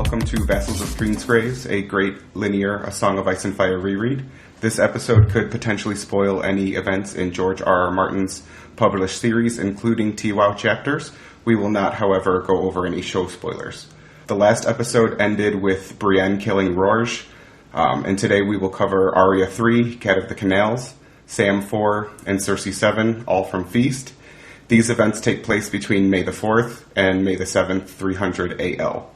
welcome to Vassals of Kingsgrave, a great linear A Song of Ice and Fire reread. This episode could potentially spoil any events in George R.R. Martin's published series, including TWoW chapters. We will not, however, go over any show spoilers. The last episode ended with Brienne killing Rorge, and today we will cover Arya 3, Cat of the Canals, Sam 4, and Cersei 7, all from Feast. These events take place between May the 4th and May the 7th, 300 AL.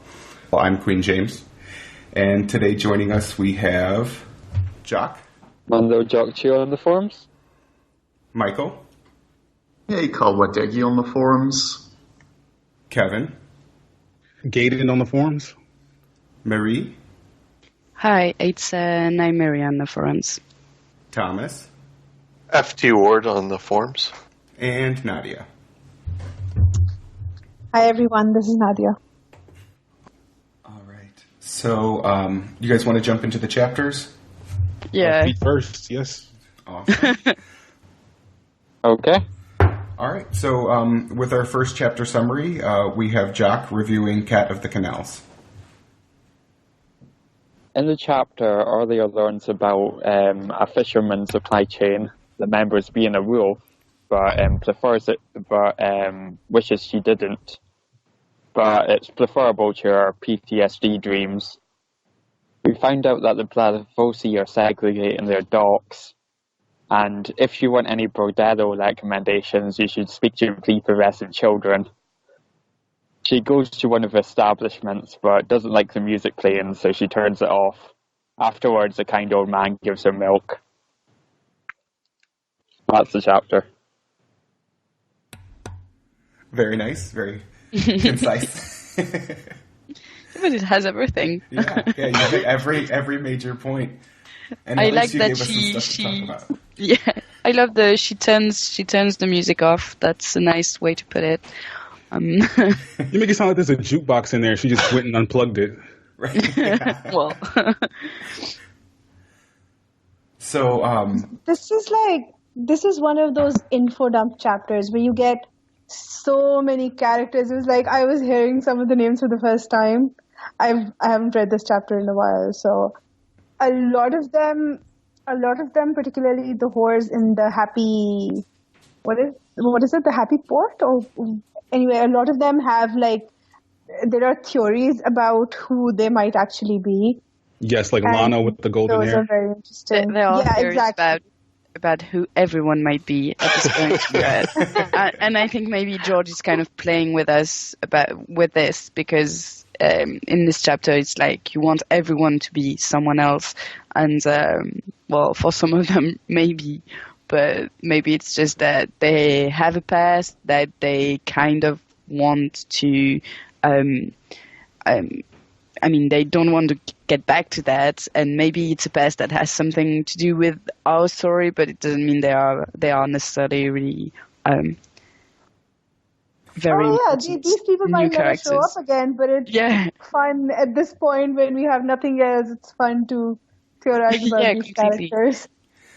Well, I'm QueenJames, and today joining us we have Jock. Mando Jock Cheer on the forums. Michael. Hey, Khal Wadege on the forums. Kevin. Gaiden on the forums. Marie. Hi, it's Nymeria on the forums. Thomas. FTWard on the forums. And Nadia. Hi everyone, this is Nadia. All right. So, you guys want to jump into the chapters? Yeah. Me first, yes. Awesome. Okay. All right. So, with our first chapter summary, we have Jock reviewing Cat of the Canals. In the chapter, Arya learns about a fisherman's supply chain, the members being a wolf, but prefers it, but wishes she didn't. But it's preferable to her PTSD dreams. We find out that the Blavatssi are segregating their docks, and if you want any Bordero recommendations, you should speak to pre-pubescent children. She goes to one of the establishments, but doesn't like the music playing, so she turns it off. Afterwards, a kind old man gives her milk. That's the chapter. Very nice. Very concise. But it has everything. Yeah, you hit every major point. And I like that she yeah. I love she turns the music off. That's a nice way to put it. You make it sound like there's a jukebox in there. She just went and unplugged it. Right. Yeah. Well. So This is one of those info dump chapters where you get so many characters. It was like I was hearing some of the names for the first time. I haven't read this chapter in a while, so a lot of them, particularly the whores in the happy, what is it, the happy port? Or anyway, a lot of them have there are theories about who they might actually be. Yes, like Lana with the golden hair. Those are very interesting. There are theories exactly. about who everyone might be at this point. And I think maybe George is kind of playing with us with this because in this chapter it's like you want everyone to be someone else, and well, for some of them maybe, but maybe it's just that they have a past that they kind of want to. I mean, they don't want to get back to that, and maybe it's a past that has something to do with our story, but it doesn't mean they are necessarily really very. Oh yeah, these people might never show up again, but it's fun at this point when we have nothing else. It's fun to theorize about these characters.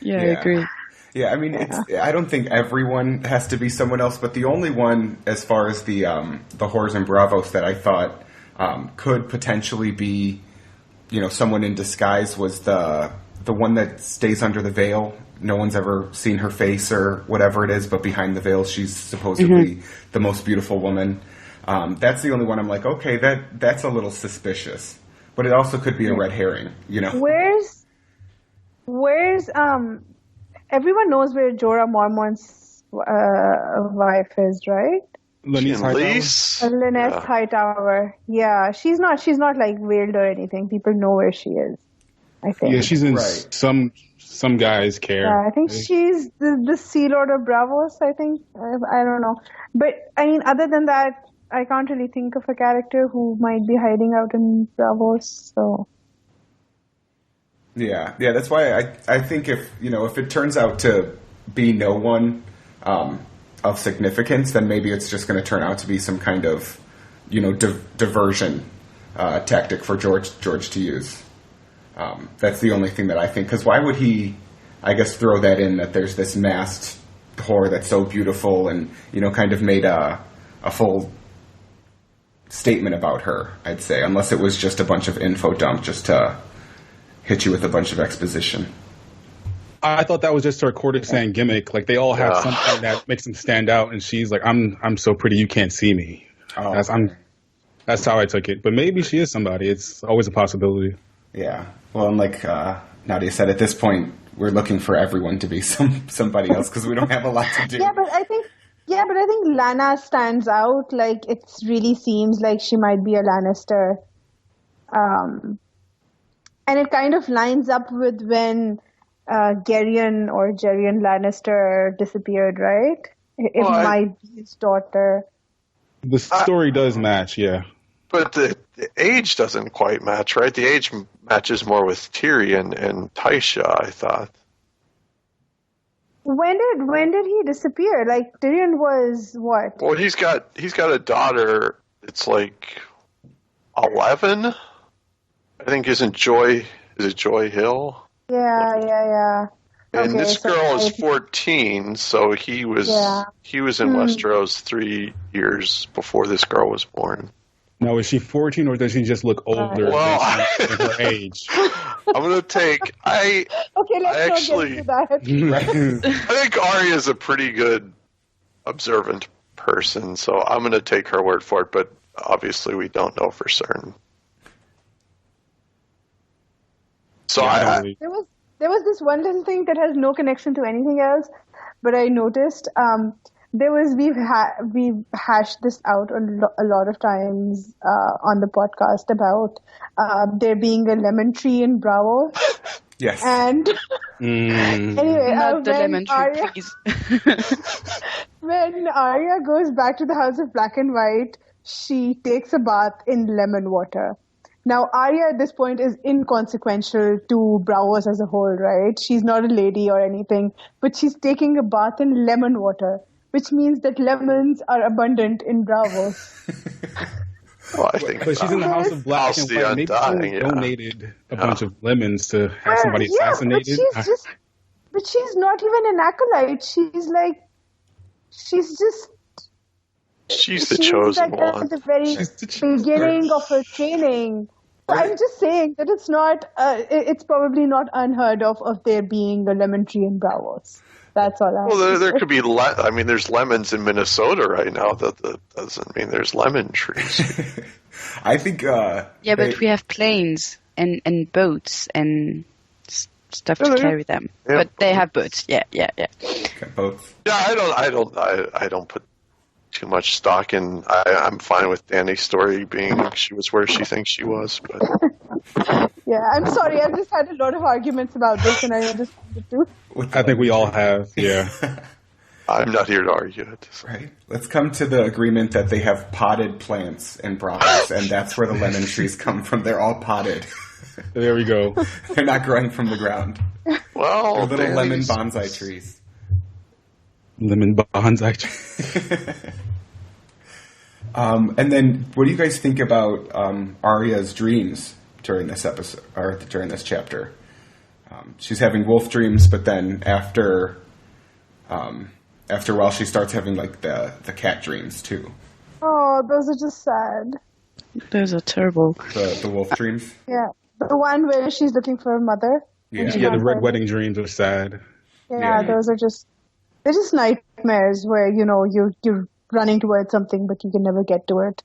Yeah, I agree. Yeah, I mean, I don't think everyone has to be someone else, but the only one, as far as the whores and bravos that I thought could potentially be, someone in disguise was the one that stays under the veil. No one's ever seen her face or whatever it is, but behind the veil, she's supposedly the most beautiful woman. That's the only one I'm like, okay, that's a little suspicious, but it also could be a red herring, Where's everyone knows where Jorah Mormont's wife is, right? Lynette Hightower. Yeah, she's not like veiled or anything. People know where she is, I think. Yeah, she's in some guys care. Yeah, I think she's the Sea Lord of Bravos, I think. I don't know. But, I mean, other than that, I can't really think of a character who might be hiding out in Bravos, so... Yeah, that's why I think if it turns out to be no one of significance, then maybe it's just going to turn out to be some kind of, diversion tactic for George to use. That's the only thing that I think, because why would he, I guess, throw that in that there's this masked whore that's so beautiful and, kind of made a full statement about her, I'd say, unless it was just a bunch of info dump just to hit you with a bunch of exposition. I thought that was just her courtesan gimmick. Like, they all have something that makes them stand out, and she's like, I'm so pretty you can't see me. Oh, That's how I took it. But maybe she is somebody. It's always a possibility. Yeah. Well, and like Nadia said, at this point, we're looking for everyone to be somebody else because we don't have a lot to do. Yeah, but I think Lana stands out. Like, it really seems like she might be a Lannister. And it kind of lines up with when Geryon Lannister disappeared, right? It might be his daughter. The story does match, yeah. But the age doesn't quite match, right? The age matches more with Tyrion and Tysha, I thought. When did he disappear? Like, Tyrion was what? Well, he's got a daughter. It's like 11. I think is it Joy Hill? Yeah. And Okay, this girl is 14, so he was in Westeros 3 years before this girl was born. Now, is she 14 or does she just look older than her age? I'm going to take... Okay, let's not get into that. I think Arya is a pretty good observant person, so I'm going to take her word for it, but obviously we don't know for certain. So There was this one little thing that has no connection to anything else, but I noticed we've hashed this out a lot of times on the podcast about there being a lemon tree in Bravo. Yes. And anyway, Not the lemon tree, please. When Arya goes back to the House of Black and White, she takes a bath in lemon water. Now, Arya at this point is inconsequential to Bravos as a whole, right? She's not a lady or anything, but she's taking a bath in lemon water, which means that lemons are abundant in Bravos. Well, I think but she's in the House of Black and White. Maybe she donated a bunch of lemons to have somebody assassinated. But she's not even an acolyte. She's the chosen one. At the very beginning of her training. I'm just saying that it's not. It's probably not unheard of there being a lemon tree in Bravos. That's all. Well, there could be. There's lemons in Minnesota right now. That doesn't mean there's lemon trees. I think. But we have planes and boats and stuff to carry them. Yeah. But they have boats. Yeah. Okay, boats. Yeah, I don't put too much stock in. I'm fine with Dany's story being she was where she thinks she was, but yeah, I'm sorry. I've just had a lot of arguments about this, and I just wanted to. I think we all have. Yeah. I'm not here to argue it. Right. Let's come to the agreement that they have potted plants in Bravos, and that's where the lemon trees come from. They're all potted. There we go. They're not growing from the ground. Well, they're little lemon bonsai trees. Lemon bonsai trees. And then, what do you guys think about Arya's dreams during this episode or during this chapter? She's having wolf dreams, but then after a while, she starts having like the cat dreams too. Oh, those are just sad. Those are terrible. The wolf dreams. Yeah, the one where she's looking for her mother. Yeah, the red wedding dreams are sad. Yeah, those are they're just nightmares where you're running towards something, but you can never get to it.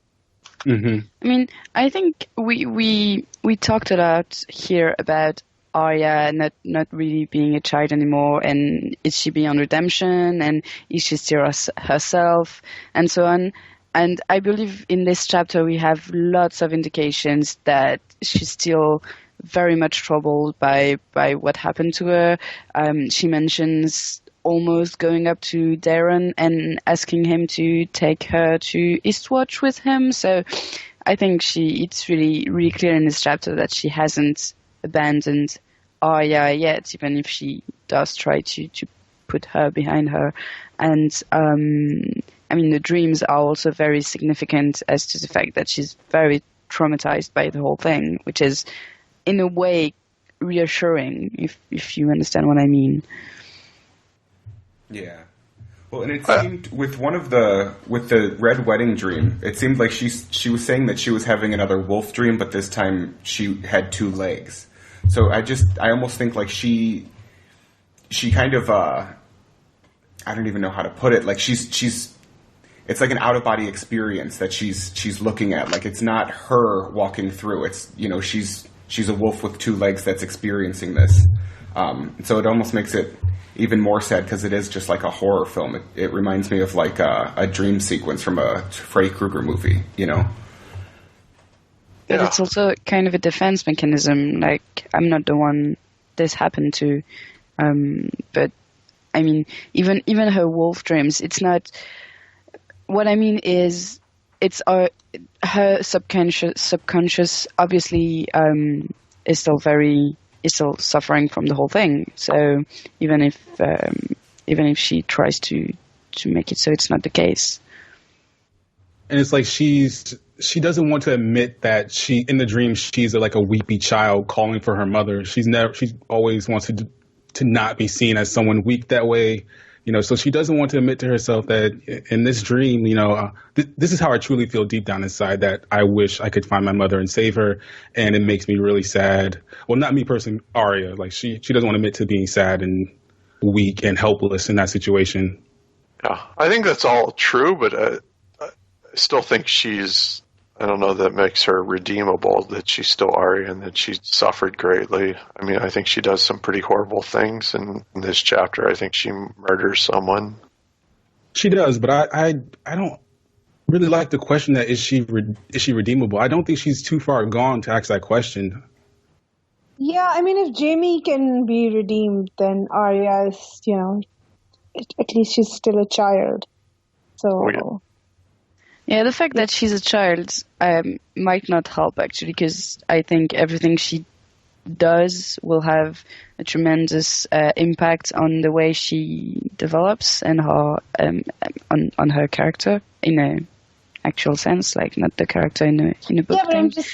Mm-hmm. I think we talked a lot here about Arya not really being a child anymore, and is she beyond redemption, and is she still herself, and so on. And I believe in this chapter we have lots of indications that she's still very much troubled by what happened to her. She mentions almost going up to Dareon and asking him to take her to Eastwatch with him. So I think it's really, really clear in this chapter that she hasn't abandoned Arya yet, even if she does try to put her behind her. And the dreams are also very significant as to the fact that she's very traumatized by the whole thing, which is in a way reassuring, if you understand what I mean. Yeah. Well, and it seemed with the red wedding dream, it seemed like she was saying that she was having another wolf dream, but this time she had two legs. So I almost think like she kind of I don't even know how to put it. Like it's like an out of body experience that she's looking at. Like it's not her walking through. It's she's a wolf with two legs that's experiencing this. So it almost makes it even more sad because it is just like a horror film. It reminds me of like a dream sequence from a Freddy Krueger movie, you know? But it's also kind of a defense mechanism. Like, I'm not the one this happened to. But, I mean, even her wolf dreams, it's not... What I mean is, it's her subconscious obviously is still suffering from the whole thing. So even if she tries to make it so it's not the case. And it's like she doesn't want to admit that in the dream she's like a weepy child calling for her mother. She always wants to not be seen as someone weak that way. You know, so she doesn't want to admit to herself that in this dream, you know, this is how I truly feel deep down inside, that I wish I could find my mother and save her. And it makes me really sad. Well, not me personally, Arya. Like she doesn't want to admit to being sad and weak and helpless in that situation. Yeah, I think that's all true, but I still think I don't know, that makes her redeemable, that she's still Arya and that she suffered greatly. I mean, I think she does some pretty horrible things in this chapter. I think she murders someone. She does, but I don't really like the question that is she redeemable? I don't think she's too far gone to ask that question. Yeah, I mean, if Jaime can be redeemed, then Arya is, you know, at least she's still a child. So... Oh, yeah. Yeah, the fact that she's a child might not help, actually, because I think everything she does will have a tremendous impact on the way she develops and how on her character in an actual sense, like not the character in a book. Yeah, but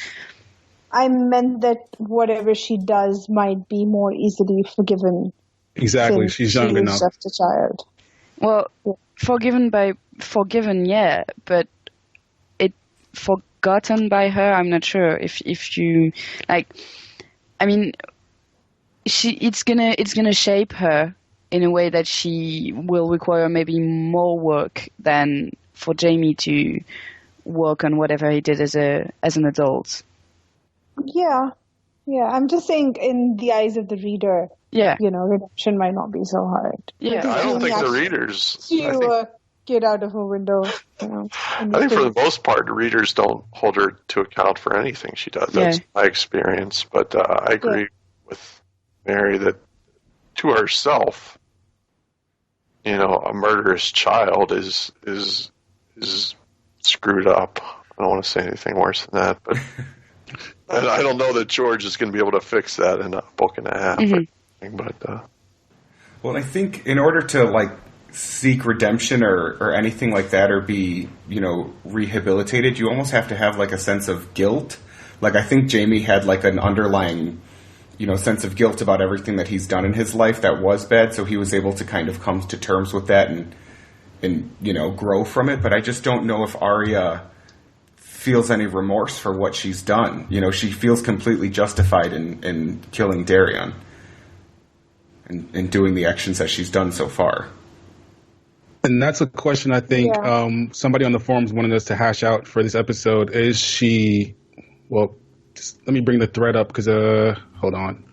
I meant that whatever she does might be more easily forgiven. Exactly, she's young enough. Just a child. Well, forgiven, yeah, but forgotten by her, I'm not sure if you like. I mean, it's gonna shape her in a way that she will require maybe more work than for Jaime to work on whatever he did as an adult. Yeah. I'm just saying, in the eyes of the reader, you know, redemption might not be so hard. Yeah, I don't think the readers. Get out of a window. You know, I think for the most part, the readers don't hold her to account for anything she does. That's my experience. But I agree with Mary that to herself, you know, a murderous child is screwed up. I don't want to say anything worse than that, but I don't know that George is going to be able to fix that in a book and a half. Mm-hmm. But well, I think in order to like seek redemption or anything like that, or be, you know, rehabilitated, you almost have to have like a sense of guilt. Like I think Jaime had like an underlying, you know, sense of guilt about everything that he's done in his life that was bad, so he was able to kind of come to terms with that and you know, grow from it. But I just don't know if Arya feels any remorse for what she's done. You know, she feels completely justified in killing Dareon and doing the actions that she's done so far. And that's a question I think somebody on the forums wanted us to hash out for this episode. Is she... Well, just let me bring the thread up because, hold on.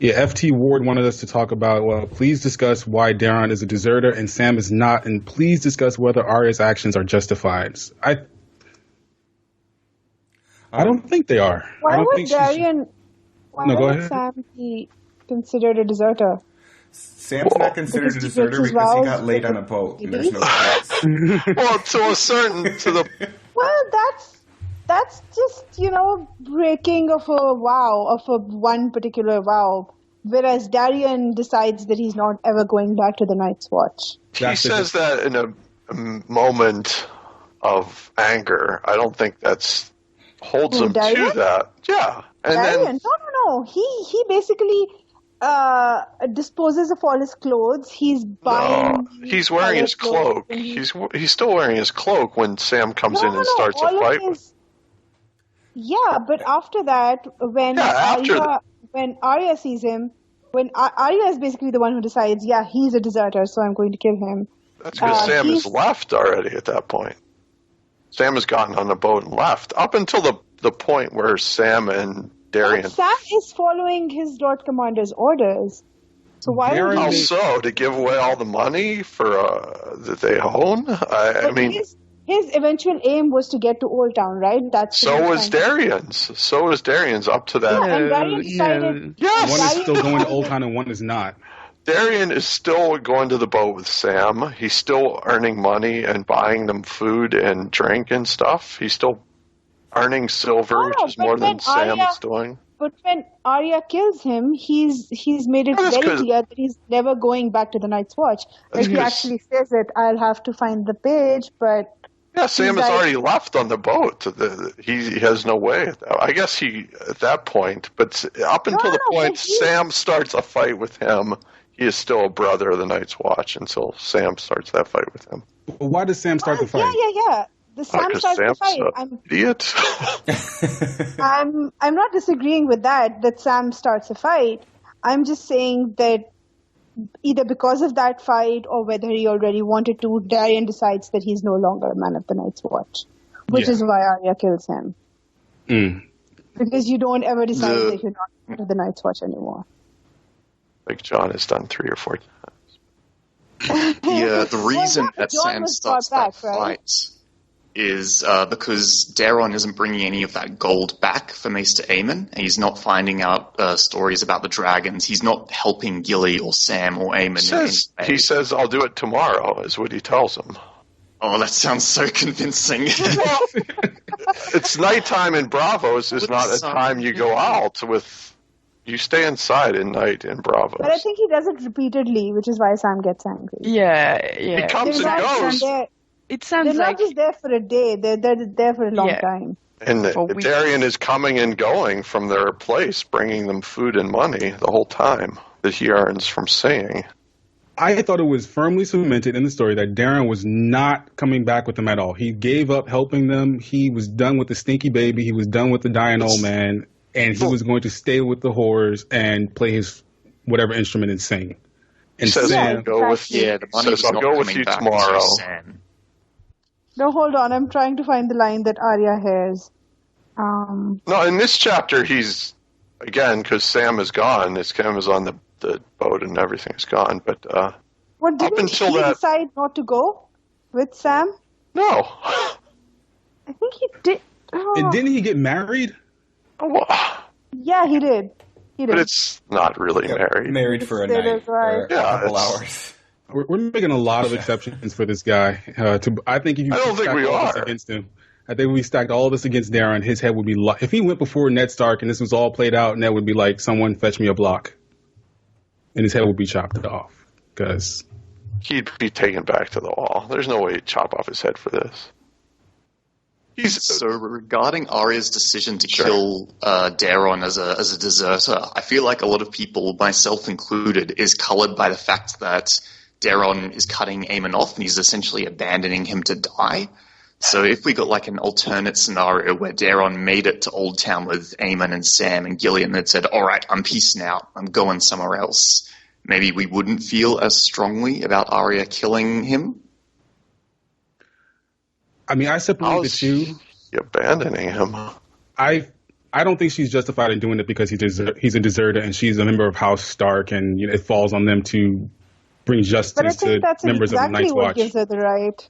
Yeah, FTWard wanted us to talk about, well, please discuss why Dareon is a deserter and Sam is not, and please discuss whether Arya's actions are justified. I don't think they are. Why would Sam be considered a deserter? Sam's not considered a deserter because he got laid on a boat and there's no place. Well, Well, that's just, you know, breaking of one particular vow. Whereas Dareon decides that he's not ever going back to the Night's Watch. He says that in a moment of anger. I don't think that's holds him Dareon? to that. Yeah. And Dareon? No. He basically disposes of all his clothes. He's buying. No, he's wearing his cloak. He's still wearing his cloak when Sam comes in and starts a fight. Yeah, but after that, when Arya sees him, when Arya is basically the one who decides, yeah, he's a deserter, so I'm going to kill him. That's because Sam has left already at that point. Sam has gotten on the boat and left. Up until the point where Sam and Dareon... Sam is following his Lord Commander's orders. So why would he... Also, to give away all the money for that they own? I mean... His eventual aim was to get to Old Town, right? So was Dareon's. So was Dareon's up to that. Yeah, and Dareon decided... Yes! One is still going to Old Town and one is not. Dareon is still going to the boat with Sam. He's still earning money and buying them food and drink and stuff. He's still earning silver, which is more than Sam is doing. But when Arya kills him, he's made it very clear that he's never going back to the Night's Watch. Like he actually says it, I'll have to find the page, but... Yeah, Sam has already left on the boat. He has no way. I guess he, at that point, but up until the point Sam starts a fight with him, he is still a brother of the Night's Watch until Sam starts that fight with him. Why does Sam start the fight? Yeah. Sam starts the fight. Idiot. I'm not disagreeing with that Sam starts a fight. I'm just saying that either because of that fight or whether he already wanted to, Dareon decides that he's no longer a man of the Night's Watch, which is why Arya kills him. Because you don't ever decide that you're not part of the Night's Watch anymore. Like John has done 3 or 4 times. The reason that Sam starts that fight is because Dareon isn't bringing any of that gold back for Maester Aemon, and he's not finding out stories about the dragons. He's not helping Gilly or Sam or Aemon. He says, I'll do it tomorrow, is what he tells him. Oh, that sounds so convincing. It's nighttime in Bravos is not a time you go out with... You stay inside at night in Bravos. But I think he does it repeatedly, which is why Sam gets angry. Yeah. He comes and goes. It sounds they're not just there for a day, they're there for a long time. And Dareon is coming and going from their place, bringing them food and money the whole time that he earns from singing. I thought it was firmly cemented in the story that Dareon was not coming back with them at all. He gave up helping them. He was done with the stinky baby. He was done with the dying old man. And he was going to stay with the whores and play his whatever instrument and sing. And he says, I'll go with you tomorrow. No, hold on. I'm trying to find the line that Arya hears. No, in this chapter, he's, again, because Sam is gone, Sam is on the boat and everything is gone, but didn't he decide not to go with Sam? No. I think he did. Oh. And didn't he get married? Yeah, he did. But it's not really married. Married for a night or a couple hours. We're making a lot of exceptions for this guy. I think if you stack all this against him, I think we stacked all this against Dareon, his head would be if he went before Ned Stark and this was all played out, Ned would be like, someone fetch me a block. And his head would be chopped off. Because he'd be taken back to the wall. There's no way he'd chop off his head for this. So regarding Arya's decision to kill Dareon as a deserter, I feel like a lot of people, myself included, is coloured by the fact that Dareon is cutting Aemon off and he's essentially abandoning him to die. So if we got like an alternate scenario where Dareon made it to Old Town with Aemon and Sam and Gillian that said, all right, I'm peacing out, I'm going somewhere else, maybe we wouldn't feel as strongly about Arya killing him. I mean, I separate the two. Abandoning him. I don't think she's justified in doing it because he's a deserter and she's a member of House Stark, and it falls on them to bring justice to members of the Night's Watch. But I think that's exactly what gives her the right.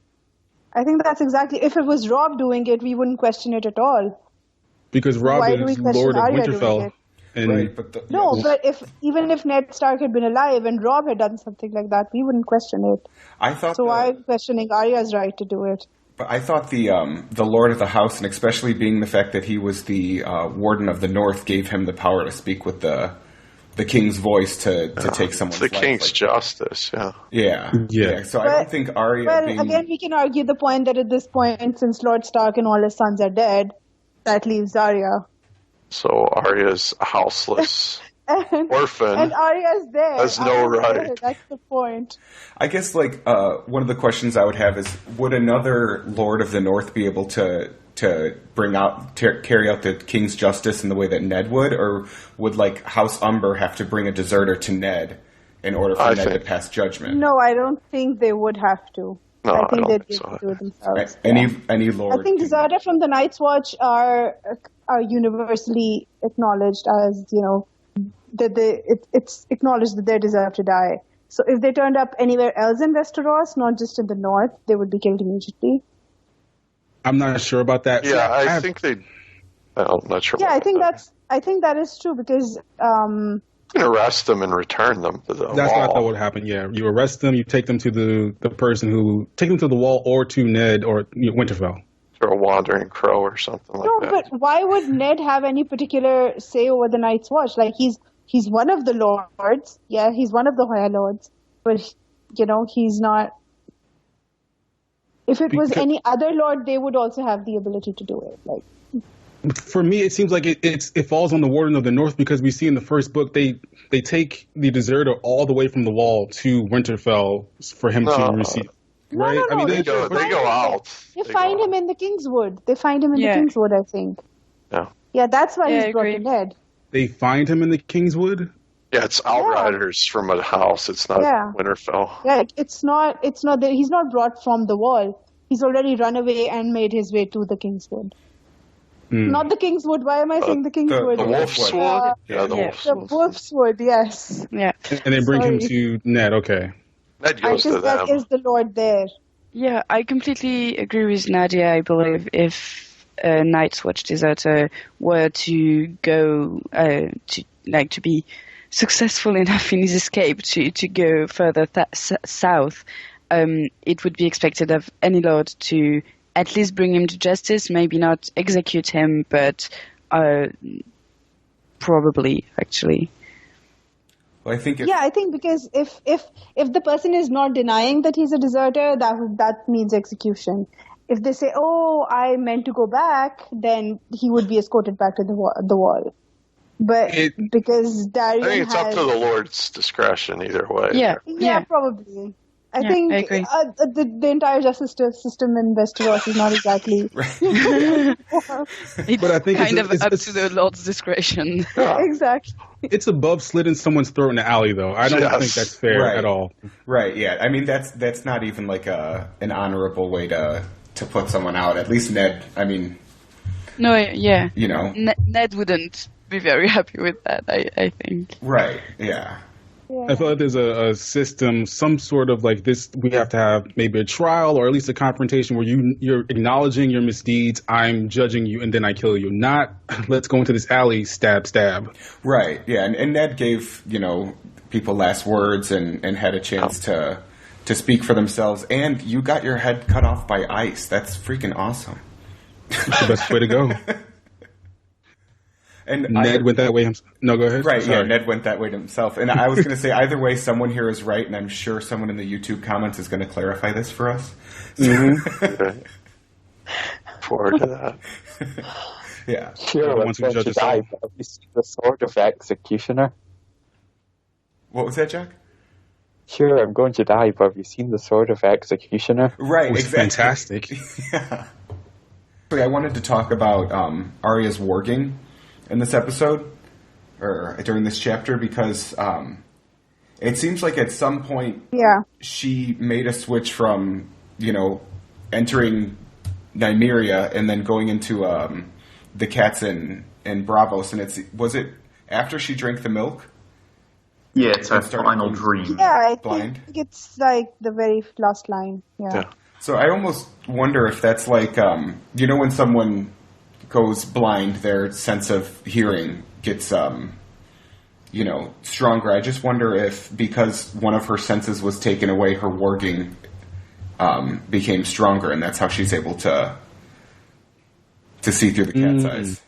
I think that's exactly. If it was Robb doing it, we wouldn't question it at all. Because Robb is Lord of Winterfell. But even if Ned Stark had been alive and Robb had done something like that, we wouldn't question it. Why are we questioning Arya's right to do it? But I thought the Lord of the House, and especially being the fact that he was the Warden of the North, gave him the power to speak with the King's voice to take someone's life. The King's justice, Yeah. So I don't think Arya... Well, again, we can argue the point that at this point, since Lord Stark and all his sons are dead, that leaves Arya. So Arya's houseless. orphan. And Arya's there. Has no Arya's right. there. That's the point. I guess, like, one of the questions I would have is, would another Lord of the North be able to carry out the King's justice in the way that Ned would, or would, like, House Umber have to bring a deserter to Ned in order for Ned to pass judgment? No, I don't think they would have to. No, I think they'd think be so. able to do it themselves. Any Lord? I think deserter from the Night's Watch are universally acknowledged as, you know, that it's acknowledged that they deserve to die. So if they turned up anywhere else in Westeros, not just in the north, they would be killed immediately. I'm not sure about that. Yeah, I think they. I'm not sure. Yeah, I think that is true because. You can arrest them and return them to the wall. That's what I thought would happen. Yeah, you arrest them, you take them to the person who take them to the wall, or to Ned or Winterfell. Or a wandering crow or something like that. No, but why would Ned have any particular say over the Night's Watch? Like he's one of the lords. Yeah, he's one of the High Lords, but you know he's not. If it was any other lord, they would also have the ability to do it. Like, for me, it seems like it falls on the Warden of the North because we see in the first book they take the deserter all the way from the wall to Winterfell for him to receive. Right? No, I mean, they go out. They find him in the Kingswood. They find him in the Kingswood, I think. Yeah. Yeah, that's why he's brought to Ned. They find him in the Kingswood? Yeah, it's outriders from a house. It's not Winterfell. Yeah, it's not that he's not brought from the wall. He's already run away and made his way to the Kingswood. Not the Kingswood. Why am I saying the Kingswood? The Wolfswood? The Wolfswood, yes. Yeah. And they bring him to Ned, okay. Ned goes to them. That is the Lord there. Yeah, I completely agree with Nadia. I believe if a Night's Watch deserter were to go to be successful enough in his escape to go further south, it would be expected of any lord to at least bring him to justice, maybe not execute him, but probably actually. Well, I think I think because if the person is not denying that he's a deserter, that means execution. If they say, "Oh, I meant to go back," then he would be escorted back to the wall. But because Dareon I think it's up to the Lord's discretion either way. Yeah, probably. I think I agree. The entire justice system in Westeros is not exactly. It's but I think kind it's of up to the Lord's discretion. Yeah, exactly. It's above slitting someone's throat in the alley, though. I don't think that's fair at all. Right? Yeah. I mean, that's not even like an honorable way to put someone out. At least Ned. I mean. No. Yeah. You know. Ned wouldn't be very happy with that. I think. Right. Yeah. I feel like there's a system, some sort of like this. We have to have maybe a trial or at least a confrontation where you're acknowledging your misdeeds. I'm judging you, and then I kill you. Not let's go into this alley, stab. Right. Yeah. And Ned gave people last words and had a chance to speak for themselves. And you got your head cut off by ice. That's freaking awesome. That's the best way to go. And Ned went that way himself. No, go ahead. Right, yeah, Ned went that way to himself. And I was going to say, either way, someone here is right, and I'm sure someone in the YouTube comments is going to clarify this for us. Forward to that. Yeah. Sure, I'm going to die, but have you seen the Sword of Executioner? What was that, Jack? Sure, I'm going to die, but have you seen the Sword of Executioner? Right, exactly. Fantastic. Yeah. I wanted to talk about Arya's warging in this episode, or during this chapter, because it seems like at some point she made a switch from, entering Nymeria and then going into the cats in Bravos, and was it after she drank the milk? Yeah, it's her final dream. Yeah, I think it's like the very last line. Yeah. So I almost wonder if that's like, when someone goes blind, their sense of hearing gets, stronger. I just wonder if because one of her senses was taken away, her warging became stronger, and that's how she's able to see through the cat's eyes.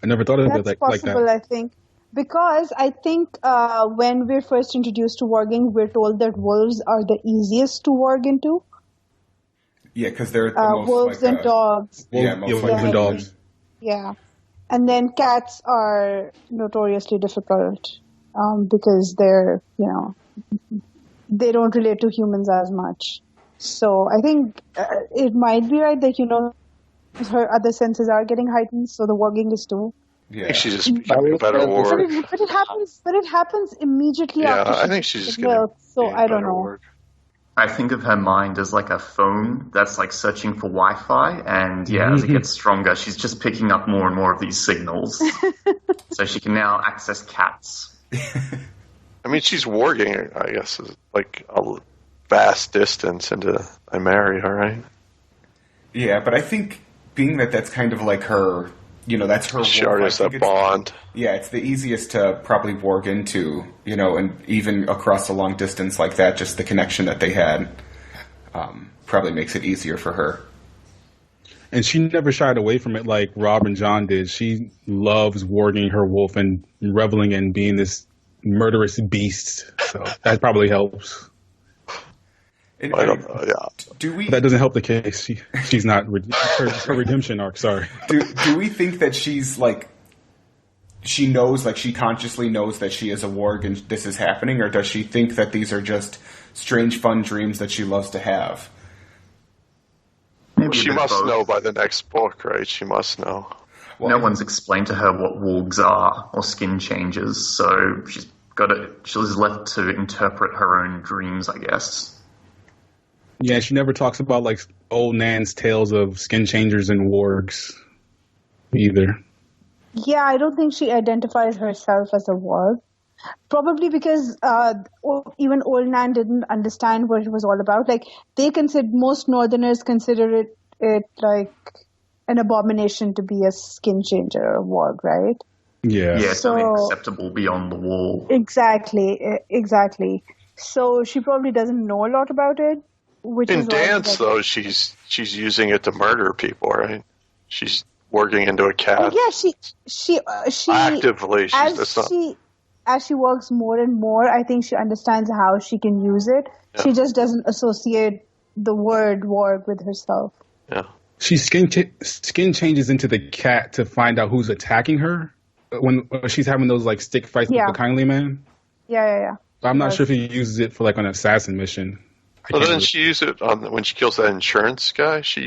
I never thought of it like that. That's possible, I think. Because I think when we're first introduced to warging, we're told that wolves are the easiest to warg into. Yeah, because they're the most wolves and dogs. Wolves and dogs. Yeah. And then cats are notoriously difficult because they're, they don't relate to humans as much. So I think it might be right that, her other senses are getting heightened, so the warging is too. Yeah. I think she's just becoming a better warg. But it happens immediately after I think she's just getting so I don't know. Warg. I think of her mind as like a phone that's like searching for Wi-Fi, and as it gets stronger, she's just picking up more and more of these signals. So she can now access cats. I mean, she's warging, I guess, like a vast distance into Nymeria, right? Yeah, but I think being that that's kind of like her, that's her shardest that bond. Yeah, it's the easiest to probably warg into, and even across a long distance like that, just the connection that they had probably makes it easier for her. And she never shied away from it like Rob and John did. She loves warging her wolf and reveling in being this murderous beast. So that probably helps. And, I don't know, that doesn't help the case. She's not her redemption arc. Sorry. Do we think that she's like she knows, like she consciously knows that she is a warg and this is happening, or does she think that these are just strange, fun dreams that she loves to have? Well, she must know by the next book, right? She must know. Well, no one's explained to her what wargs are or skin changes, so she's left to interpret her own dreams, I guess. Yeah, she never talks about like old Nan's tales of skin changers and wargs either. Yeah, I don't think she identifies herself as a warg. Probably because even old Nan didn't understand what it was all about. Like most Northerners consider it like an abomination to be a skin changer or a warg, right? Yeah. Yeah, something acceptable beyond the wall. Exactly. So she probably doesn't know a lot about it. In dance, though, she's using it to murder people, right? She's working into a cat. Yeah, she actively. As she works more and more, I think she understands how she can use it. Yeah. She just doesn't associate the word warg with herself. Yeah, she skin changes into the cat to find out who's attacking her when she's having those like stick fights with the kindly man. Yeah. I'm not sure if he uses it for like an assassin mission. Well, doesn't she use it when she kills that insurance guy? She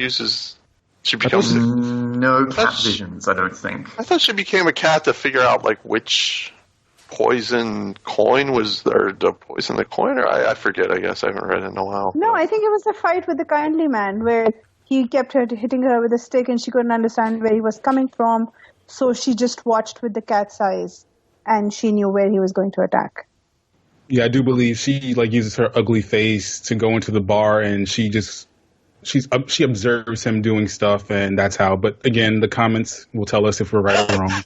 becomes no cat visions. I don't think. I thought she became a cat to figure out like which poison coin was there to poison the coin, or I forget. I guess I haven't read it in a while. No, I think it was the fight with the kindly man where he kept hitting her with a stick, and she couldn't understand where he was coming from. So she just watched with the cat's eyes, and she knew where he was going to attack. Yeah, I do believe she like uses her ugly face to go into the bar, and she observes him doing stuff, and that's how. But again, the comments will tell us if we're right or wrong.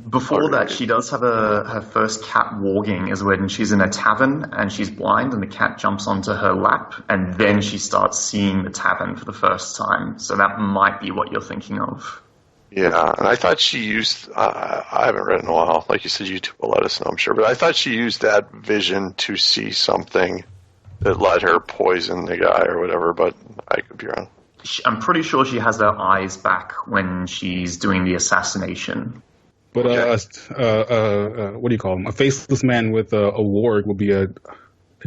Before that, she does have her first cat warging is when she's in a tavern and she's blind, and the cat jumps onto her lap, and then she starts seeing the tavern for the first time. So that might be what you're thinking of. Yeah, and I thought she used, I haven't read in a while, like you said, YouTube will let us know, I'm sure, but I thought she used that vision to see something that let her poison the guy or whatever, but I could be wrong. I'm pretty sure she has her eyes back when she's doing the assassination. But what do you call him? A faceless man with a warg would be a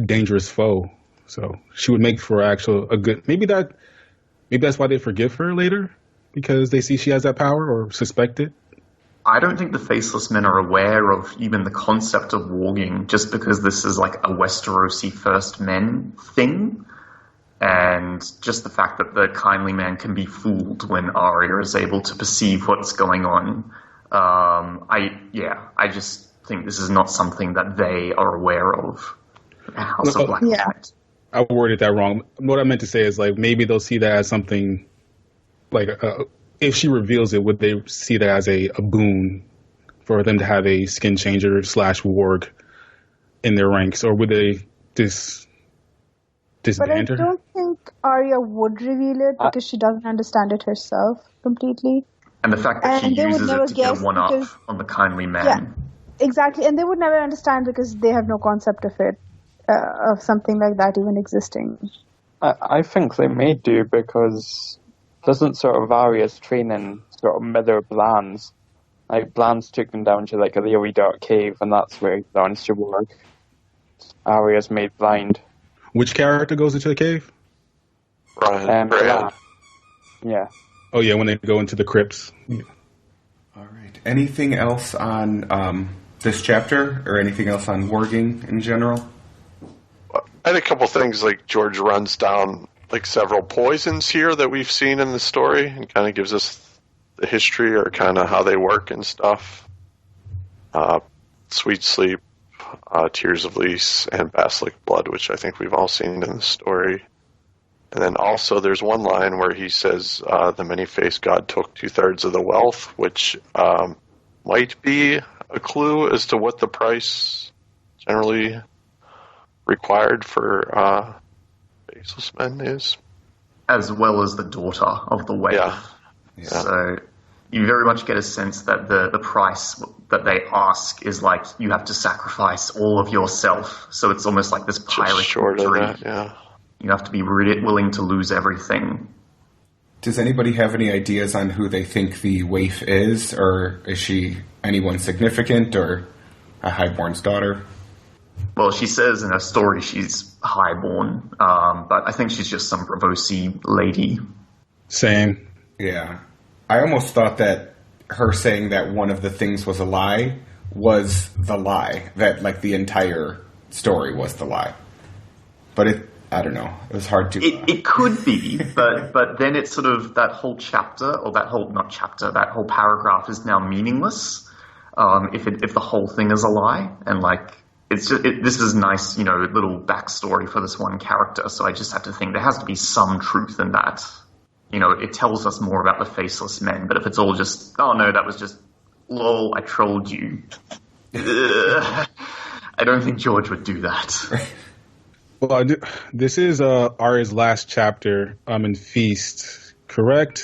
dangerous foe. So she would make for a good. Maybe that's why they forgive her later, because they see she has that power or suspect it. I don't think the faceless men are aware of even the concept of warging, just because this is like a Westerosi first men thing. And just the fact that the kindly man can be fooled when Arya is able to perceive what's going on. I just think this is not something that they are aware of. House of Black. Yeah. I worded that wrong. What I meant to say is like maybe they'll see that as something like if she reveals it, would they see that as a boon for them to have a skin changer / warg in their ranks, or would they disband her? But I don't think Arya would reveal it because she doesn't understand it herself completely. And the fact that she uses it to get one up on the kindly man. Yeah, exactly. And they would never understand because they have no concept of it, of something like that even existing. I think they may do, because doesn't sort of Arya's training sort of mirror Blan's. Like, Blan's took them down to, like, a really dark cave, and that's where he learns to work. Arya's made blind. Which character goes into the cave? Bran. Yeah. Oh, yeah, when they go into the crypts. Yeah. All right. Anything else on this chapter, or anything else on warging in general? I had a couple things, like George runs down like several poisons here that we've seen in the story, and kind of gives us the history or kind of how they work and stuff. Sweet Sleep, Tears of Lys, and Basilic Blood, which I think we've all seen in the story. And then also there's one line where he says the many-faced god took 2/3 of the wealth, which might be a clue as to what the price generally required for faceless men is. As well as the daughter of the wave. Yeah. So you very much get a sense that the price that they ask is like you have to sacrifice all of yourself. So it's almost like this pirate short of victory. that, yeah. You have to be willing to lose everything. Does anybody have any ideas on who they think the waif is, or is she anyone significant, or a highborn's daughter? Well, she says in her story she's highborn, but I think she's just some Bravosi lady. Same. Yeah. I almost thought that her saying that one of the things was a lie was the lie. That, like, the entire story was the lie. But I don't know. It was hard to... It could be, but then it's sort of that whole chapter, or that whole paragraph is now meaningless if the whole thing is a lie. And, like, it's just, this is nice, little backstory for this one character, so I just have to think there has to be some truth in that. It tells us more about the faceless men, but if it's all just, oh no, that was just, lol, I trolled you. I don't think George would do that. Well, this is Arya's last chapter in Feast, correct?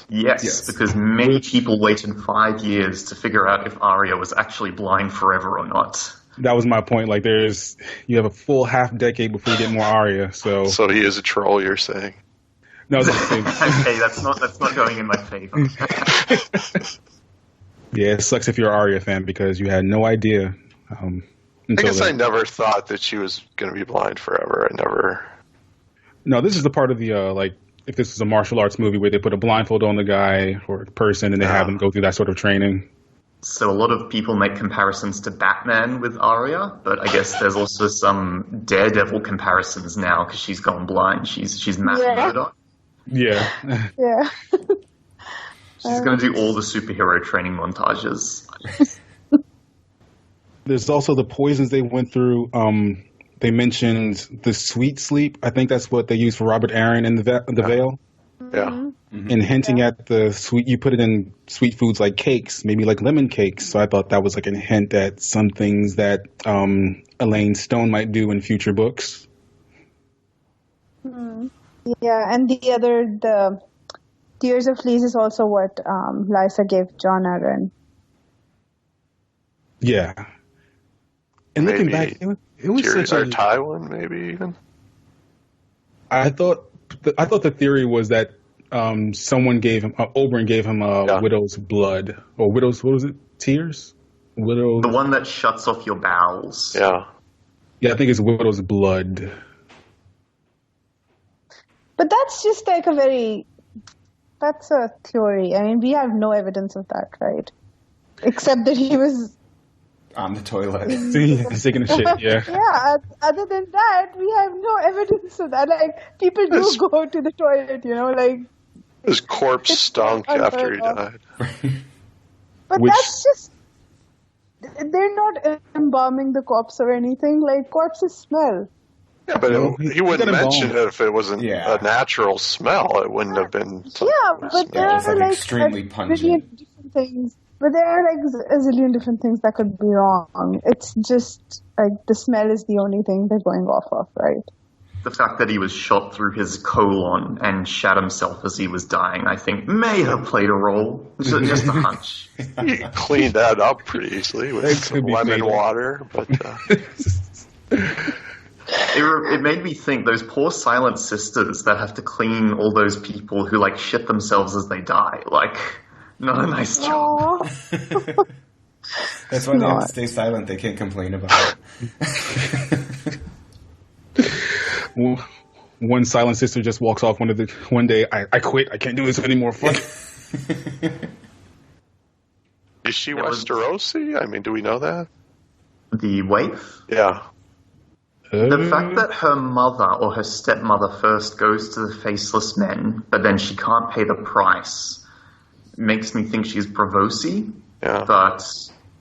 Yes, because many people waited 5 years to figure out if Arya was actually blind forever or not. That was my point. Like, you have a full half decade before you get more Arya. So he is a troll, you're saying? No, okay, that's not going in my favor. Yeah, it sucks if you're an Arya fan because you had no idea. I guess I never thought that she was going to be blind forever. I never. No, this is the part of the if this was a martial arts movie where they put a blindfold on the guy or person and they have him go through that sort of training. So a lot of people make comparisons to Batman with Arya, but I guess there's also some Daredevil comparisons now because she's gone blind. She's Matt Murdock. Yeah. Yeah. She's going to do all the superhero training montages. There's also the poisons they went through. They mentioned the sweet sleep. I think that's what they used for Robert Arryn in the Vale. Yeah. Mm-hmm. And hinting at the sweet, you put it in sweet foods like cakes, maybe like lemon cakes. So I thought that was like a hint at some things that Elaine Stone might do in future books. Yeah, and the Tears of Lys is also what Lysa gave John Arryn. Yeah. And maybe looking back, it was such a Tywin, maybe even. I thought the theory was that someone gave him Oberyn gave him widow's blood or widow's, what was it? Tears? Widow's. The one that shuts off your bowels. Yeah. Yeah, I think it's widow's blood. But that's just like that's a theory. I mean, we have no evidence of that, right? Except that he was on the toilet. He's taking a shit, yeah. Yeah, other than that, we have no evidence of that. Like, people do go to the toilet, like... His corpse stunk after he died. But that's just... They're not embalming the corpse or anything. Like, corpses smell. Yeah, but he wouldn't mention it if it wasn't a natural smell. It wouldn't have been... Yeah, but there are like extremely pungent. Different things. But there are like a zillion different things that could be wrong. It's just like the smell is the only thing they're going off of, right? The fact that he was shot through his colon and shat himself as he was dying, I think, may have played a role. Just a hunch. He cleaned that up pretty easily with some lemon water. But It made me think, those poor silent sisters that have to clean all those people who, like, shit themselves as they die. Like, not a nice job. That's why they have to stay silent. They can't complain about it. One silent sister just walks off one day, I quit. I can't do this anymore. Fuck it. Is she Westerosi? I mean, do we know that? The waif? Yeah. The fact that her mother or her stepmother first goes to the Faceless Men, but then she can't pay the price, makes me think she's Braavosi. Yeah. But,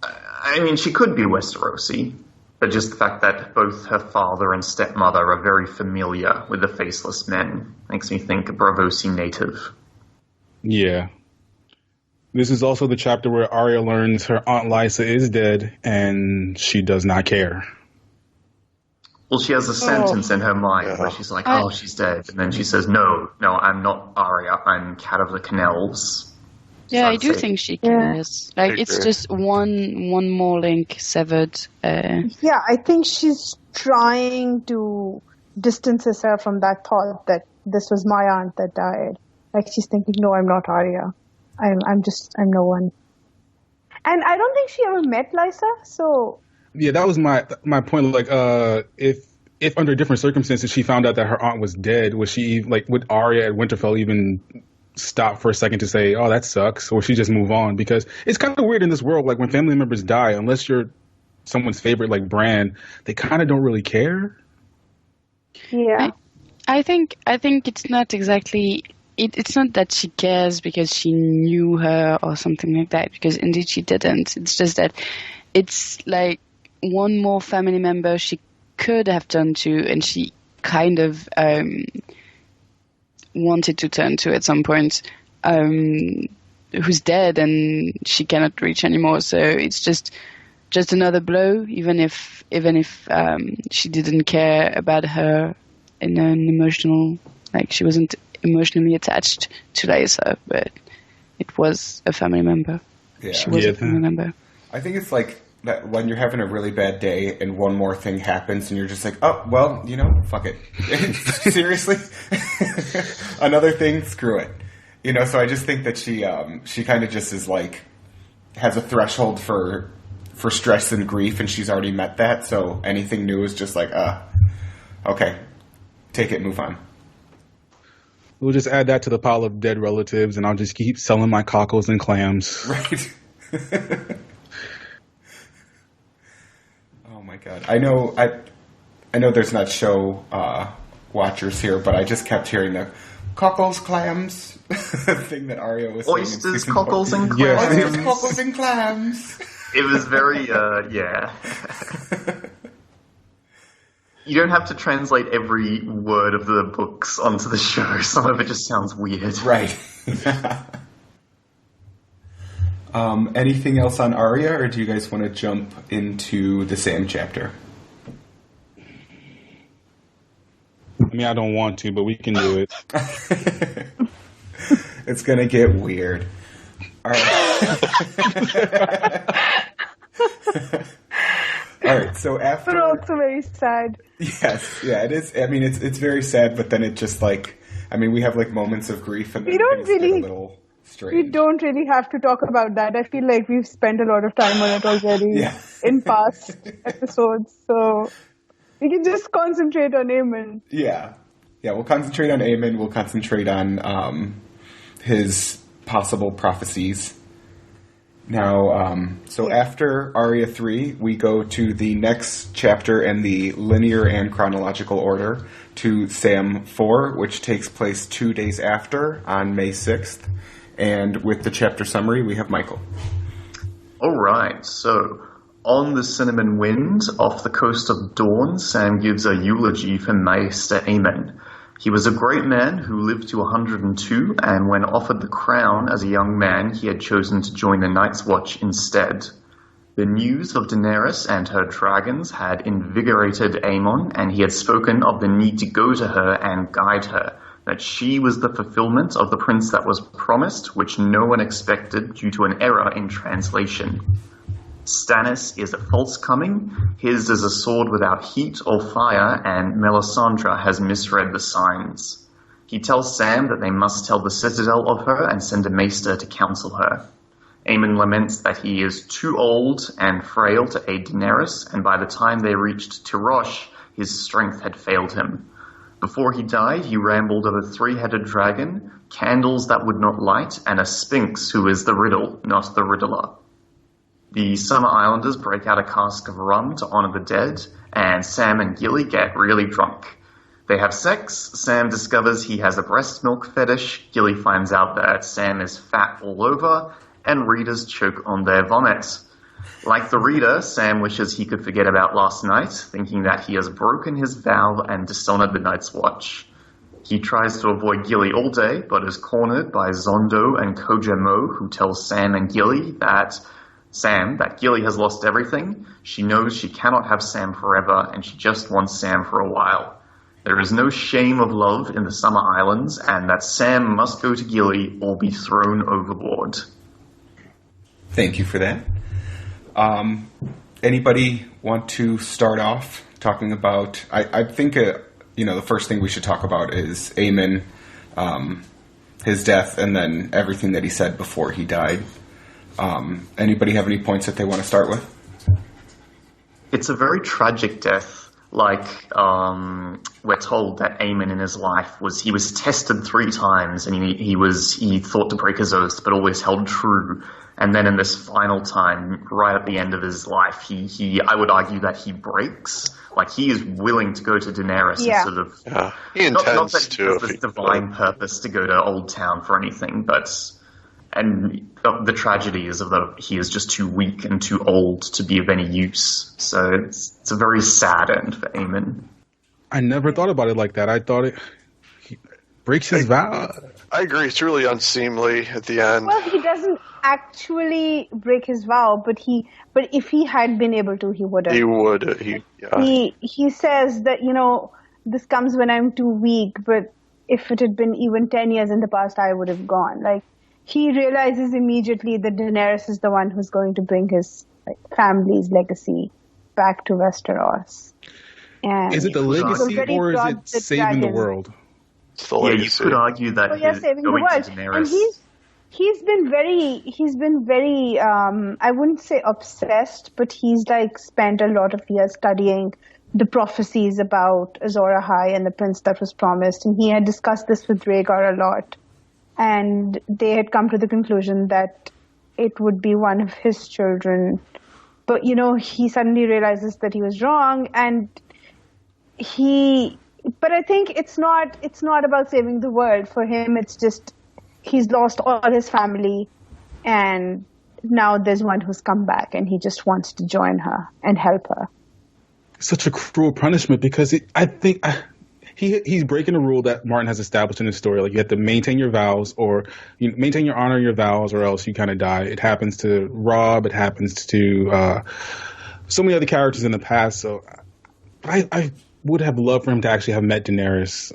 I mean, she could be Westerosi. But just the fact that both her father and stepmother are very familiar with the Faceless Men makes me think a Braavosi native. Yeah. This is also the chapter where Arya learns her Aunt Lysa is dead, and she does not care. Well, she has a sentence in her mind where she's like, oh, she's dead. And then she says, no, I'm not Arya, I'm Cat of the Canals. Yeah, I do think she cares. Like, it's just one more link severed. Yeah, I think she's trying to distance herself from that thought that this was my aunt that died. Like, she's thinking, no, I'm not Arya. I'm no one. And I don't think she ever met Lysa, so... Yeah, that was my point. Like, if under different circumstances she found out that her aunt was dead, would Arya at Winterfell even stop for a second to say, "Oh, that sucks," or she just move on? Because it's kind of weird in this world. Like, when family members die, unless you're someone's favorite, like Bran, they kind of don't really care. Yeah, I think it's not exactly. It's not that she cares because she knew her or something like that. Because indeed she didn't. It's just that it's like one more family member she could have turned to, and she kind of wanted to turn to at some point, who's dead and she cannot reach anymore. So it's just another blow, even if she didn't care about her in an emotional, like, she wasn't emotionally attached to Lysa, but it was a family member. Yeah. She was a family member. I think it's like that when you're having a really bad day and one more thing happens and you're just like, oh, well, fuck it. Seriously? Another thing? Screw it. So I just think that she kind of just is like, has a threshold for stress and grief, and she's already met that, so anything new is just like, okay, take it, move on. We'll just add that to the pile of dead relatives, and I'll just keep selling my cockles and clams. Right. Oh my god. I know there's not show watchers here, but I just kept hearing the cockles, clams thing that Arya was saying. Oysters, cockles, and clams. Yeah. Oysters, cockles, and clams. It was very, yeah. You don't have to translate every word of the books onto the show. Some of it just sounds weird. Right. Anything else on Arya, or do you guys want to jump into the Sam chapter? I mean, I don't want to, but we can do it. It's going to get weird. All right. All right, so after... But also very sad. Yes, yeah, it is. I mean, it's very sad, but then it just, like... I mean, we have, like, moments of grief, and then things get a little strange. We don't really have to talk about that. I feel like we've spent a lot of time on it already in past episodes, so we can just concentrate on Aemon. Yeah, we'll concentrate on Aemon. We'll concentrate on his possible prophecies. Now, so after Arya 3, we go to the next chapter in the linear and chronological order, to Sam 4, which takes place 2 days after, on May 6th. And with the chapter summary, we have Michael. All right, so on the Cinnamon Wind, off the coast of Dawn, Sam gives a eulogy for Maester Aemon. He was a great man who lived to 102, and when offered the crown as a young man, he had chosen to join the Night's Watch instead. The news of Daenerys and her dragons had invigorated Aemon, and he had spoken of the need to go to her and guide her, that she was the fulfillment of the prince that was promised, which no one expected due to an error in translation. Stannis is a false coming, his is a sword without heat or fire, and Melisandre has misread the signs. He tells Sam that they must tell the Citadel of her and send a maester to counsel her. Aemon laments that he is too old and frail to aid Daenerys, and by the time they reached Tirosh, his strength had failed him. Before he died, he rambled of a three-headed dragon, candles that would not light, and a Sphinx who is the riddle, not the riddler. The Summer Islanders break out a cask of rum to honor the dead, and Sam and Gilly get really drunk. They have sex, Sam discovers he has a breast milk fetish, Gilly finds out that Sam is fat all over, and readers choke on their vomit. Like the reader, Sam wishes he could forget about last night, thinking that he has broken his vow and dishonored the Night's Watch. He tries to avoid Gilly all day, but is cornered by Zondo and Kojamo, who tell Sam and Gilly that Gilly has lost everything, she knows she cannot have Sam forever, and she just wants Sam for a while. There is no shame of love in the Summer Islands, and that Sam must go to Gilly or be thrown overboard. Thank you for that. Anybody want to start off talking about? I think the first thing we should talk about is Aemon, his death, and then everything that he said before he died. Anybody have any points that they want to start with? It's a very tragic death. Like, we're told that Aemon in his life he was tested 3 times, and he thought to break his oath, but always held true. And then in this final time, right at the end of his life, I would argue that he breaks. Like, he is willing to go to Daenerys and sort of... Yeah, he intends not that to. He has this divine purpose to go to Old Town for anything, but... And the tragedy is that he is just too weak and too old to be of any use. So it's a very sad end for Aemon. I never thought about it like that. I thought he breaks his vow. I agree. It's really unseemly at the end. Well, he doesn't actually break his vow, but if he had been able to, he would have. He would. He says that, this comes when I'm too weak, but if it had been even 10 years in the past, I would have gone. Like, he realizes immediately that Daenerys is the one who's going to bring his family's legacy back to Westeros. And is it the legacy or is it saving the world? It's the legacy. You could argue that he's saving the going world. to Daenerys. And he's been very I wouldn't say obsessed, but he's spent a lot of years studying the prophecies about Azor Ahai and the prince that was promised, and he had discussed this with Rhaegar a lot. And they had come to the conclusion that it would be one of his children. But, he suddenly realizes that he was wrong. And but I think it's not about saving the world. For him, it's just, he's lost all his family. And now there's one who's come back and he just wants to join her and help her. Such a cruel punishment because I think... He's breaking a rule that Martin has established in his story. Like, you have to maintain your vows, or you maintain your honor, your vows, or else you kind of die. It happens to Robb. It happens to so many other characters in the past. So I would have loved for him to actually have met Daenerys.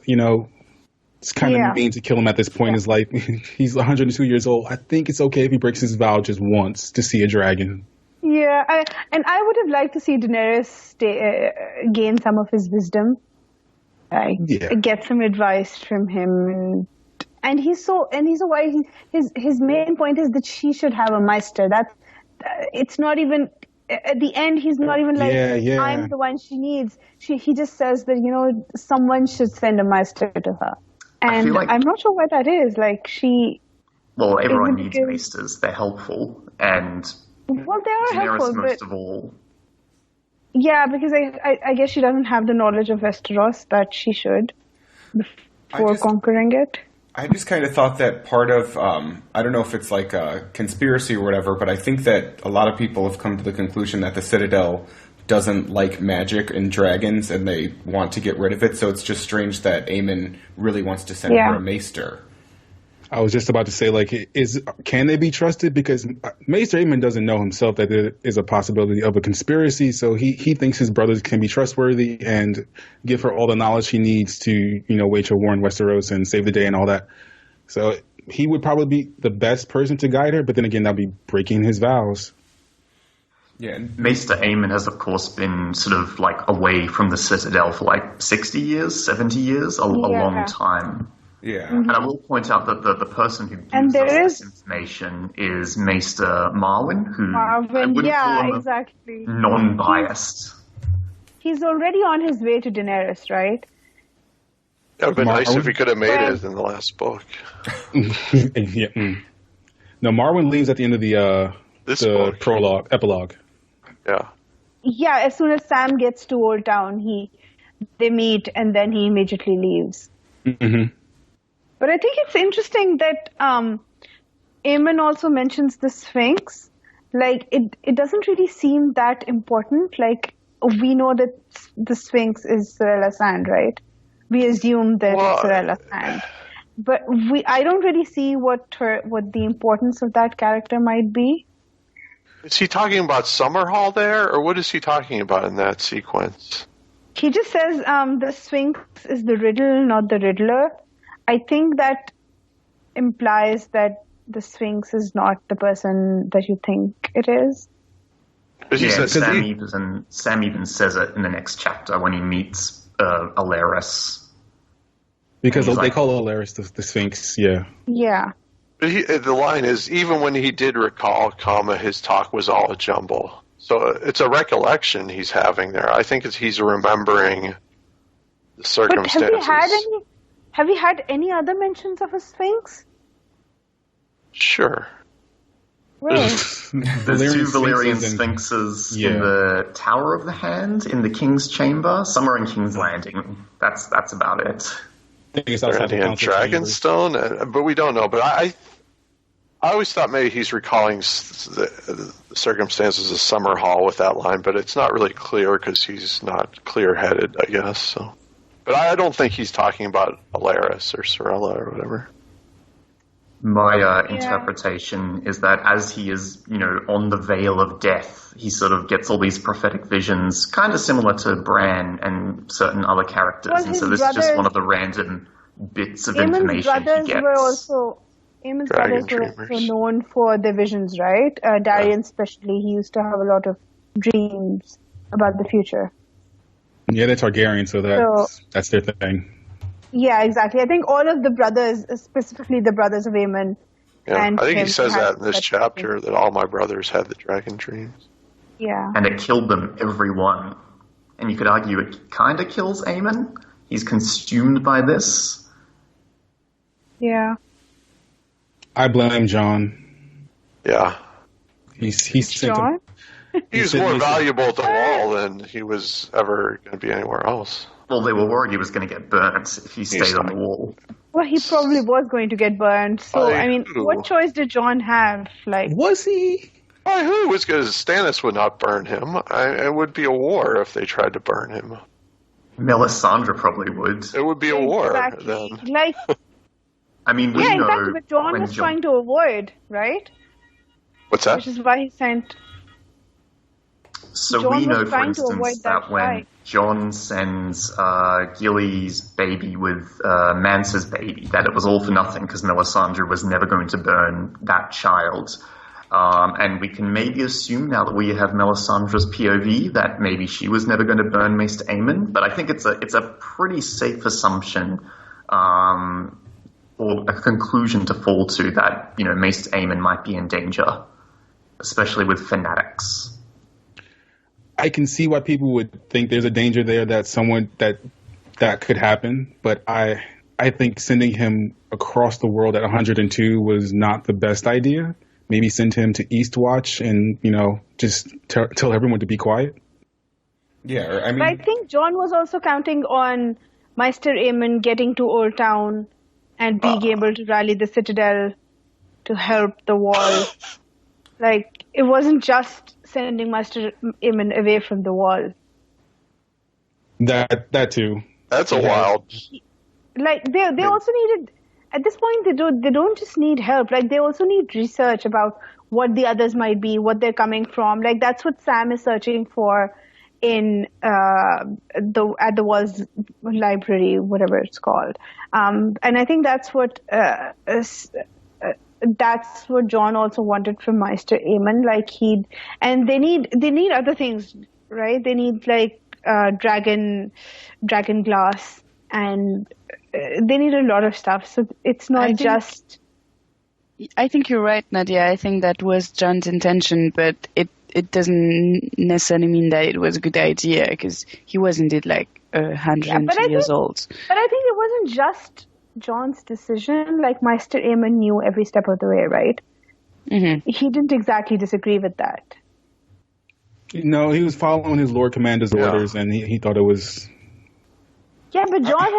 It's kind of mean to kill him at this point in his life. He's 102 years old. I think it's okay if he breaks his vow just once to see a dragon. Yeah, I would have liked to see Daenerys gain some of his wisdom. Get some advice from him, and he's so wise. His main point is that she should have a maester. It's not even at the end. He's not even like I'm the one she needs. He just says that someone should send a maester to her, and I'm not sure what that is. Well, everyone needs maesters. They're helpful, and they are Daenerys helpful, most of all. Yeah, because I guess she doesn't have the knowledge of Westeros that she should before conquering it. I just kind of thought that part of, I don't know if it's like a conspiracy or whatever, but I think that a lot of people have come to the conclusion that the Citadel doesn't like magic and dragons and they want to get rid of it. So it's just strange that Aemon really wants to send her a maester. I was just about to say, can they be trusted? Because Maester Aemon doesn't know himself that there is a possibility of a conspiracy, so he thinks his brothers can be trustworthy and give her all the knowledge she needs to, wage a war in Westeros and save the day and all that. So he would probably be the best person to guide her, but then again, that'd be breaking his vows. Yeah. Maester Aemon has, of course, been sort of like away from the Citadel for like 60 years, 70 years, a long time. Yeah. And I will point out that the person who gives us this information is Maester Marwyn, who I wouldn't call him exactly. non-biased. He's already on his way to Daenerys, right? It would have been nice if he could have made it in the last book. No, Marwyn leaves at the end of the epilogue. Yeah. Yeah, as soon as Sam gets to Old Town, they meet and then he immediately leaves. Mm-hmm. But I think it's interesting that Aemon also mentions the Sphinx. Like, it doesn't really seem that important. Like, we know that the Sphinx is Sorella Sand, right? We assume that it's Sorella Sand. But I don't really see what the importance of that character might be. Is he talking about Summerhall there, or what is he talking about in that sequence? He just says the Sphinx is the riddle, not the Riddler. I think that implies that the Sphinx is not the person that you think it is. Yeah, Sam even says it in the next chapter when he meets Alaris. Because they call Alaris the Sphinx, yeah. Yeah. But the line is, even when he did recall, his talk was all a jumble. So it's a recollection he's having there. I think he's remembering the circumstances. But have you had any other mentions of a Sphinx? Sure. There's two Valyrian Sphinxes in the Tower of the Hand, in the King's Chamber, somewhere in King's Landing. That's about it. I think it's outside in Dragonstone, but we don't know. But I always thought maybe he's recalling the circumstances of Summerhall with that line, but it's not really clear because he's not clear-headed, I guess. So, but I don't think he's talking about Alaris or Sorella or whatever. My interpretation is that as he is, on the veil of death, he sort of gets all these prophetic visions, kind of similar to Bran and certain other characters. And so this is just one of the random bits of information he gets. Aemon's brothers were also known for their visions, right? Dareon especially, he used to have a lot of dreams about the future. Yeah, they're Targaryen, so that's their thing. Yeah, exactly. I think all of the brothers, specifically the brothers of Aemon. Yeah, I think he says that in this chapter, that all my brothers had the dragon dreams. Yeah. And it killed them, every one. And you could argue it kind of kills Aemon. He's consumed by this. Yeah. I blame Jon. Yeah. He's Jon? He was more valuable to Wall than he was ever going to be anywhere else. Well, they were worried he was going to get burnt if he stayed on the wall. Well, he probably was going to get burned. So, what choice did Jon have? Was he? By who? Because Stannis would not burn him. It would be a war if they tried to burn him. Melisandre probably would. It would be a war then. We know but Jon was trying to avoid, right? What's that? Which is why he sent... So Jon we know, for instance, that when Jon sends Gilly's baby with Mance's baby, that it was all for nothing because Melisandre was never going to burn that child. And we can maybe assume, now that we have Melisandre's POV, that maybe she was never going to burn Maester Aemon. But I think it's a pretty safe assumption, or a conclusion to fall to, that Maester Aemon might be in danger, especially with fanatics. I can see why people would think there's a danger there that could happen, but I think sending him across the world at 102 was not the best idea. Maybe send him to Eastwatch and just tell everyone to be quiet. Yeah, I think Jon was also counting on Maester Aemon getting to Old Town and being able to rally the Citadel to help the Wall. It wasn't just sending Maester Aemon away from the Wall. That too. That's a wild. They also needed, at this point, they don't just need help. They also need research about what the others might be, what they're coming from. That's what Sam is searching for in at the Wall's library, whatever it's called. And I think that's what that's what Jon also wanted from Maester Aemon. Like they need other things, right? They need like dragon glass, and they need a lot of stuff. So it's not just. I think you're right, Nadia. I think that was Jon's intention, but it doesn't necessarily mean that it was a good idea, because he was indeed like 102 years old. But I think it wasn't just Jon's decision. Like, Maester Aemon knew every step of the way, right? Mm-hmm. He didn't exactly disagree with that. No, he was following his Lord Commander's orders, and he thought it was. Yeah, but Jon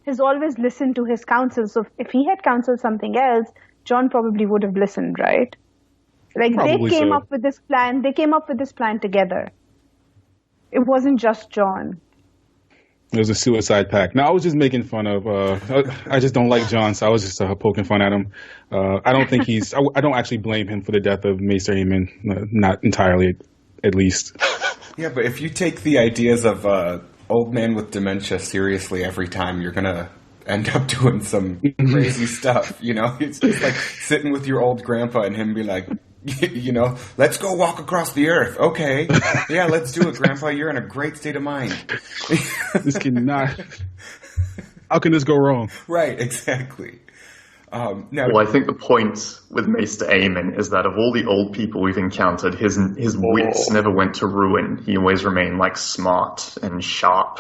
has always listened to his counsel. So if he had counseled something else, Jon probably would have listened, right? Like, probably they came up with this plan. They came up with this plan together. It wasn't just Jon. It was a suicide pact. No, I was just making fun of. I just don't like Jon, so I was just poking fun at him. I don't think he's. I don't actually blame him for the death of Maester Aemon. Not entirely, at least. Yeah, but if you take the ideas of old man with dementia seriously every time, you're gonna end up doing some crazy stuff. You know, it's just like sitting with your old grandpa and him be like, you know, let's go walk across the earth. Okay, yeah, let's do it, Grandpa. You're in a great state of mind. This cannot. How can this go wrong? Right, exactly. Now, well, I think the point with Maester Aemon is that of all the old people we've encountered, his wits never went to ruin. He always remained like smart and sharp.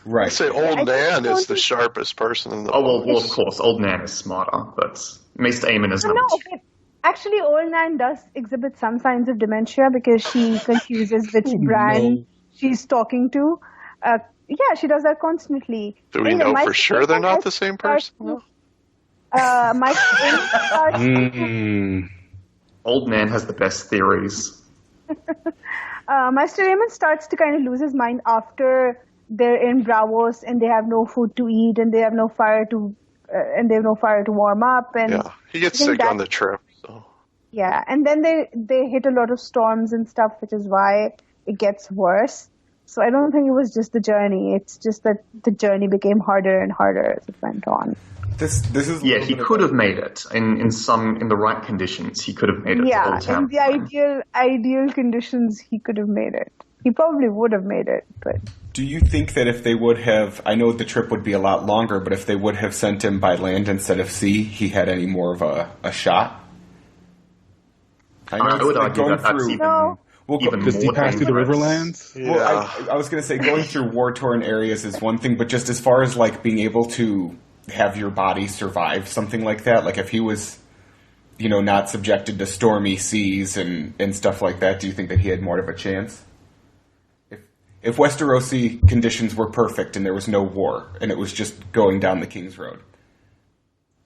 Right. I'd say Old Nan is the sharpest person in the world. Well, of course, Old Nan is smarter, but Maester Aemon is not. No, actually, Old Nan does exhibit some signs of dementia because she confuses which brand she's talking to. Yeah, she does that constantly. Do we know for sure they're not the same person? Old Nan has the best theories. Maester Aemon starts to kind of lose his mind after they're in Bravos and they have no food to eat and they have no fire to warm up. And yeah, he gets sick on the trip. So. Yeah, and then they hit a lot of storms and stuff, which is why it gets worse. So I don't think it was just the journey. It's just that the journey became harder and harder as it went on. This is he could have made it in the right conditions. He could have made it. Yeah, in the ideal conditions, he could have made it. He probably would have made it, but. Do you think that if they would have, I know the trip would be a lot longer, but if they would have sent him by land instead of sea, he had any more of a shot? I would argue that that's even does he pass through the Riverlands? Yeah. Well, I was going to say going through war-torn areas is one thing, but just as far as like being able to have your body survive something like that, like if he was, you know, not subjected to stormy seas and stuff like that, do you think that he had more of a chance? If Westerosi conditions were perfect and there was no war and it was just going down the King's Road?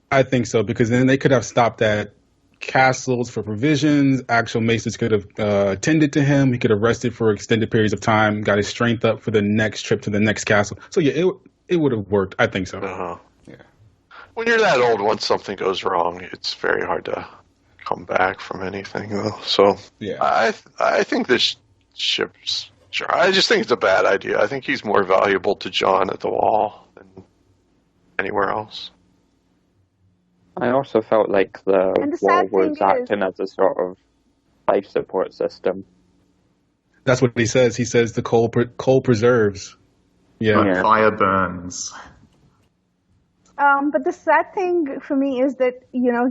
I think so, because then they could have stopped at castles for provisions. Actual maces could have tended to him. He could have rested for extended periods of time, got his strength up for the next trip to the next castle. So yeah, it would have worked. I think so. Uh-huh. Yeah. When you're that old, once something goes wrong, it's very hard to come back from anything, though. So yeah, I think this ship's. Sure, I just think it's a bad idea. I think he's more valuable to Jon at the Wall than anywhere else. I also felt like the Wall was acting as a sort of life support system. That's what he says. He says the coal preserves. Yeah. Fire burns. But the sad thing for me is that, you know,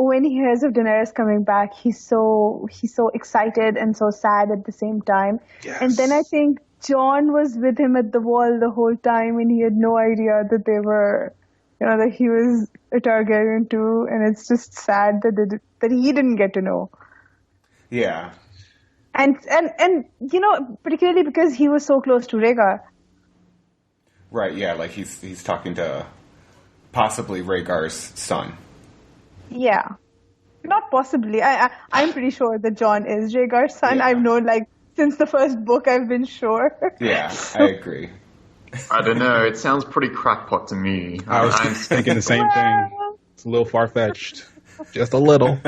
when he hears of Daenerys coming back, he's so excited and so sad at the same time. Yes. And then I think Jon was with him at the Wall the whole time, and he had no idea that they were, you know, that he was a Targaryen too. And it's just sad that he didn't get to know. Yeah. And you know, particularly because he was so close to Rhaegar. Right. Yeah. Like he's talking to possibly Rhaegar's son. Yeah. Not possibly. I'm pretty sure that Jon is Rhaegar's son. Yeah. I've known, like, since the first book, I've been sure. Yeah, I agree. I don't know. It sounds pretty crackpot to me. I was thinking the same thing. It's a little far-fetched. Just a little.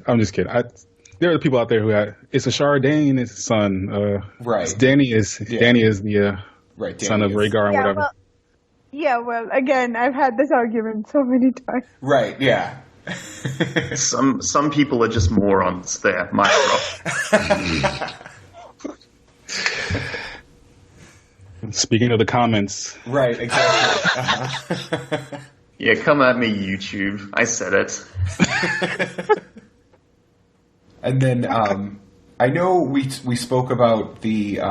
I'm just kidding. There are people out there who it's a Chardaine's son. Right. Dany is the son of Rhaegar and whatever. Well, Yeah, well, again, I've had this argument so many times. Right, yeah. Some people are just morons there, mic drop. Speaking of the comments. Right, exactly. Uh-huh. Yeah, come at me, YouTube. I said it. And then I know we spoke about the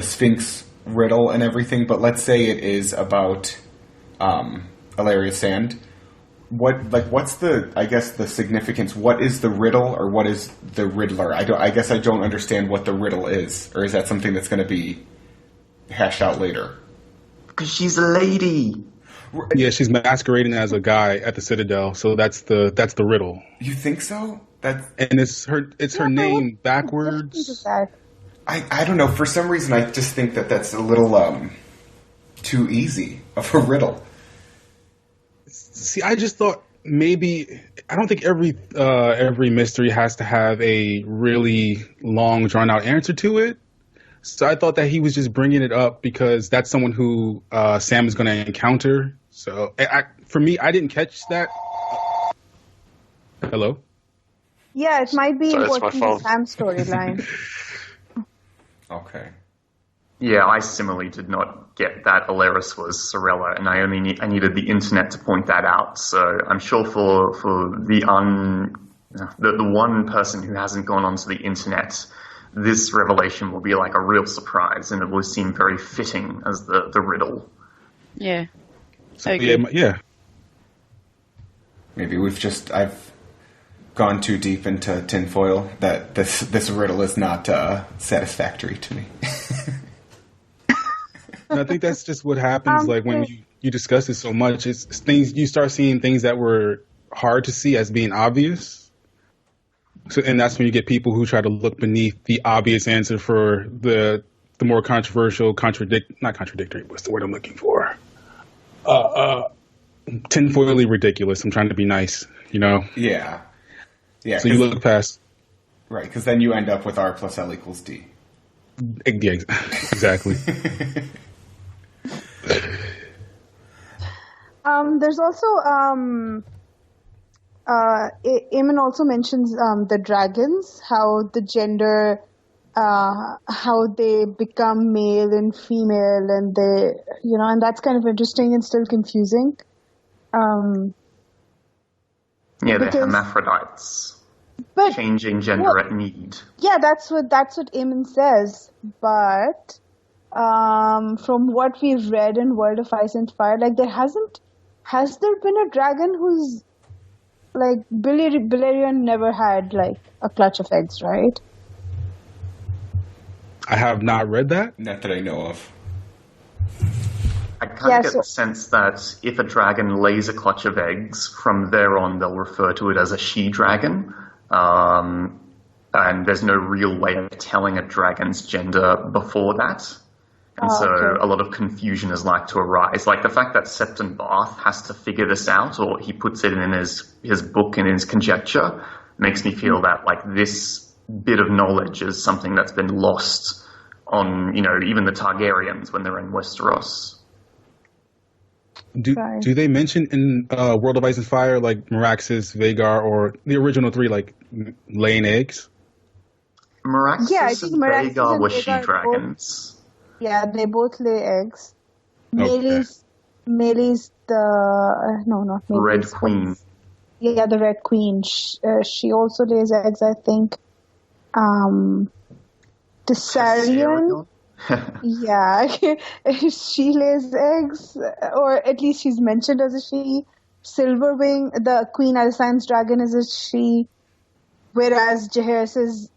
Sphinx Riddle and everything, but let's say it is about Ilaria Sand. What's the significance? What is the riddle, or what is the Riddler? I guess I don't understand what the riddle is, or is that something that's going to be hashed out later? Because she's a lady. Yeah, she's masquerading as a guy at the Citadel, so that's the riddle. You think so? And it's her name backwards. I don't know. For some reason, I just think that's a little too easy of a riddle. See, I just thought maybe I don't think every mystery has to have a really long, drawn out answer to it. So I thought that he was just bringing it up because that's someone who Sam is going to encounter. So for me, I didn't catch that. Hello? Yeah, it might be important to Sam's storyline. Okay. Yeah, I similarly did not get that Loras was Sorella, and I needed the internet to point that out. So I'm sure for the one person who hasn't gone onto the internet, this revelation will be like a real surprise, and it will seem very fitting as the riddle. Yeah. So, yeah. Maybe I've gone too deep into tinfoil that this riddle is not satisfactory to me. And I think that's just what happens. Like when you discuss it so much, it's things you start seeing things that were hard to see as being obvious. So, and that's when you get people who try to look beneath the obvious answer for the more controversial, not contradictory. What's the word I'm looking for? Tinfoily ridiculous. I'm trying to be nice, you know. Yeah. Yeah. So you look past. Right, because then you end up with R plus L equals D. Yeah, exactly. There's also Aemon also mentions the dragons, how the gender, how they become male and female, and they, and that's kind of interesting and still confusing. Yeah, they're hermaphrodites. But, changing gender at need. Yeah, that's what Aemon says. But from what we've read in World of Ice and Fire, like has there been a dragon who's like Balerion never had like a clutch of eggs, right? I have not read that. Not that I know of. I kind of get the sense that if a dragon lays a clutch of eggs, from there on they'll refer to it as a she-dragon. And there's no real way of telling a dragon's gender before that. And a lot of confusion is like to arise. Like the fact that Septon Bath has to figure this out, or he puts it in his book and in his conjecture, makes me feel that like this bit of knowledge is something that's been lost on, even the Targaryens when they're in Westeros. Do they mention in World of Ice and Fire, like Meraxes, Vhagar, or the original three, like laying eggs? Meraxes and Vhagar were she-dragons. Yeah, they both lay eggs. Melis the... no, not Melis. Red Queen. Yeah, the Red Queen. She also lays eggs, I think. Tessarion... yeah, she lays eggs, or at least she's mentioned as a she. Silverwing, the Queen Alysanne's dragon, is a she, whereas Jaehaerys'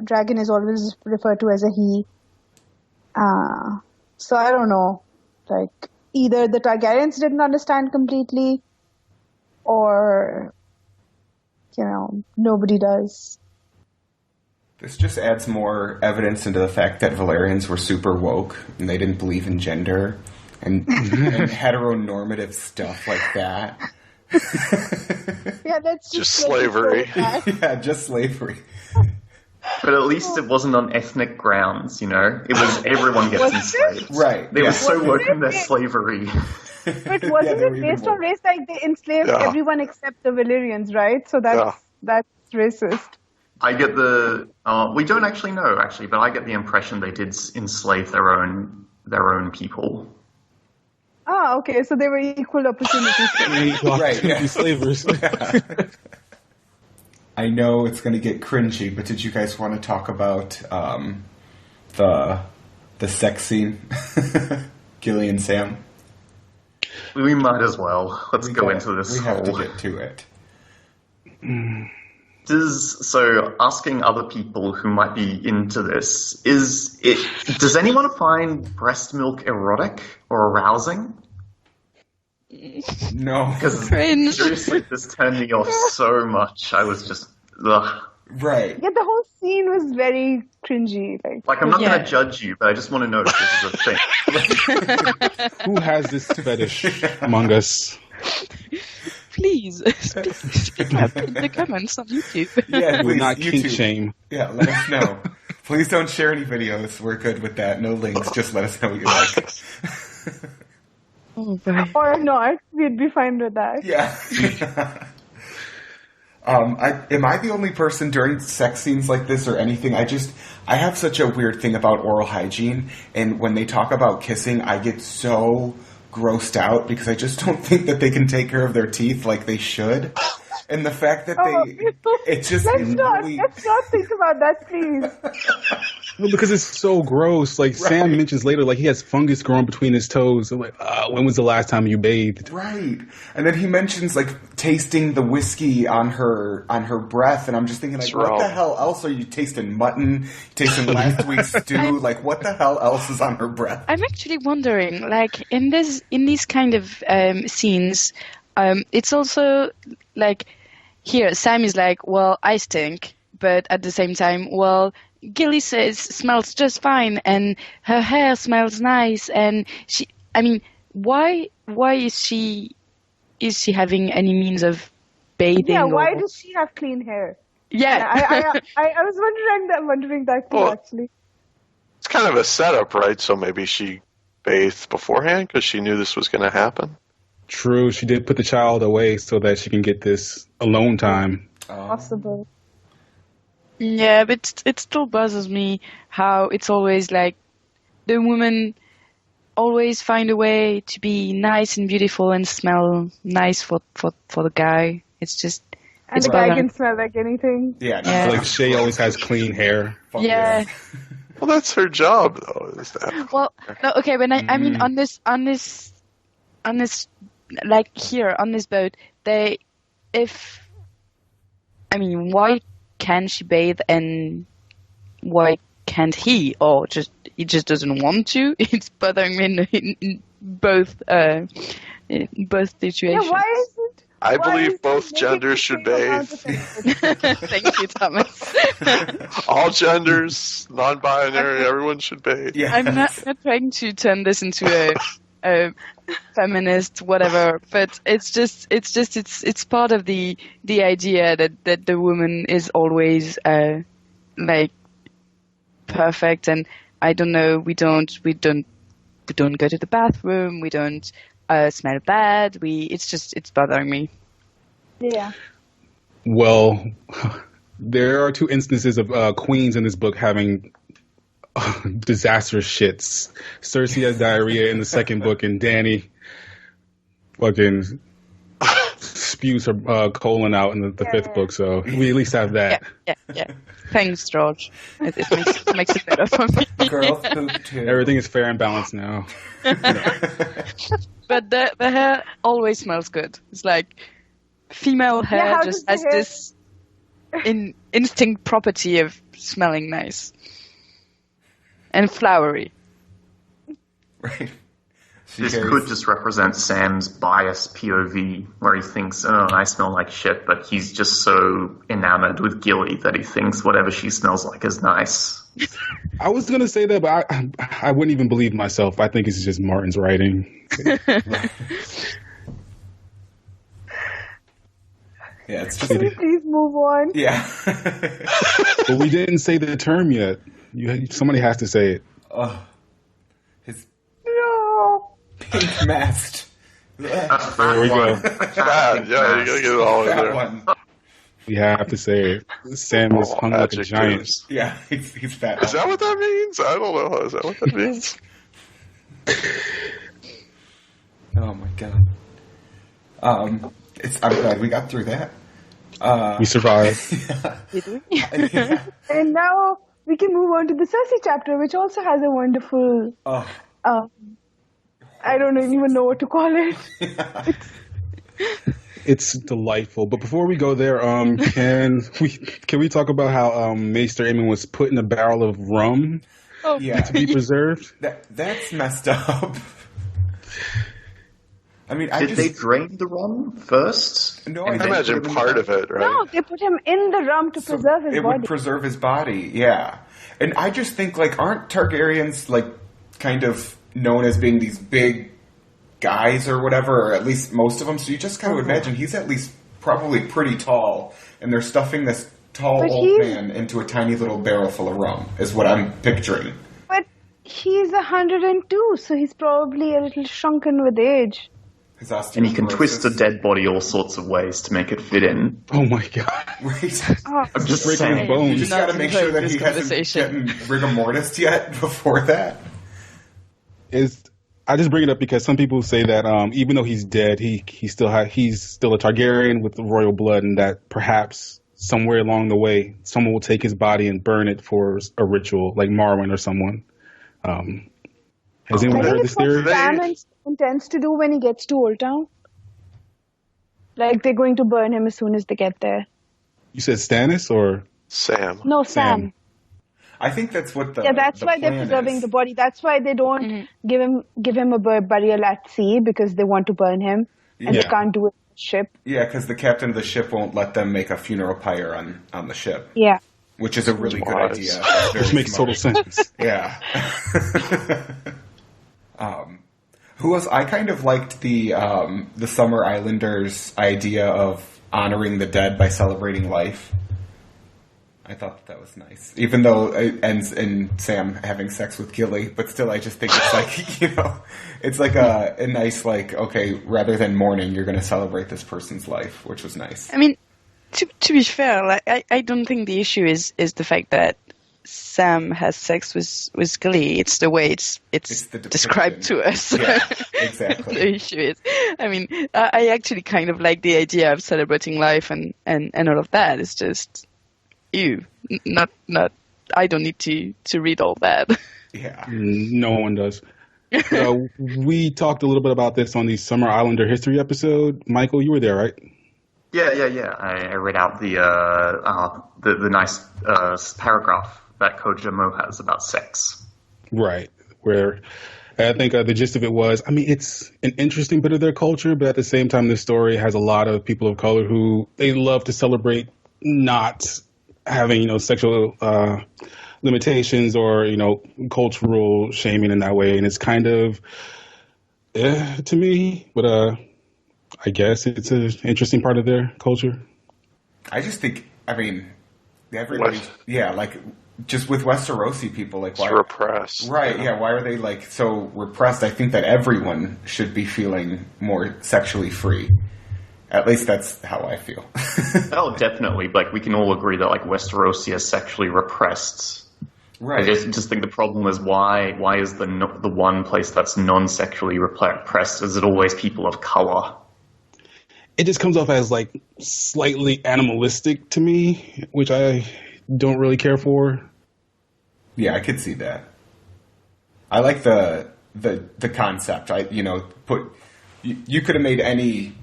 dragon is always referred to as a he. So I don't know. Like, either the Targaryens didn't understand completely, or, nobody does. This just adds more evidence into the fact that Valerians were super woke and they didn't believe in gender and heteronormative stuff like that. Yeah, that's just slavery. Yeah, just slavery. But at least it wasn't on ethnic grounds, you know? It was everyone gets enslaved. Right. They were so Wasn't woke in their it? slavery. But wasn't they were it even based on more. race? Like they enslaved everyone except the Valyrians, right? So that's racist. I get the... we don't actually know, actually, but I get the impression they did enslave their own people. Ah, okay. So they were equal opportunities. Right, yeah. Slavers. I know it's going to get cringy, but did you guys want to talk about the sex scene? Gilly and Sam? We might as well. Let's go into this. We have to get to it. Asking other people who might be into this, does anyone find breast milk erotic or arousing? No. Because Cringe. seriously, this turned me off so much. I was just, ugh. Right. Yeah, the whole scene was very cringy. Like, I'm not going to judge you, but I just want to know if this is a thing. Who has this fetish among us? Please speak up in the comments on YouTube. Yeah, We're please, not YouTube. kink shame. Yeah, let us know. Please don't share any videos. We're good with that. No links. Just let us know what you like. Oh, boy. Or not, we'd be fine with that. Yeah. Am I the only person during sex scenes like this or anything? I have such a weird thing about oral hygiene, and when they talk about kissing, I get so grossed out because I just don't think that they can take care of their teeth like they should. And the fact that it's just let's not think about that, please. Well, because it's so gross. Like, Sam mentions later, like, he has fungus growing between his toes. I'm like, when was the last time you bathed? Right. And then he mentions, like, tasting the whiskey on her breath, and I'm just thinking, like, what the hell else are you tasting? Mutton? Tasting last week's stew? Like, what the hell else is on her breath? I'm actually wondering, like, in these kind of scenes, it's also like here Sam is like, well, I stink, but at the same time, well, Gilly smells just fine, and her hair smells nice, and why is she having any means of bathing? Yeah, why does she have clean hair? Yeah, I was wondering that too, actually. It's kind of a setup, right? So maybe she bathed beforehand because she knew this was going to happen. True, she did put the child away so that she can get this alone time. Possible. Yeah, but it still bothers me how it's always like the woman always find a way to be nice and beautiful and smell nice for the guy. It's just... And the guy can smell like anything. Yeah. I feel like Shay always has clean hair. Yeah. Well, that's her job, though. Is that? Well, no, okay, but I mean, on this, like here on this boat, why can't she bathe and why can't he? Or he just doesn't want to? It's bothering me in both situations. Yeah, why is it? I believe both genders should bathe. Thank you, Thomas. All genders, non-binary, everyone should bathe. Yes. I'm not trying to turn this into a feminist whatever, but it's part of the idea that the woman is always like perfect, and I don't know, we don't go to the bathroom, we don't smell bad, it's bothering me. Yeah. Well, there are two instances of queens in this book having disastrous shits. Cersei has diarrhea in the second book, and Dany fucking spews her colon out in the fifth book, so we at least have that. Yeah. Thanks, George. It makes it better for me. Girls poop too. Everything is fair and balanced now. But the hair always smells good. It's like female hair just has this instinct property of smelling nice and flowery. Right. This could just represent Sam's biased POV, where he thinks, oh, I smell like shit, but he's just so enamored with Gilly that he thinks whatever she smells like is nice. I was going to say that, but I wouldn't even believe myself. I think it's just Martin's writing. Yeah, it's just... Can we please move on? Yeah. But we didn't say the term yet. Somebody has to say it. His No. pink mast. There we go. Yeah, you gotta get it all in That there. one. We have to say it. Sam is hung like a giant. Adjectives. Yeah, he's fat. Is that what that means? I don't know. Is that what that means? Oh my god. I'm glad we got through that. We survived. Yeah. And now we can move on to the Cersei chapter, which also has a wonderful. I don't even know what to call it. It's delightful. But before we go there, can we talk about how Maester Aemon was put in a barrel of rum to be preserved? That's messed up. I mean, Did they drain the rum first? No, I imagine part of it, right? No, they put him in the rum to preserve his it body. would preserve his body, yeah. And I just think, like, aren't Targaryens, like, kind of known as being these big guys or whatever, or at least most of them? So you just kind of imagine he's at least probably pretty tall, and they're stuffing this tall old man into a tiny little barrel full of rum, is what I'm picturing. But he's 102, so he's probably a little shrunken with age. And you can twist a dead body all sorts of ways to make it fit in. Oh my god. Right. I'm just breaking saying. his bones. You just got to make sure that he hasn't gotten rigor mortis yet before that. I just bring it up because some people say that even though he's dead, he's still a Targaryen with the royal blood, and that perhaps somewhere along the way, someone will take his body and burn it for a ritual, like Marwyn or someone. Has anyone heard this theory? Sam intends to do when he gets to Old Town. Like, they're going to burn him as soon as they get there. You said Stannis or Sam? No, Sam. I think that's what that's why they're preserving the body. That's why they don't give him a burial at sea, because they want to burn him, and they can't do it on the ship. Yeah, because the captain of the ship won't let them make a funeral pyre on the ship. Yeah. Which is a really good idea. Which makes total sense. Yeah. Who else? I kind of liked the Summer Islanders' idea of honoring the dead by celebrating life. I thought that was nice, even though it ends in Sam having sex with Gilly. But still, I just think it's like it's like a nice, like, okay, rather than mourning, you're going to celebrate this person's life, which was nice. I mean, to be fair, like, I don't think the issue is the fact that Sam has sex with Gilly. It's the way it's described to us. Yeah, exactly. The issue is, I mean, I actually kind of like the idea of celebrating life and all of that. It's just, not. I don't need to read all that. Yeah, no one does. We talked a little bit about this on the Summer Islander history episode. Michael, you were there, right? Yeah. I read out the nice paragraph that Kojimo has about sex. Right. Where I think the gist of it was, I mean, it's an interesting bit of their culture, but at the same time, this story has a lot of people of color who they love to celebrate not having, sexual limitations or, cultural shaming in that way. And it's kind of, to me, but I guess it's an interesting part of their culture. I just think, I mean, everybody, like, just with Westerosi people, like, why repressed? Right? Yeah. Why are they like so repressed? I think that everyone should be feeling more sexually free. At least that's how I feel. Oh, definitely. Like, we can all agree that, like, Westerosi is sexually repressed. Right. I just think the problem is why is the one place that's non-sexually repressed? Is it always people of color? It just comes off as, like, slightly animalistic to me, which I don't really care for. Yeah, I could see that. I like the concept. You could have made any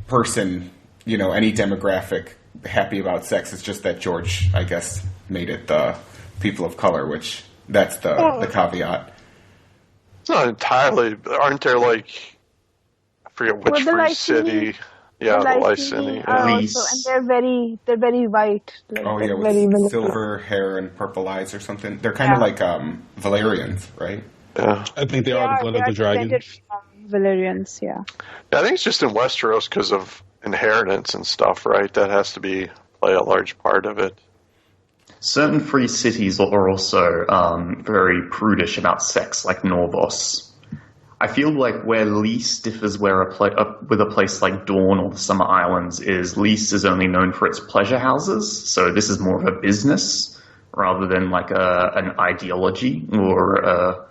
person, any demographic happy about sex. It's just that George, I guess, made it the people of color, which that's the caveat. It's not entirely. Aren't there, like, I forget which free city? Yeah, the Lycini. And they're very white. Like, with silver hair and purple eyes or something. They're kind of like Valyrians, right? Yeah. I think they are the blood of the dragon. Valyrians, yeah. I think it's just in Westeros because of inheritance and stuff, right? That has to play a large part of it. Certain free cities are also very prudish about sex, like Norvos. I feel like where Lys differs with a place like Dawn or the Summer Islands is Lys is only known for its pleasure houses, so this is more of a business rather than like an ideology or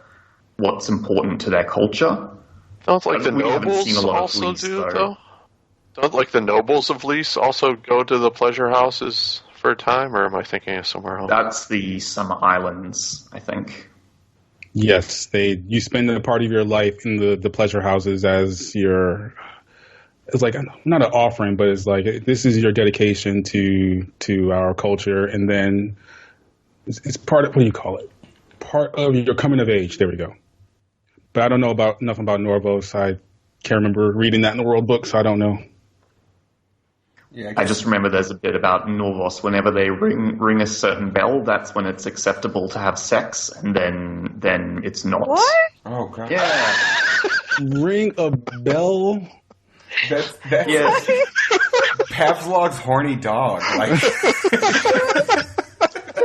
what's important to their culture. Don't like the nobles also do, though? Don't like the nobles of Lys also go to the pleasure houses for a time, or am I thinking of somewhere else? That's the Summer Islands, I think. Yes, you spend a part of your life in the pleasure houses as it's like not an offering, but it's like this is your dedication to our culture, and then it's part of, what do you call it? Part of your coming of age. There we go. But I don't know enough about Norvos. I can't remember reading that in the World Book, so I don't know. Yeah, I just remember there's a bit about Norvos. Whenever they ring a certain bell, that's when it's acceptable to have sex, and then it's not. What? Oh god. Yeah. Ring a bell? That's Yeah. Pavlov's horny dog. Like So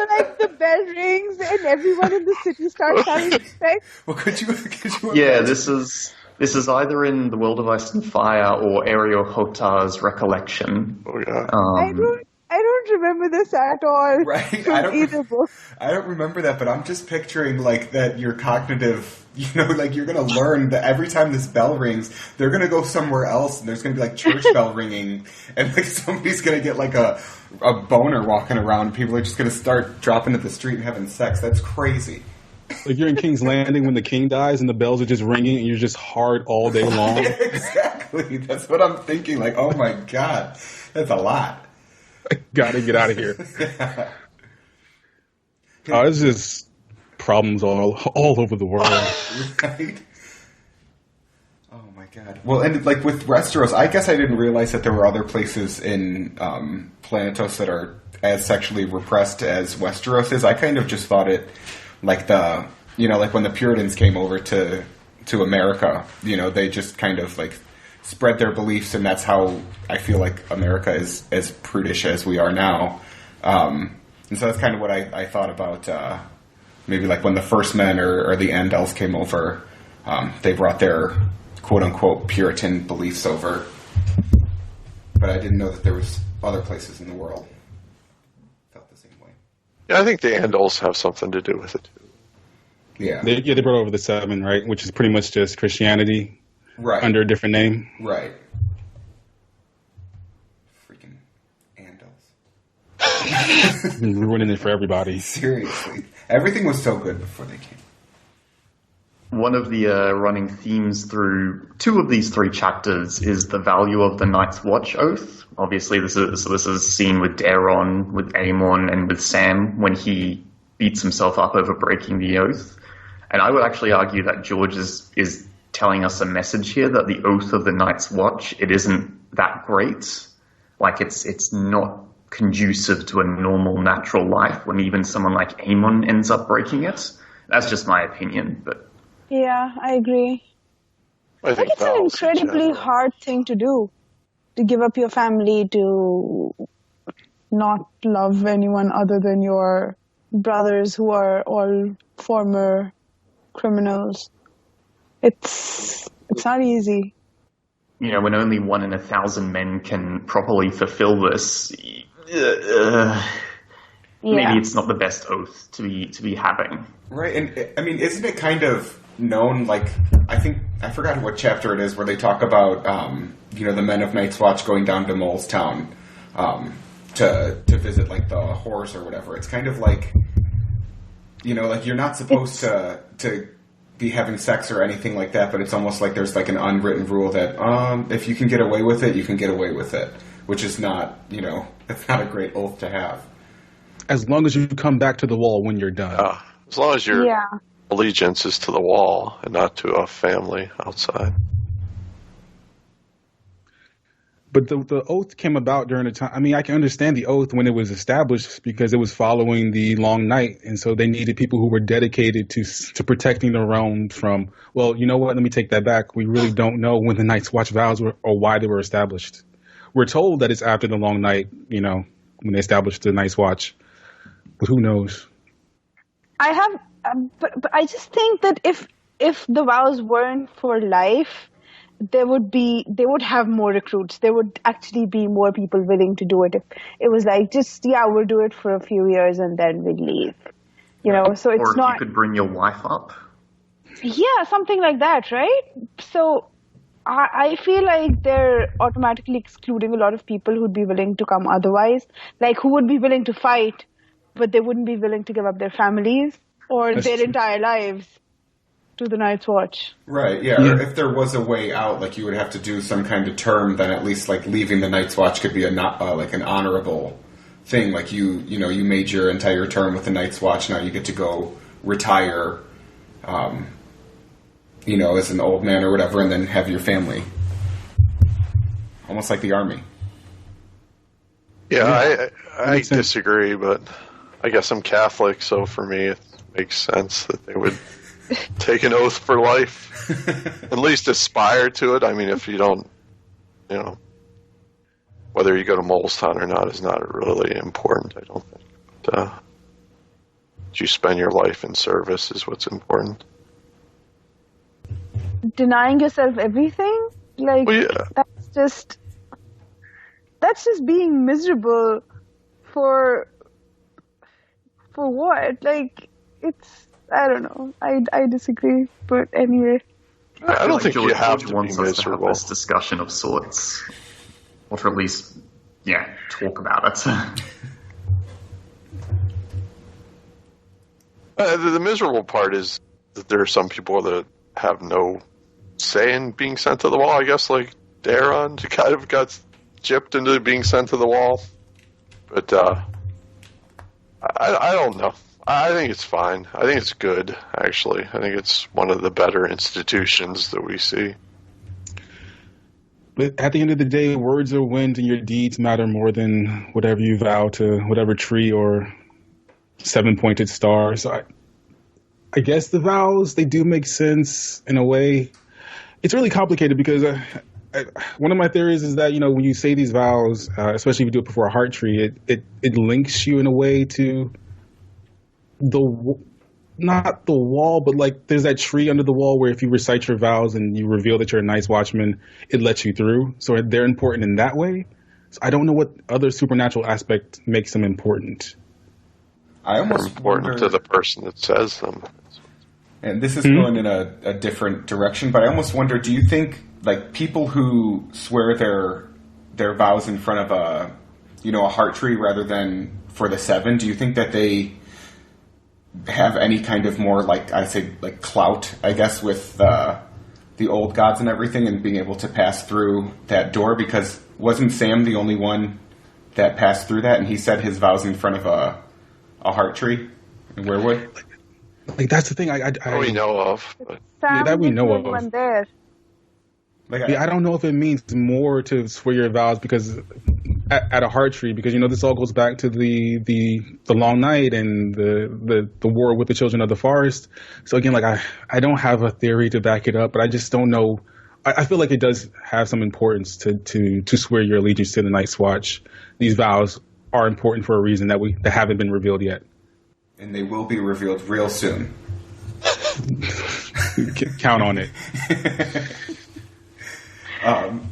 like the bell rings and everyone in the city starts having sex? well, could you Yeah, this is either in The World of Ice and Fire or Ario Hota's Recollection. Oh, yeah. I don't remember this at all. Right. From either book. I don't remember that, but I'm just picturing like that your cognitive, like you're going to learn that every time this bell rings, they're going to go somewhere else and there's going to be like church bell ringing and like somebody's going to get like a boner walking around and people are just going to start dropping to the street and having sex. That's crazy. Like you're in King's Landing when the king dies and the bells are just ringing and you're just hard all day long. Exactly. That's what I'm thinking. Like, oh my god, that's a lot. Gotta get out of here. Yeah. It's just problems all over the world. Right? Oh my god. Well, and like with Westeros, I guess I didn't realize that there were other places in Planetos that are as sexually repressed as Westeros is. I kind of just thought it like like when the Puritans came over to America, they just kind of like spread their beliefs, and that's how I feel like America is as prudish as we are now. And so that's kind of what I thought about maybe like when the First Men or the Andals came over, they brought their quote-unquote Puritan beliefs over. But I didn't know that there was other places in the world felt the same way. Yeah, I think the Andals have something to do with it, too. Yeah. They brought over the Seven, right? Which is pretty much just Christianity. Right. Under a different name. Right. Freaking Andals. Ruining it for everybody. Seriously. Everything was so good before they came. One of the running themes through two of these three chapters is the value of the Night's Watch oath. Obviously, this is seen with Dareon, with Aemon, and with Sam when he beats himself up over breaking the oath. And I would actually argue that George is telling us a message here that the oath of the Night's Watch, it isn't that great. Like it's not conducive to a normal, natural life when even someone like Aemon ends up breaking it. That's just my opinion, but Yeah, I agree. I think It's an incredibly hard thing to do. To give up your family, to not love anyone other than your brothers who are all former criminals. It's not easy. when only 1 in 1,000 men can properly fulfill this, maybe it's not the best oath to be having. Right, and I mean, isn't it kind of known, like, I forgot what chapter it is where they talk about, the men of Night's Watch going down to Molestown to visit, like, the horse or whatever. It's kind of like, like you're not supposed to be having sex or anything like that, but it's almost like there's like an unwritten rule that if you can get away with it, you can get away with it, which is not, it's not a great oath to have. As long as you come back to the wall when you're done. As long as your allegiance is to the wall and not to a family outside. But the oath came about during a time. I mean, I can understand the oath when it was established because it was following the long night, and so they needed people who were dedicated to protecting the realm from. Well, you know what? Let me take that back. We really don't know when the Night's Watch vows were or why they were established. we're told that it's after the long night, when they established the Night's Watch. But who knows? I have, but I just think that if the vows weren't for life, they would have more recruits. There would actually be more people willing to do it. If it was like, we'll do it for a few years and then we'll leave. So it's or if not. you could bring your wife up. Yeah, something like that, right? So I feel like they're automatically excluding a lot of people who'd be willing to come otherwise. Like, who would be willing to fight, but they wouldn't be willing to give up their families or their entire lives to the Night's Watch. Right, yeah. Or if there was a way out, like you would have to do some kind of term, then at least like leaving the Night's Watch could be like an honorable thing. Like you made your entire term with the Night's Watch, now you get to go retire, as an old man or whatever, and then have your family. Almost like the army. Yeah, I disagree, but I guess I'm Catholic, so for me it makes sense that they would take an oath for life. At least aspire to it. I mean, if you don't, whether you go to Molestown or not is not really important, I don't think. But, you spend your life in service is what's important. Denying yourself everything? Like, that's just being miserable for what? Like, I don't know. I disagree, but anyway. I don't think George, you have George to wants be us to have miserable. this discussion of sorts. Or to at least, talk about it. The miserable part is that there are some people that have no say in being sent to the wall. I guess like Dareon kind of got gypped into being sent to the wall. But I don't know. I think it's fine. I think it's good, actually. I think it's one of the better institutions that we see. But at the end of the day, words are wind and your deeds matter more than whatever you vow to whatever tree or seven-pointed star. So I guess the vows, they do make sense in a way. It's really complicated because one of my theories is that, when you say these vows, especially if you do it before a heart tree, it links you in a way to not the wall, but like there's that tree under the wall where if you recite your vows and you reveal that you're a Night's Watchman, it lets you through. So they're important in that way. So I don't know what other supernatural aspect makes them important. I almost important wonder, to the person that says them. And this is going in a different direction, but I almost wonder, do you think like people who swear their vows in front of a heart tree rather than for the seven, do you think that they have any kind of more like clout, I guess, with the old gods and everything, and being able to pass through that door? Because wasn't Sam the only one that passed through that, and he said his vows in front of a heart tree in Weirwood? Like that's the thing. We know of. But. That we know of. One there. I don't know if it means more to swear your vows because at a heart tree, because this all goes back to the long night and the war with the children of the forest. So again, like I don't have a theory to back it up, but I just don't know. I feel like it does have some importance to swear your allegiance to the Night's Watch. These vows are important for a reason that haven't been revealed yet. And they will be revealed real soon. Count on it.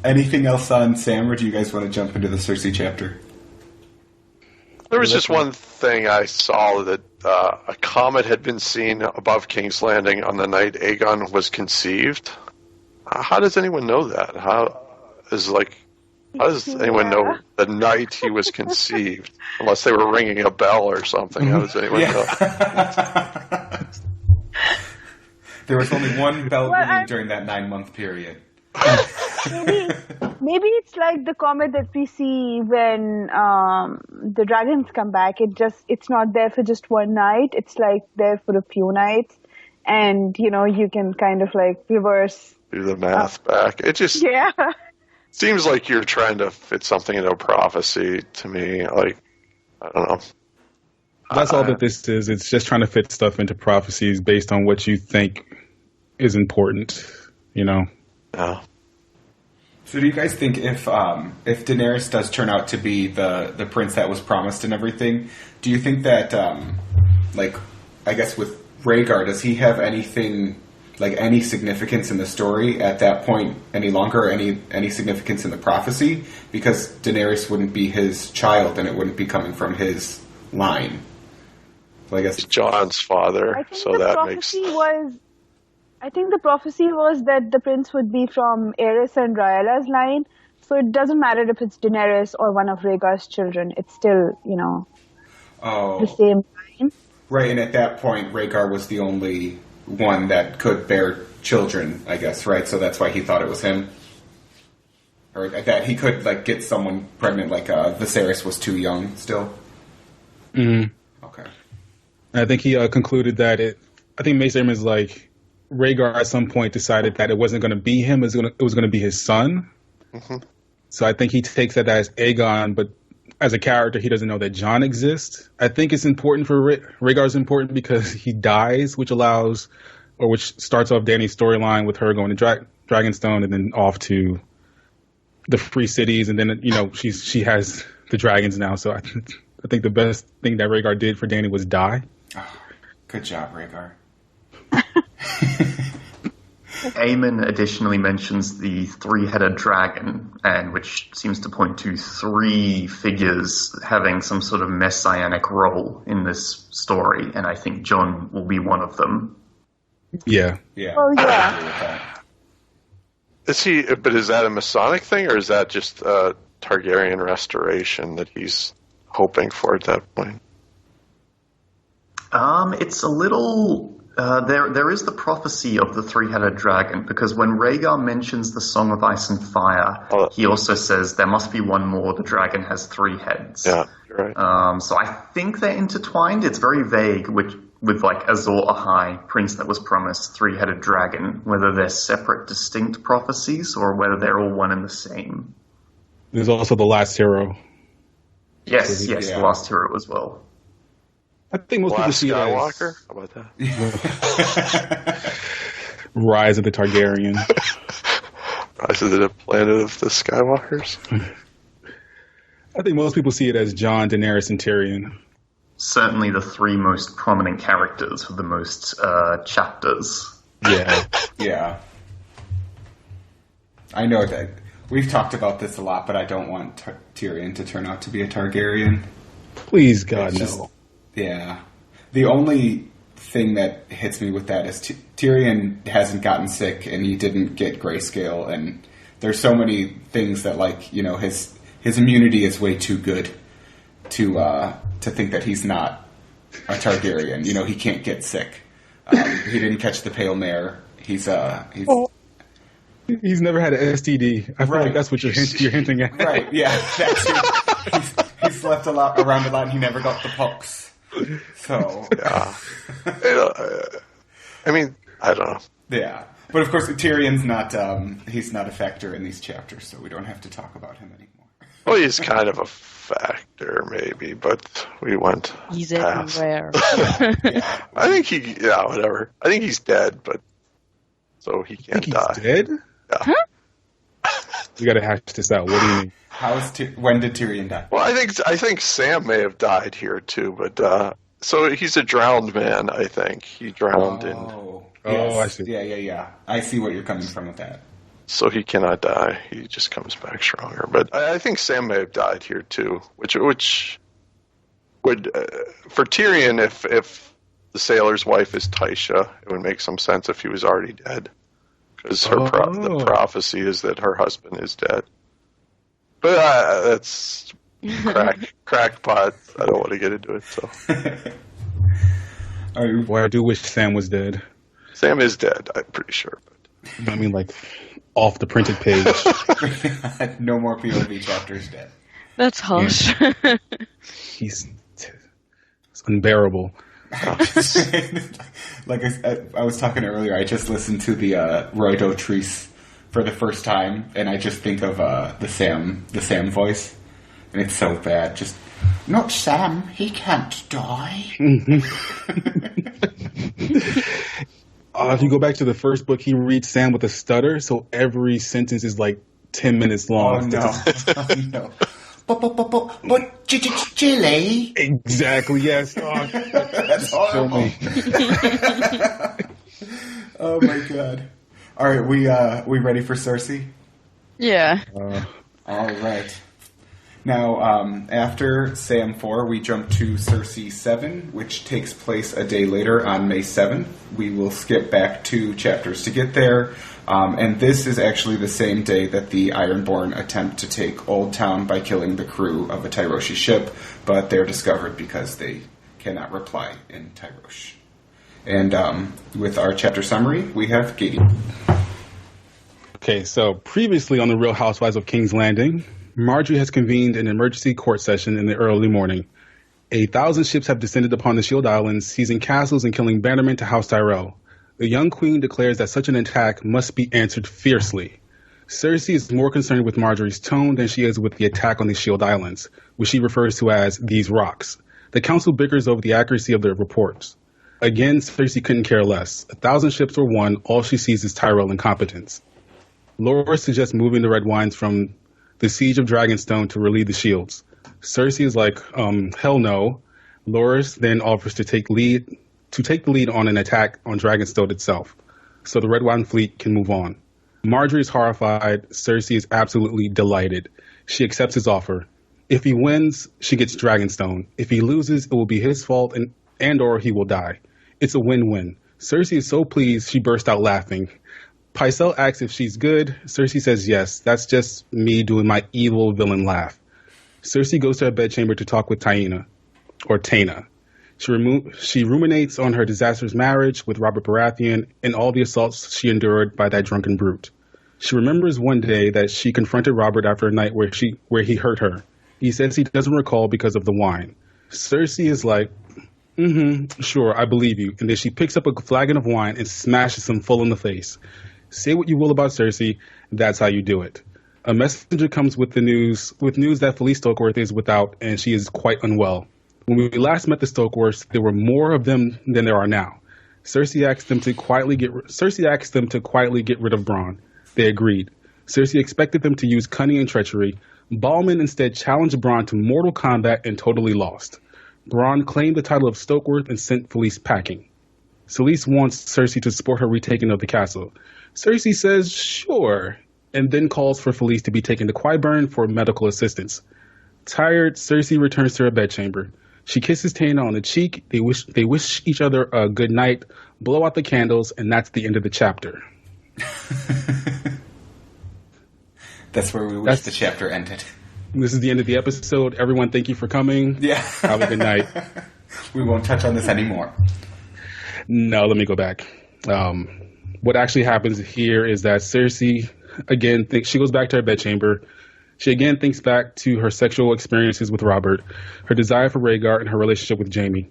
Anything else on Sam, or do you guys want to jump into the Cersei chapter? There was just one thing I saw that a comet had been seen above King's Landing on the night Aegon was conceived. How does anyone know that? How does anyone know the night he was conceived? Unless they were ringing a bell or something. How does anyone know? There was only one bell ringing during that 9-month period. Maybe it's like the comet that we see when the dragons come back. It's not there for just one night. It's like there for a few nights, and you can kind of like reverse. Do the math back. It just seems like you're trying to fit something into a prophecy to me. Like, I don't know. That's all that this is. It's just trying to fit stuff into prophecies based on what you think is important. Yeah. So do you guys think if Daenerys does turn out to be the prince that was promised and everything, do you think that, I guess with Rhaegar, does he have anything, like any significance in the story at that point any longer, any significance in the prophecy? Because Daenerys wouldn't be his child and it wouldn't be coming from his line. So I guess It's John's father, so that makes... I think the prophecy was that the prince would be from Aerys and Rhaella's line, so it doesn't matter if it's Daenerys or one of Rhaegar's children. It's still, the same line. Right, and at that point, Rhaegar was the only one that could bear children, I guess, right? So that's why he thought it was him. Or that he could, get someone pregnant, Viserys was too young still. Mm-hmm. Okay. And I think he concluded that I think Mace Aemon is Rhaegar at some point decided that it wasn't going to be him, it was going to be his son. Mm-hmm. So I think he takes that as Aegon, but as a character, he doesn't know that Jon exists. I think it's important for Rhaegar's important because he dies, which starts off Dany's storyline with her going to Dragonstone and then off to the Free Cities, and then she has the dragons now. So I think the best thing that Rhaegar did for Dany was die. Oh, good job, Rhaegar. Aemon additionally mentions the three-headed dragon, and which seems to point to three figures having some sort of messianic role in this story, and I think Jon will be one of them. Yeah. Yeah. Oh, yeah. I agree with that. Is that a Masonic thing, or is that just a Targaryen restoration that he's hoping for at that point? It's a little... There is the prophecy of the three-headed dragon, because when Rhaegar mentions the Song of Ice and Fire, he also says there must be one more, the dragon has three heads. Yeah, you're right. So I think they're intertwined. It's very vague with Azor Ahai, prince that was promised, three-headed dragon, whether they're separate, distinct prophecies or whether they're all one and the same. There's also the Last Hero. Yes, the Last Hero as well. I think most people see Skywalker? it as... How about that? Rise of the Targaryen. Rise of the planet of the Skywalkers? I think most people see it as Jon, Daenerys, and Tyrion. Certainly the three most prominent characters with the most chapters. Yeah. Yeah. I know that we've talked about this a lot, but I don't want Tyrion to turn out to be a Targaryen. Please, God, no. Yeah. The only thing that hits me with that is Tyrion hasn't gotten sick and he didn't get grayscale, and there's so many things that his immunity is way too good to think that he's not a Targaryen. He can't get sick. He didn't catch the pale mare. He's never had an STD. I feel like that's what you're hinting at. Right, yeah. He's slept around a lot and he never got the pox. So, yeah. I mean, I don't know. Yeah. But of course, Tyrion's he's not a factor in these chapters, so we don't have to talk about him anymore. Well, he's kind of a factor, maybe, but we went He's past. everywhere. Yeah. I think whatever. I think he's dead, but so he can't die. He's dead? Yeah. Huh? We gotta hash this out. What do you mean? When did Tyrion die? Well, I think Sam may have died here too, but so he's a drowned man. I think he drowned in. Yes. I see. Yeah. I see what you're coming from with that. So he cannot die. He just comes back stronger. But I think Sam may have died here too, which would for Tyrion, if the sailor's wife is Tysha, it would make some sense if he was already dead, because the prophecy is that her husband is dead. But that's crackpot. I don't want to get into it. So, Boy, I do wish Sam was dead. Sam is dead. I'm pretty sure. But I mean, off the printed page. No more POV chapters dead. That's harsh. Yeah. It's unbearable. Like I was talking earlier, I just listened to the Roy Dotrice for the first time, and I just think of the Sam voice, and it's so bad. Just not Sam. He can't die. If you go back to the first book, he reads Sam with a stutter, so every sentence is 10 minutes long. Oh, no. But chili? Exactly, yes. Oh, that's horrible. Oh, my God. All right, we ready for Cersei? Yeah. All right. Now, after Sam 4, we jump to Cersei 7, which takes place a day later on May 7th. We will skip back 2 chapters to get there. And this is actually the same day that the Ironborn attempt to take Old Town by killing the crew of a Tyroshi ship, but they're discovered because they cannot reply in Tyrosh. And with our chapter summary, we have Gaiden. Okay, so previously on The Real Housewives of King's Landing, Marjorie has convened an emergency court session in the early morning. 1,000 ships have descended upon the Shield Islands, seizing castles and killing bannermen to House Tyrell. The young queen declares that such an attack must be answered fiercely. Cersei is more concerned with Marjorie's tone than she is with the attack on the Shield Islands, which she refers to as these rocks. The council bickers over the accuracy of their reports. Again, Cersei couldn't care less. 1,000 ships were won, all she sees is Tyrell incompetence. Loras suggests moving the red wines from the siege of Dragonstone to relieve the shields. Cersei is like, hell no. Loras then offers to take the lead on an attack on Dragonstone itself, so the Red Wine fleet can move on. Marjorie is horrified. Cersei is absolutely delighted. She accepts his offer. If he wins, she gets Dragonstone. If he loses, it will be his fault and or he will die. It's a win-win. Cersei is so pleased she burst out laughing. Pycelle asks if she's good. Cersei says yes. That's just me doing my evil villain laugh. Cersei goes to her bedchamber to talk with Taena. She ruminates on her disastrous marriage with Robert Baratheon and all the assaults she endured by that drunken brute. She remembers one day that she confronted Robert after a night where he hurt her. He says he doesn't recall because of the wine. Cersei is like, sure, I believe you. And then she picks up a flagon of wine and smashes him full in the face. Say what you will about Cersei, that's how you do it. A messenger comes with news that Felice Stokeworth is without, and she is quite unwell. When we last met the Stokeworths, there were more of them than there are now. Cersei asked them to quietly get rid of Bronn. They agreed. Cersei expected them to use cunning and treachery. Balman instead challenged Bronn to mortal combat and totally lost. Bronn claimed the title of Stokeworth and sent Felice packing. Felice wants Cersei to support her retaking of the castle. Cersei says sure, and then calls for Felice to be taken to Qyburn for medical assistance. Tired, Cersei returns to her bedchamber. She kisses Taena on the cheek. They wish each other a good night, blow out the candles, and that's the end of the chapter. That's where we wish the chapter ended. This is the end of the episode. Everyone, thank you for coming. Yeah. Have a good night. We won't touch on this anymore. No, let me go back. What actually happens here is that Cersei, again, she goes back to her bedchamber. She again thinks back to her sexual experiences with Robert, her desire for Rhaegar, and her relationship with Jaime.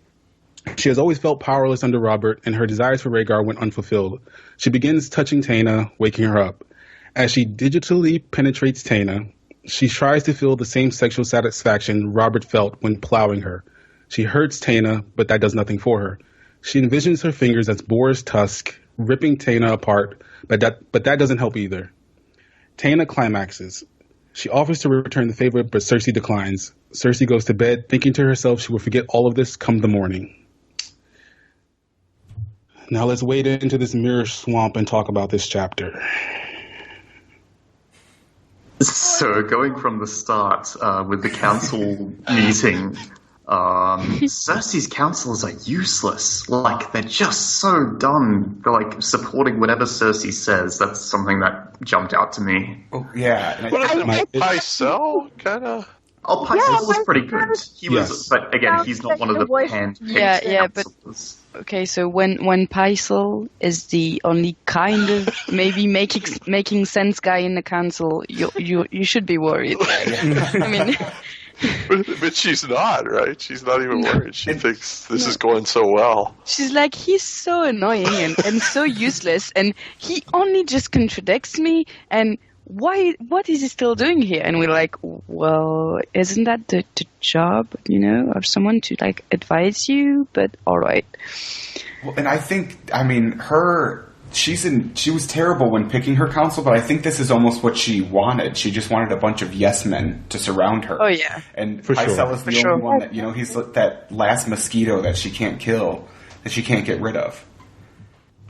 She has always felt powerless under Robert, and her desires for Rhaegar went unfulfilled. She begins touching Taena, waking her up. As she digitally penetrates Taena, she tries to feel the same sexual satisfaction Robert felt when plowing her. She hurts Taena, but that does nothing for her. She envisions her fingers as boar's tusk, ripping Taena apart, but that doesn't help either. Taena climaxes. She offers to return the favor, but Cersei declines. Cersei goes to bed, thinking to herself she will forget all of this come the morning. Now let's wade into this Myrish swamp and talk about this chapter. So going from the start with the council meeting, Cersei's councillors are useless. Like, they're just so dumb. They're like supporting whatever Cersei says. That's something that jumped out to me. Oh, yeah. Pycelle, kind of. Oh, Pycelle was pretty good. He was, but again, he's not one of the hand-picked councillors. But okay, so when Pycelle is the only kind of maybe making sense guy in the council, you should be worried. I mean. But she's not, right? She's not even worried. She thinks this is going so well. She's like, he's so annoying and so useless, and he only just contradicts me, and what is he still doing here? And we're like, well, isn't that the job, of someone to, like, advise you? But all right. Well, and I think, her she was terrible when picking her council, but I think this is almost what she wanted. She just wanted a bunch of yes men to surround her. Oh yeah, and For sure. Pycelle is the only one that he's that last mosquito that she can't kill, that she can't get rid of.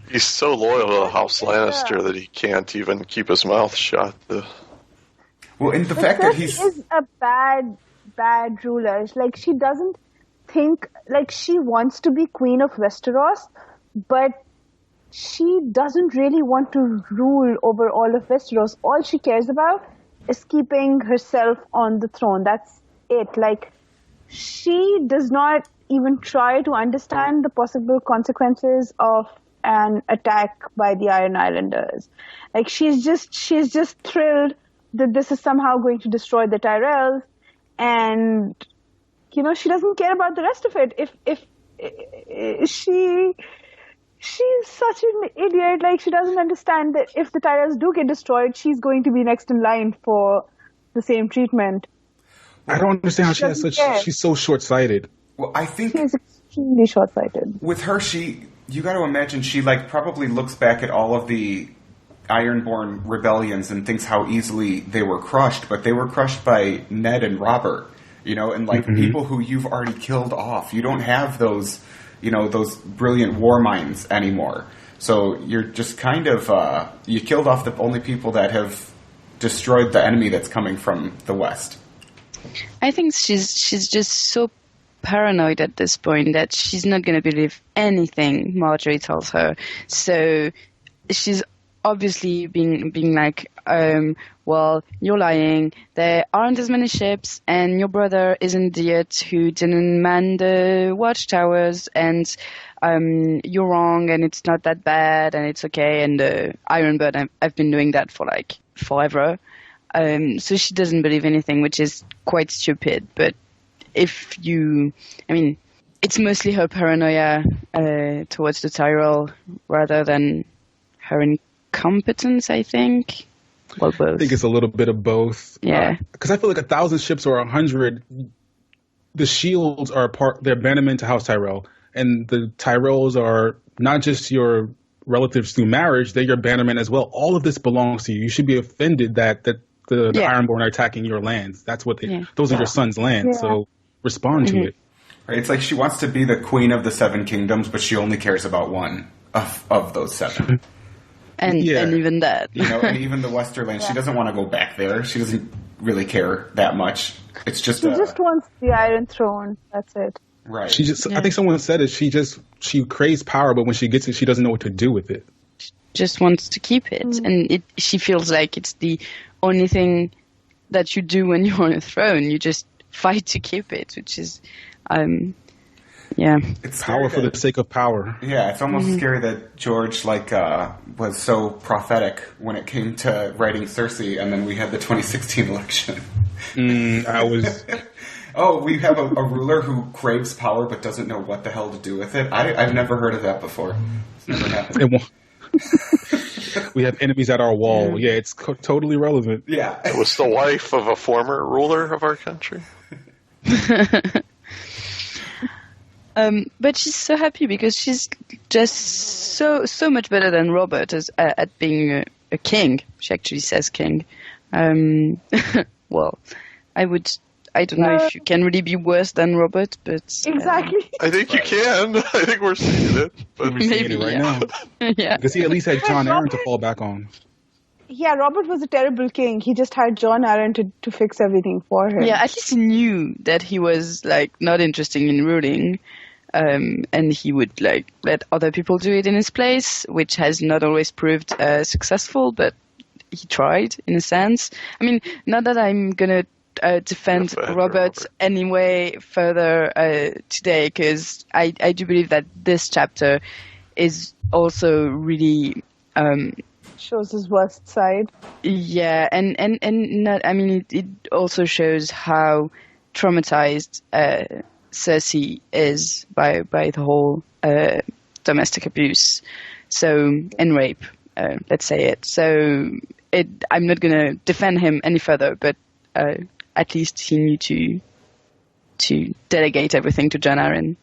He's so loyal to House Lannister that he can't even keep his mouth shut. Well, and the But fact that Cersei he's is a bad ruler. Like, she doesn't think, like, she wants to be queen of Westeros, but she doesn't really want to rule over all of Westeros. All she cares about is keeping herself on the throne. That's it. Like, she does not even try to understand the possible consequences of an attack by the Iron Islanders. Like, she's just thrilled that this is somehow going to destroy the Tyrells, and she doesn't care about the rest of it. If she's such an idiot. Like, she doesn't understand that if the Tyrells do get destroyed, she's going to be next in line for the same treatment. I don't understand how she has such. She's so short-sighted. Well, I think She's extremely short-sighted. with her, you got to imagine she probably looks back at all of the Ironborn rebellions and thinks how easily they were crushed, but they were crushed by Ned and Robert, and people who you've already killed off. You don't have those, those brilliant war minds anymore. So you're just kind of, you killed off the only people that have destroyed the enemy that's coming from the west. I think she's just so paranoid at this point that she's not going to believe anything Marjorie tells her. So she's obviously being like, well, you're lying. There aren't as many ships, and your brother is an idiot who didn't man the watchtowers, and you're wrong, and it's not that bad, and it's okay. And Ironbird, I've been doing that for like forever. So she doesn't believe anything, which is quite stupid. But it's mostly her paranoia towards the Tyrell rather than her incompetence, I think. Well, both. I think it's a little bit of both. Yeah. Because I feel like 1,000 ships or 100, the shields are they're abandonment to House Tyrell. And the Tyrells are not just your relatives through marriage, they're your bannermen as well. All of this belongs to you. You should be offended that the Ironborn are attacking your lands. That's what those are your son's lands. Yeah. So respond to it. Right. It's like she wants to be the queen of the 7 kingdoms, but she only cares about one of those 7. And even that. And even the Westerlands, she doesn't want to go back there. She doesn't really care that much. It's just she just wants the Iron Throne. That's it. Right. I think someone said it. She craves power, but when she gets it, she doesn't know what to do with it. She just wants to keep it, and she feels like it's the only thing that you do when you're on a throne. You just fight to keep it, which is, it's power for the sake of power. Yeah, it's almost scary that George was so prophetic when it came to writing Cersei, and then we had the 2016 election. We have a ruler who craves power but doesn't know what the hell to do with it. I've never heard of that before. It's never happened. We have enemies at our wall. Yeah, it's totally relevant. Yeah. It was the wife of a former ruler of our country. But she's so happy because she's just so much better than Robert at being a king. She actually says king. Well, I don't know if you can really be worse than Robert, but exactly. I think you can. I think we're seeing it. But we're seeing it right now. Yeah, because he at least had John Arryn to fall back on. Yeah, Robert was a terrible king. He just had John Arryn to fix everything for him. Yeah, at least he knew that he was not interested in ruling, and he would let other people do it in his place, which has not always proved successful, but he tried in a sense. I mean, not that I'm gonna defend Robert anyway further today, because I do believe that this chapter is also really shows his worst side. Yeah, and not, I mean, it also shows how traumatized Cersei is by the whole domestic abuse, and rape. Let's say it. So I'm not going to defend him any further, but at least he knew to delegate everything to John Arryn.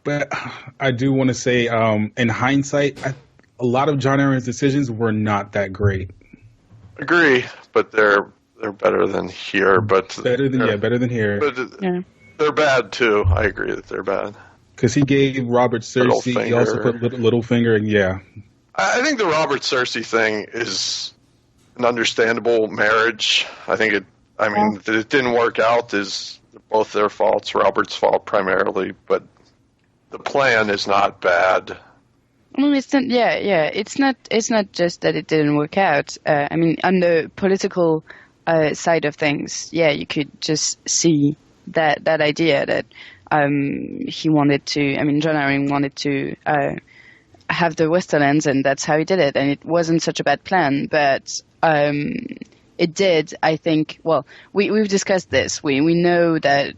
But I do want to say, in hindsight, a lot of Jon Arryn's decisions were not that great. Agree, but they're better than here. But better than here. But they're bad too. I agree that they're bad. Because he gave Robert Cersei. He also put Littlefinger, and I think the Robert Cersei thing is an understandable marriage. I think it. I mean, that it didn't work out is both their faults. Robert's fault primarily, but the plan is not bad. Well, it's not. It's not. It's not just that it didn't work out. I mean, on the political side of things, you could just see that idea that he wanted to. I mean, Jon Arryn wanted to have the Westerlands, and that's how he did it. And it wasn't such a bad plan, but it did. I think. Well, we've discussed this. We know that.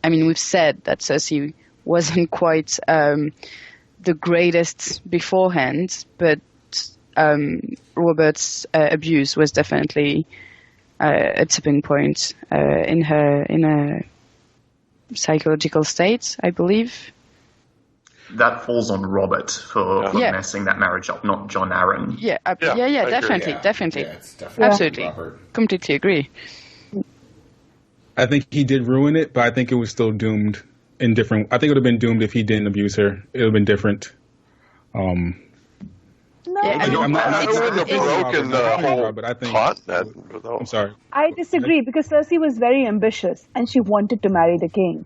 I mean, we've said that Cersei wasn't quite the greatest beforehand, but Robert's abuse was definitely a tipping point in her psychological state, I believe. That falls on Robert for messing that marriage up, not Jon Arryn. Definitely. Yeah, it's definitely Absolutely. Robert. Completely agree. I think he did ruin it, but I think it was still doomed in different. I think it would have been doomed if he didn't abuse her. It would have been different. No, I wouldn't have broken the whole continent. I'm sorry. I disagree because Cersei was very ambitious and she wanted to marry the king.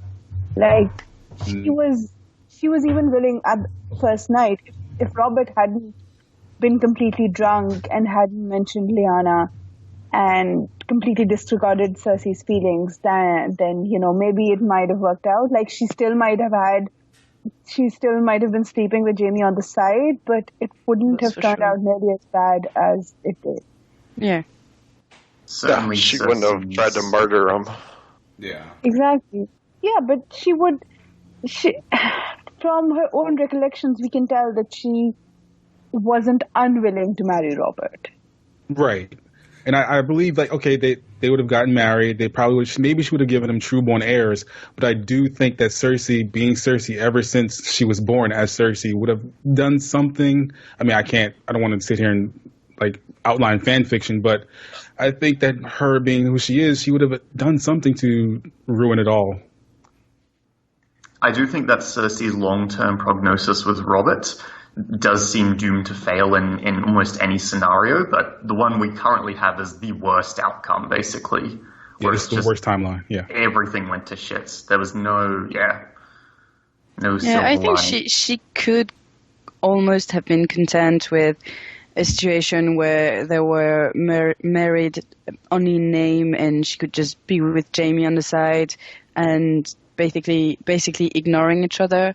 Like she was even willing at the first night. If Robert hadn't been completely drunk and hadn't mentioned Lyanna and completely disregarded Cersei's feelings, then maybe it might have worked out. Like she still might have been sleeping with Jaime on the side, but it wouldn't have turned out nearly as bad as it did. Yeah. Certainly, she wouldn't have tried to murder him. Yeah. Exactly. Yeah, but she would. From her own recollections, we can tell that she wasn't unwilling to marry Robert. Right. And I believe, they would have gotten married. They probably would. Maybe she would have given them true-born heirs. But I do think that Cersei, being Cersei ever since she was born as Cersei, would have done something. I mean, I don't want to sit here and outline fan fiction, but I think that her being who she is, she would have done something to ruin it all. I do think that Cersei's long-term prognosis with Robert does seem doomed to fail in almost any scenario, but the one we currently have is the worst outcome, basically. It's the worst timeline, everything went to shit. There was no silver I think lining. she could almost have been content with a situation where they were married only in name and she could just be with Jaime on the side and basically ignoring each other.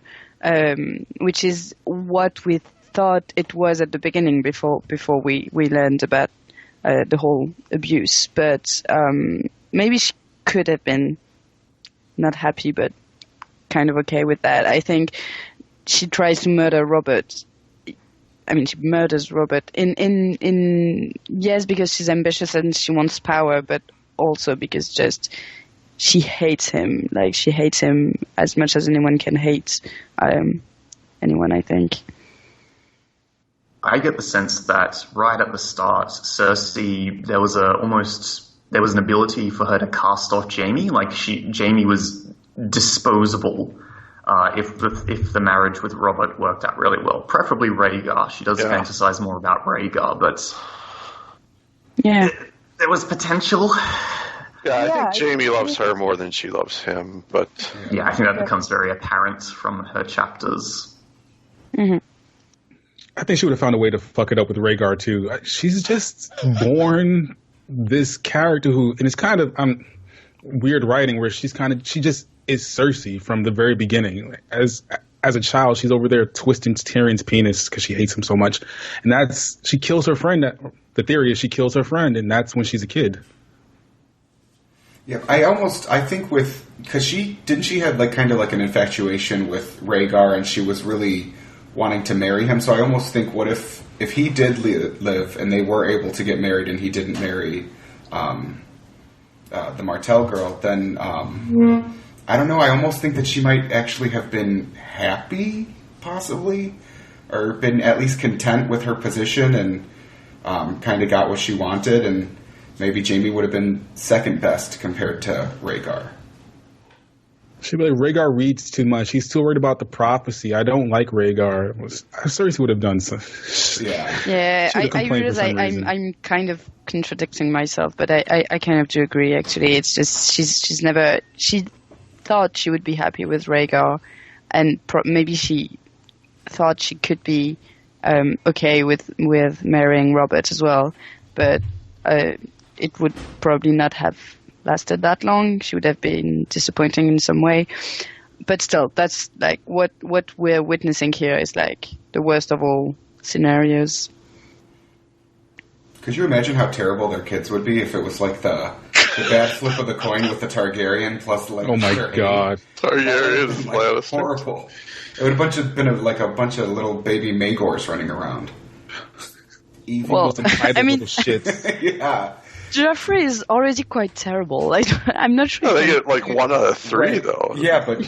Which is what we thought it was at the beginning before we learned about the whole abuse. But maybe she could have been not happy, but kind of okay with that. I think she tries to murder Robert. I mean, she murders Robert yes, because she's ambitious and she wants power, but also because just she hates him. Like, she hates him as much as anyone can hate anyone, I think. I get the sense that right at the start, Cersei, there was an ability for her to cast off Jaime. Like, Jaime was disposable if the marriage with Robert worked out really well. Preferably Rhaegar. She does fantasize more about Rhaegar, but there was potential. I think Jaime loves her more than she loves him, but I think that becomes very apparent from her chapters. Mm-hmm. I think she would have found a way to fuck it up with Rhaegar too. She's just born this character and it's kind of weird writing where she just is Cersei from the very beginning. As a child, she's over there twisting Tyrion's penis because she hates him so much, and she kills her friend. The theory is she kills her friend, and that's when she's a kid. Yeah, I think because she had kind of an infatuation with Rhaegar, and she was really wanting to marry him. So I almost think, what if he did live and they were able to get married and he didn't marry the Martell girl, then I don't know. I almost think that she might actually have been happy, possibly. or been at least content with her position and kind of got what she wanted, and maybe Jaime would have been second best compared to Rhaegar. She'd be like, Rhaegar reads too much. He's still worried about the prophecy. I don't like Rhaegar. Cersei would have done so. Yeah, I realize I'm kind of contradicting myself, but I kind of do agree, actually. It's just she thought she would be happy with Rhaegar, and maybe she thought she could be okay with marrying Robert as well, but it would probably not have lasted that long. She would have been disappointing in some way, but still, that's like what we're witnessing here is like the worst of all scenarios. Could you imagine how terrible their kids would be if it was like the bad flip of the coin with the Targaryen plus like? Oh my god, Targaryen is like, horrible. It would have been a bunch of little baby Maegors running around. Evil, well, I mean, little shits. Yeah. Joffrey is already quite terrible. I'm not sure. No, they get like 1 out of 3, right. Though. Yeah, but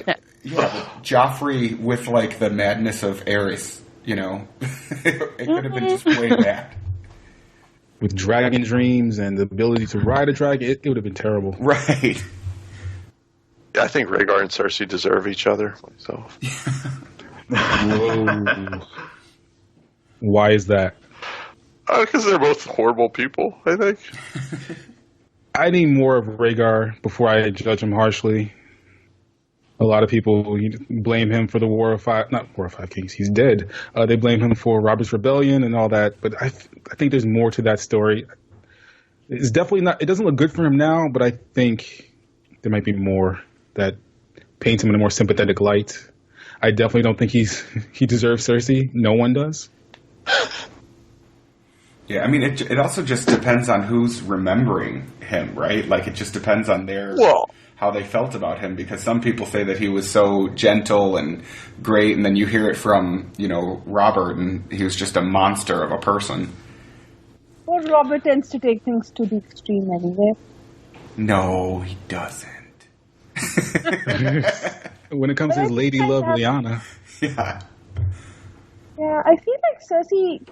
Joffrey with like the madness of Aerys, you know, it could have been just way bad. With dragon dreams and the ability to ride a dragon, it would have been terrible. Right. Yeah, I think Rhaegar and Cersei deserve each other myself. Whoa. Why is that? Because they're both horrible people, I think. I need more of Rhaegar before I judge him harshly. A lot of people blame him for the not War of Five Kings, he's dead. They blame him for Robert's Rebellion and all that, but I think there's more to that story. It's definitely not, it doesn't look good for him now, but I think there might be more that paints him in a more sympathetic light. I definitely don't think he deserves Cersei. No one does. Yeah, I mean, it also just depends on who's remembering him, right? Like, it just depends on how they felt about him, because some people say that he was so gentle and great, and then you hear it from, Robert, and he was just a monster of a person. Well, Robert tends to take things to the extreme anyway. No, he doesn't. When it comes to his lady love, Lyanna. Yeah. Yeah, I feel like Cersei...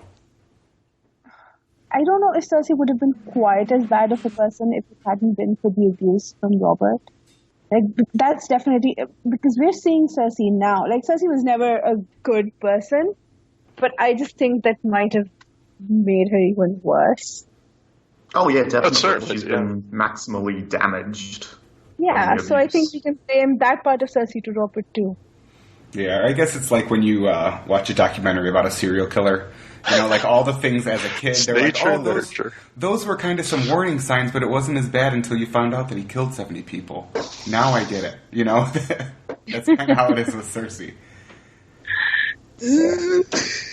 I don't know if Cersei would have been quite as bad of a person if it hadn't been for the abuse from Robert. Like, that's definitely... Because we're seeing Cersei now. Like, Cersei was never a good person, but I just think that might have made her even worse. Oh, yeah, definitely. She's been maximally damaged. Yeah, so I think we can blame that part of Cersei to Robert, too. Yeah, I guess it's like when you watch a documentary about a serial killer. Like all the things as a kid, they're like, those were kind of some warning signs, but it wasn't as bad until you found out that he killed 70 people. Now I get it, That's kind of how it is with Cersei.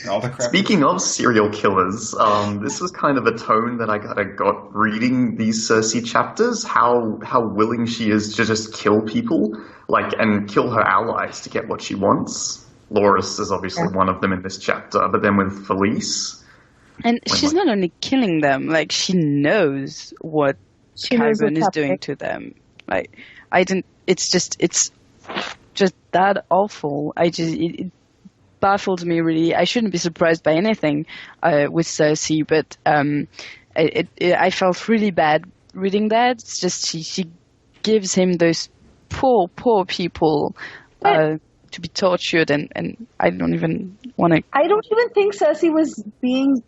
All the crap. Speaking of serial killers, this was kind of a tone that I got reading these Cersei chapters, how willing she is to just kill people, and kill her allies to get what she wants. Loras is obviously one of them in this chapter, but then with Felice... And she's not only killing them, she knows what Qyburn is doing to them. It's just that awful. It baffled me, really. I shouldn't be surprised by anything with Cersei, but I felt really bad reading that. It's just she gives him those poor people... to be tortured, and I don't even want to... I don't even think Cersei was being...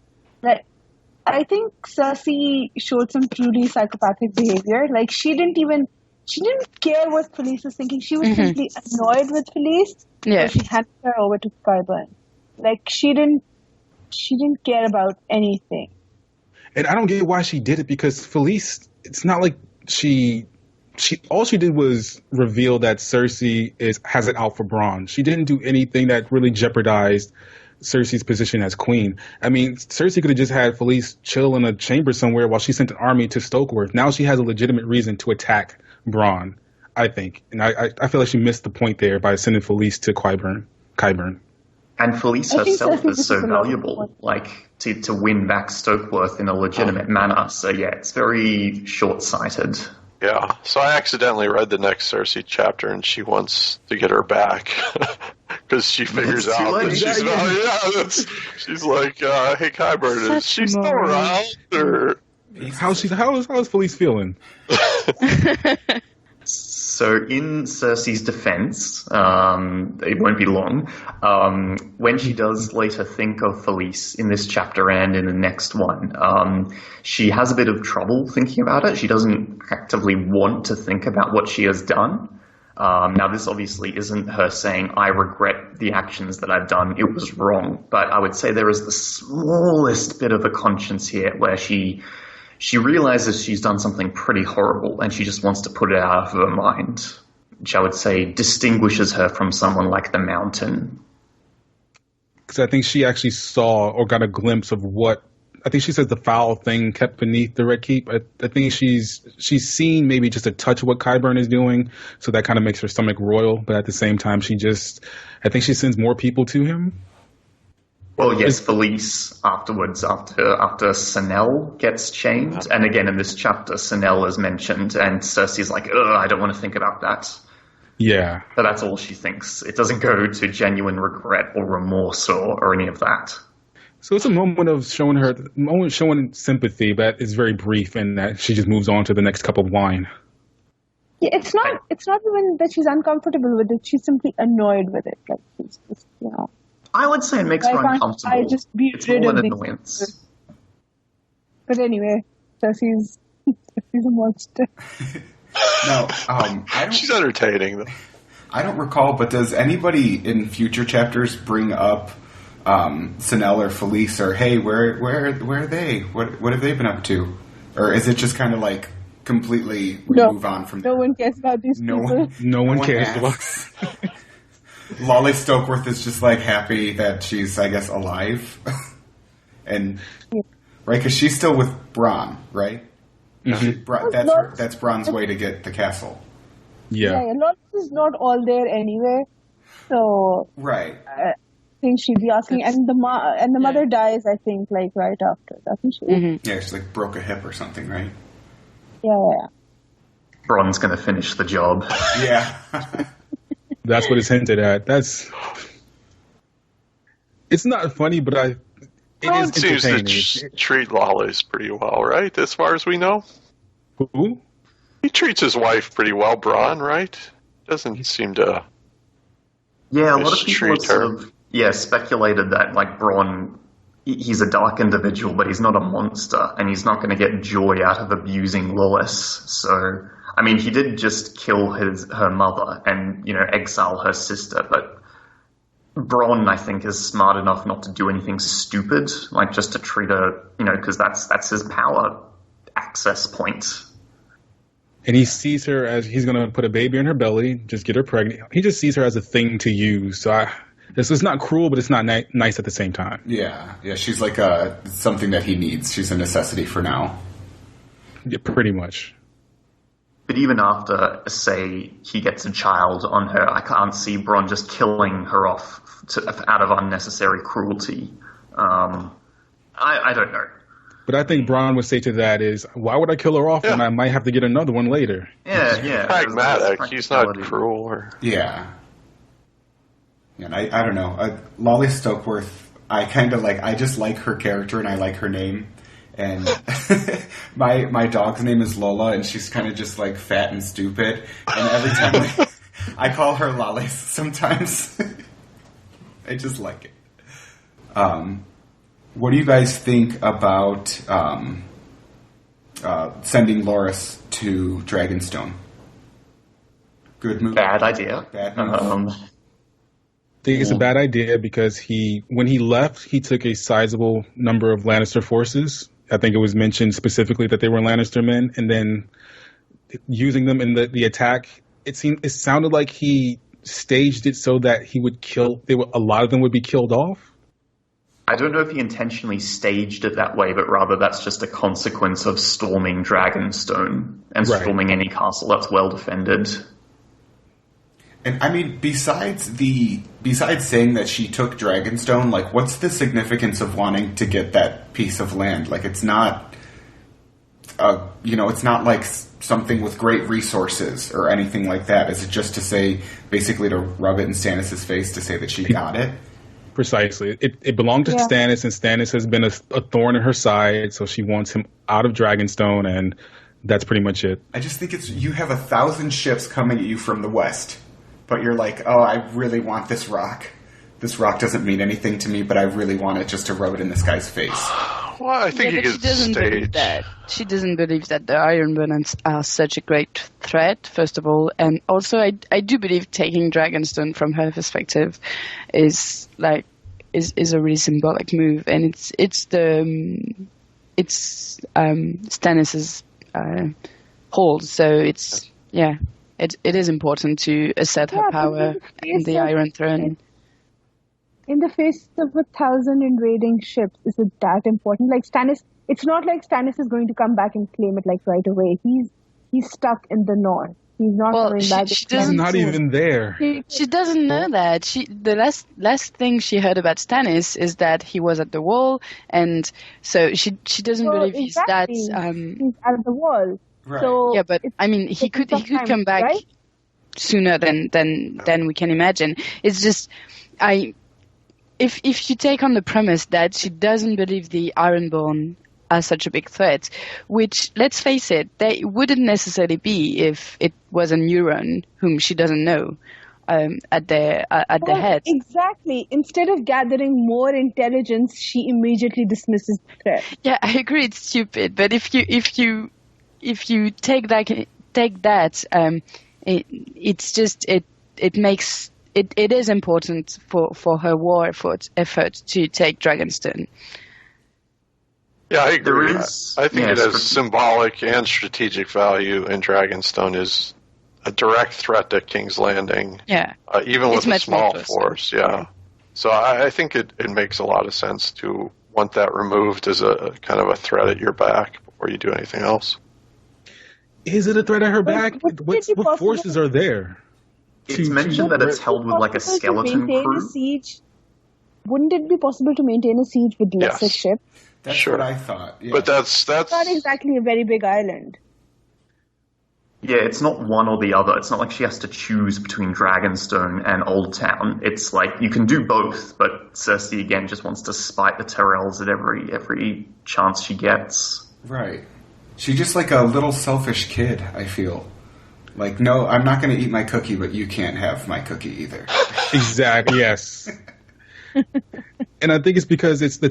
I think Cersei showed some truly psychopathic behavior. She didn't care what Felice was thinking. She was simply annoyed with Felice, so she handed her over to Qyburn. She didn't care about anything. And I don't get why she did it, because Felice, it's not like all she did was reveal that Cersei has it out for Bronn. She didn't do anything that really jeopardized Cersei's position as queen. I mean, Cersei could have just had Felice chill in a chamber somewhere while she sent an army to Stokeworth. Now she has a legitimate reason to attack Bronn, I think. And I feel like she missed the point there by sending Felice to Qyburn. And Felice herself is so valuable, to win back Stokeworth in a legitimate manner. So yeah, it's very short-sighted. Yeah, so I accidentally read the next Cersei chapter, and she wants to get her back. Because she figures out that she's like, hey, Qyburn, is she still around? Or... How's Felice feeling? So in Cersei's defense, it won't be long, when she does later think of Felice in this chapter and in the next one, she has a bit of trouble thinking about it. She doesn't actively want to think about what she has done. Now, this obviously isn't her saying, I regret the actions that I've done, it was wrong. But I would say there is the smallest bit of a conscience here where she realizes she's done something pretty horrible and she just wants to put it out of her mind, which I would say distinguishes her from someone like the Mountain. Because I think she actually saw or got a glimpse of what, I think she says the foul thing kept beneath the Red Keep. I think she's seen maybe just a touch of what Qyburn is doing, so that kind of makes her stomach roil, but at the same time I think she sends more people to him. Well, yes, Felice afterwards, after Sanel gets chained, and again in this chapter, Sanel is mentioned, and Cersei's like, I don't want to think about that. Yeah. But that's all she thinks. It doesn't go to genuine regret or remorse or any of that. So it's a moment of showing sympathy, but it's very brief, and that she just moves on to the next cup of wine. Yeah, it's not even that she's uncomfortable with it. She's simply annoyed with it. Like, she's just, I would say it makes her uncomfortable. I just be it's rid more of an these annoyance. people. But anyway, Cersei's a monster. No, she's entertaining, though. I don't recall, but does anybody in future chapters bring up Sanel or Felice or, hey, where are they? What have they been up to? Or is it just kind of like completely move on from No one cares about these people. No one cares about Lolly Stokeworth is just like happy that she's, I guess, alive. And right, because she's still with Bronn, right? Mm-hmm. That's Bronn's way to get the castle. Yeah. Loras is not all there anyway, so right. I think she'd be asking, and the mother dies, I think, like right after, doesn't she? Mm-hmm. Yeah, she's like broke a hip or something, right? Yeah. Bronn's going to finish the job. Yeah. That's what it's hinted at. It's not funny, but it is seems entertaining. to treat Lollies pretty well, right? As far as we know. Who? He treats his wife pretty well, Bronn, right? Doesn't seem to. Yeah, a lot of people have sort of speculated that like Bronn, he's a dark individual, but he's not a monster, and he's not going to get joy out of abusing Loras. So, I mean, he did just kill her mother and exile her sister, but Bronn, I think, is smart enough not to do anything stupid, like just to treat her, because that's his power access point. And he sees her as he's going to put a baby in her belly, just get her pregnant. He just sees her as a thing to use. So this is not cruel, but it's not nice at the same time. Yeah, she's like something that he needs. She's a necessity for now. Yeah, pretty much. But even after, say, he gets a child on her, I can't see Bronn just killing her off out of unnecessary cruelty. I don't know. But I think Bronn would say to that is, why would I kill her off when I might have to get another one later? Yeah. Pragmatic. He's not cruel. Yeah. And I don't know. Lolly Stokeworth, I kind of like, I just like her character and I like her name. And my dog's name is Lola, and she's kind of just like fat and stupid. And every time I call her Lolly sometimes. I just like it. What do you guys think about sending Loras to Dragonstone? Good move. Bad idea. Bad move. I think it's a bad idea because when he left, he took a sizable number of Lannister forces. I think it was mentioned specifically that they were Lannister men, and then using them in the attack, it sounded like he staged it so that he would kill. A lot of them would be killed off. I don't know if he intentionally staged it that way, but rather that's just a consequence of storming Dragonstone and storming any castle that's well defended. And I mean, besides saying that she took Dragonstone, like, what's the significance of wanting to get that piece of land? Like, it's not it's not like something with great resources or anything like that. Is it just to say, basically to rub it in Stannis' face to say that she got it? Precisely. It belonged to Stannis, and Stannis has been a thorn in her side, so she wants him out of Dragonstone, and that's pretty much it. I just think you have 1,000 ships coming at you from the west, but you're like, oh, I really want this rock. This rock doesn't mean anything to me, but I really want it just to rub it in this guy's face. Well, I think you she doesn't believe that. She doesn't believe that the Ironborn are such a great threat, first of all, and also I do believe taking Dragonstone from her perspective is a really symbolic move, and it's Stannis's hold, so it is important to assert her power in the Iron Throne. In the face of 1,000 invading ships, is it that important? Like Stannis, it's not like Stannis is going to come back and claim it like right away. He's stuck in the north. He's not coming back. She's not even there. She doesn't know that. The last thing she heard about Stannis is that he was at the wall, and so she doesn't believe he's that. He's at the wall. Right. So yeah, but I mean, he could come back sooner than we can imagine. It's just If you take on the premise that she doesn't believe the Ironborn are such a big threat, which, let's face it, they wouldn't necessarily be if it was a Neuron whom she doesn't know at their head. Exactly. Instead of gathering more intelligence, she immediately dismisses the threat. Yeah, I agree. It's stupid, but if you take that, it's just it makes. It is important for her war effort to take Dragonstone. Yeah, I agree. I think it has symbolic and strategic value, and Dragonstone is a direct threat to King's Landing. Yeah. Even with a small force, So I think it makes a lot of sense to want that removed as a kind of a threat at your back before you do anything else. Is it a threat at her back? What forces are there? It's mentioned that it's held with like a skeleton crew. Wouldn't it be possible to maintain a siege with lesser ships? That's what I thought. Yeah. But that's not exactly a very big island. Yeah, it's not one or the other. It's not like she has to choose between Dragonstone and Old Town. It's like you can do both, but Cersei again just wants to spite the Tyrells at every chance she gets. Right. She's just like a little selfish kid, I feel. Like, no, I'm not going to eat my cookie, but you can't have my cookie either. Exactly. Yes. And I think it's because it's the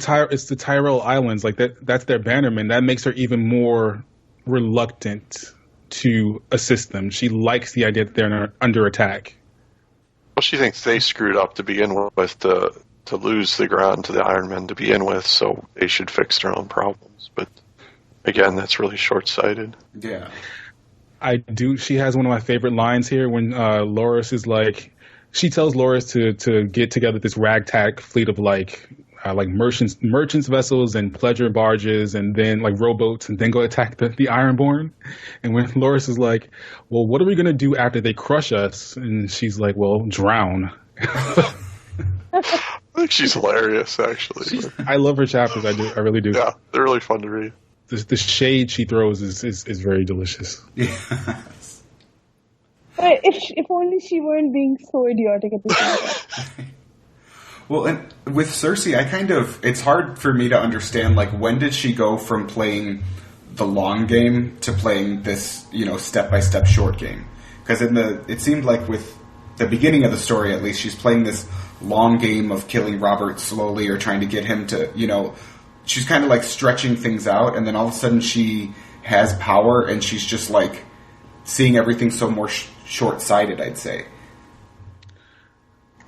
Tyrell Islands, like that's their bannerman. That makes her even more reluctant to assist them. She likes the idea that they're under attack. Well, she thinks they screwed up to begin with to lose the ground to the Iron Men to begin with, so they should fix their own problems. But again, that's really short-sighted. Yeah. I do. She has one of my favorite lines here when Loras is like, she tells Loras to get together this ragtag fleet of like merchants vessels and pleasure barges and then like rowboats and then go attack the Ironborn. And when Loras is like, well, what are we going to do after they crush us? And she's like, well, drown. I think she's hilarious, actually. I love her chapters. I really do. Yeah, they're really fun to read. The shade she throws is very delicious. Yes. If only she weren't being so idiotic at the time. Well, and with Cersei, it's hard for me to understand, like, when did she go from playing the long game to playing this, step-by-step short game? Because it seemed like with the beginning of the story, at least, she's playing this long game of killing Robert slowly or trying to get him to, she's kind of like stretching things out, and then all of a sudden she has power, and she's just like seeing everything so more short-sighted, I'd say.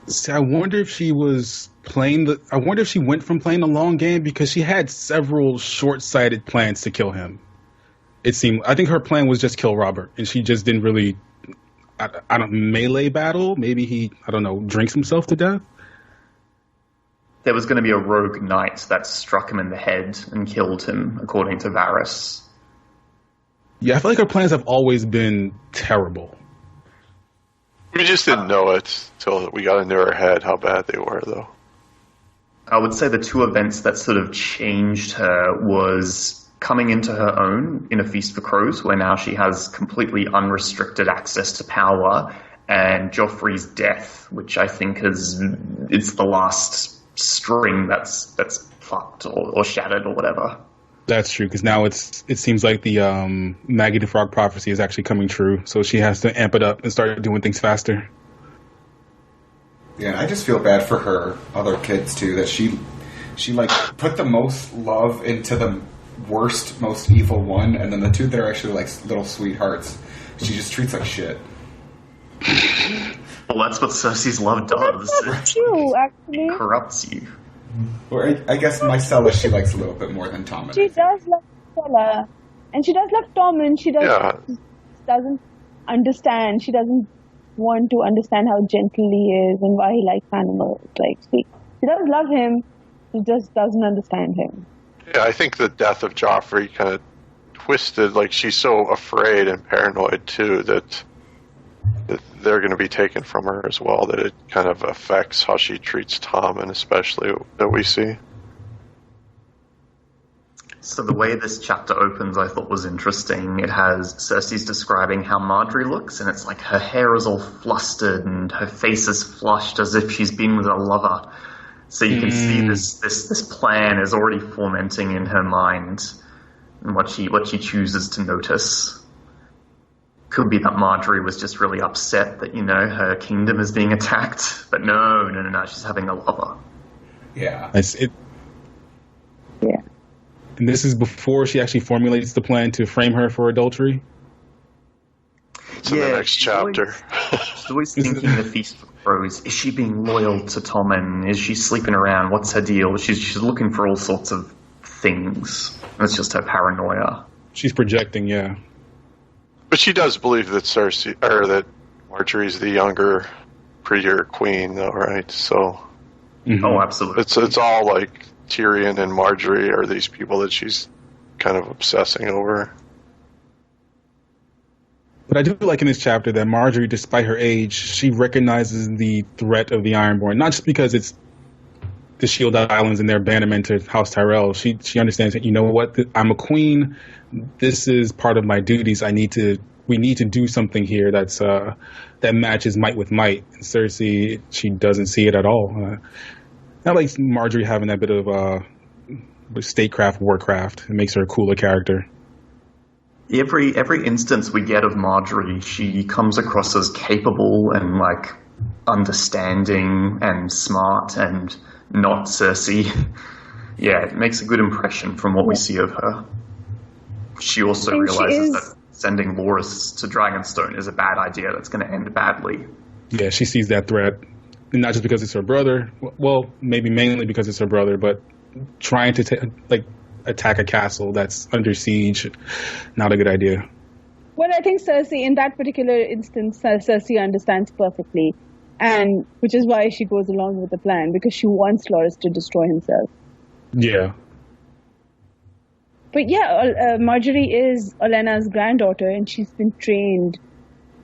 See, I wonder if she was I wonder if she went from playing the long game because she had several short-sighted plans to kill him. It seemed. I think her plan was just kill Robert, and she just didn't really. Melee battle. Maybe he, drinks himself to death. There was going to be a rogue knight that struck him in the head and killed him, according to Varys. Yeah, I feel like her plans have always been terrible. We just didn't know it until we got into her head how bad they were, though. I would say the two events that sort of changed her was coming into her own in A Feast for Crows, where now she has completely unrestricted access to power, and Joffrey's death, which I think it's the last string that's fucked or shattered or whatever. That's true, because now it seems like the Maggie the Frog prophecy is actually coming true, so she has to amp it up and start doing things faster. Yeah, I just feel bad for her other kids too, that she like put the most love into the worst, most evil one, and then the two that are actually like little sweethearts, she just treats like shit. Well, that's what Cersei's love does. That's true, actually. It corrupts you. Or I guess Myrcella she likes a little bit more than Tommen. She does love Stella, and she does love Tommen. She doesn't understand. She doesn't want to understand how gentle he is and why he likes animals. Like she does love him. She just doesn't understand him. Yeah, I think the death of Joffrey kind of twisted. Like she's so afraid and paranoid too that they're going to be taken from her as well, that it kind of affects how she treats Tommen, especially that we see. So the way this chapter opens I thought was interesting. It has Cersei's describing how Margaery looks, and it's like her hair is all flustered and her face is flushed as if she's been with a lover. So you can see this plan is already fomenting in her mind and what she chooses to notice. Could be that Margaery was just really upset that, her kingdom is being attacked. But no, she's having a lover. Yeah. Yeah. And this is before she actually formulates the plan to frame her for adultery? It's in the next chapter. She's always thinking The Feast for Crows. Is she being loyal to Tommen? Is she sleeping around? What's her deal? She's looking for all sorts of things. It's just her paranoia. She's projecting, yeah. But she does believe that that Marjorie's the younger, prettier queen, though, right? So, Oh, absolutely. It's all like Tyrion and Marjorie are these people that she's kind of obsessing over. But I do like in this chapter that Marjorie, despite her age, she recognizes the threat of the Ironborn, not just because it's the Shield Islands and their abandonment to House Tyrell. She understands that, I'm a queen. This is part of my duties. We need to do something here that matches might with might. And Cersei, she doesn't see it at all. I like Marjorie having that bit of statecraft, warcraft. It makes her a cooler character. Every instance we get of Marjorie, she comes across as capable and understanding and smart and not Cersei. Yeah, it makes a good impression from what we see of her. She also realizes that sending Loras to Dragonstone is a bad idea that's going to end badly. Yeah, she sees that threat. And not just because it's her brother. Well, maybe mainly because it's her brother, but trying to attack a castle that's under siege, not a good idea. Well, I think Cersei, in that particular instance, Cersei understands perfectly, and which is why she goes along with the plan, because she wants Loras to destroy himself. Yeah. But yeah, Marjorie is Olenna's granddaughter, and she's been trained.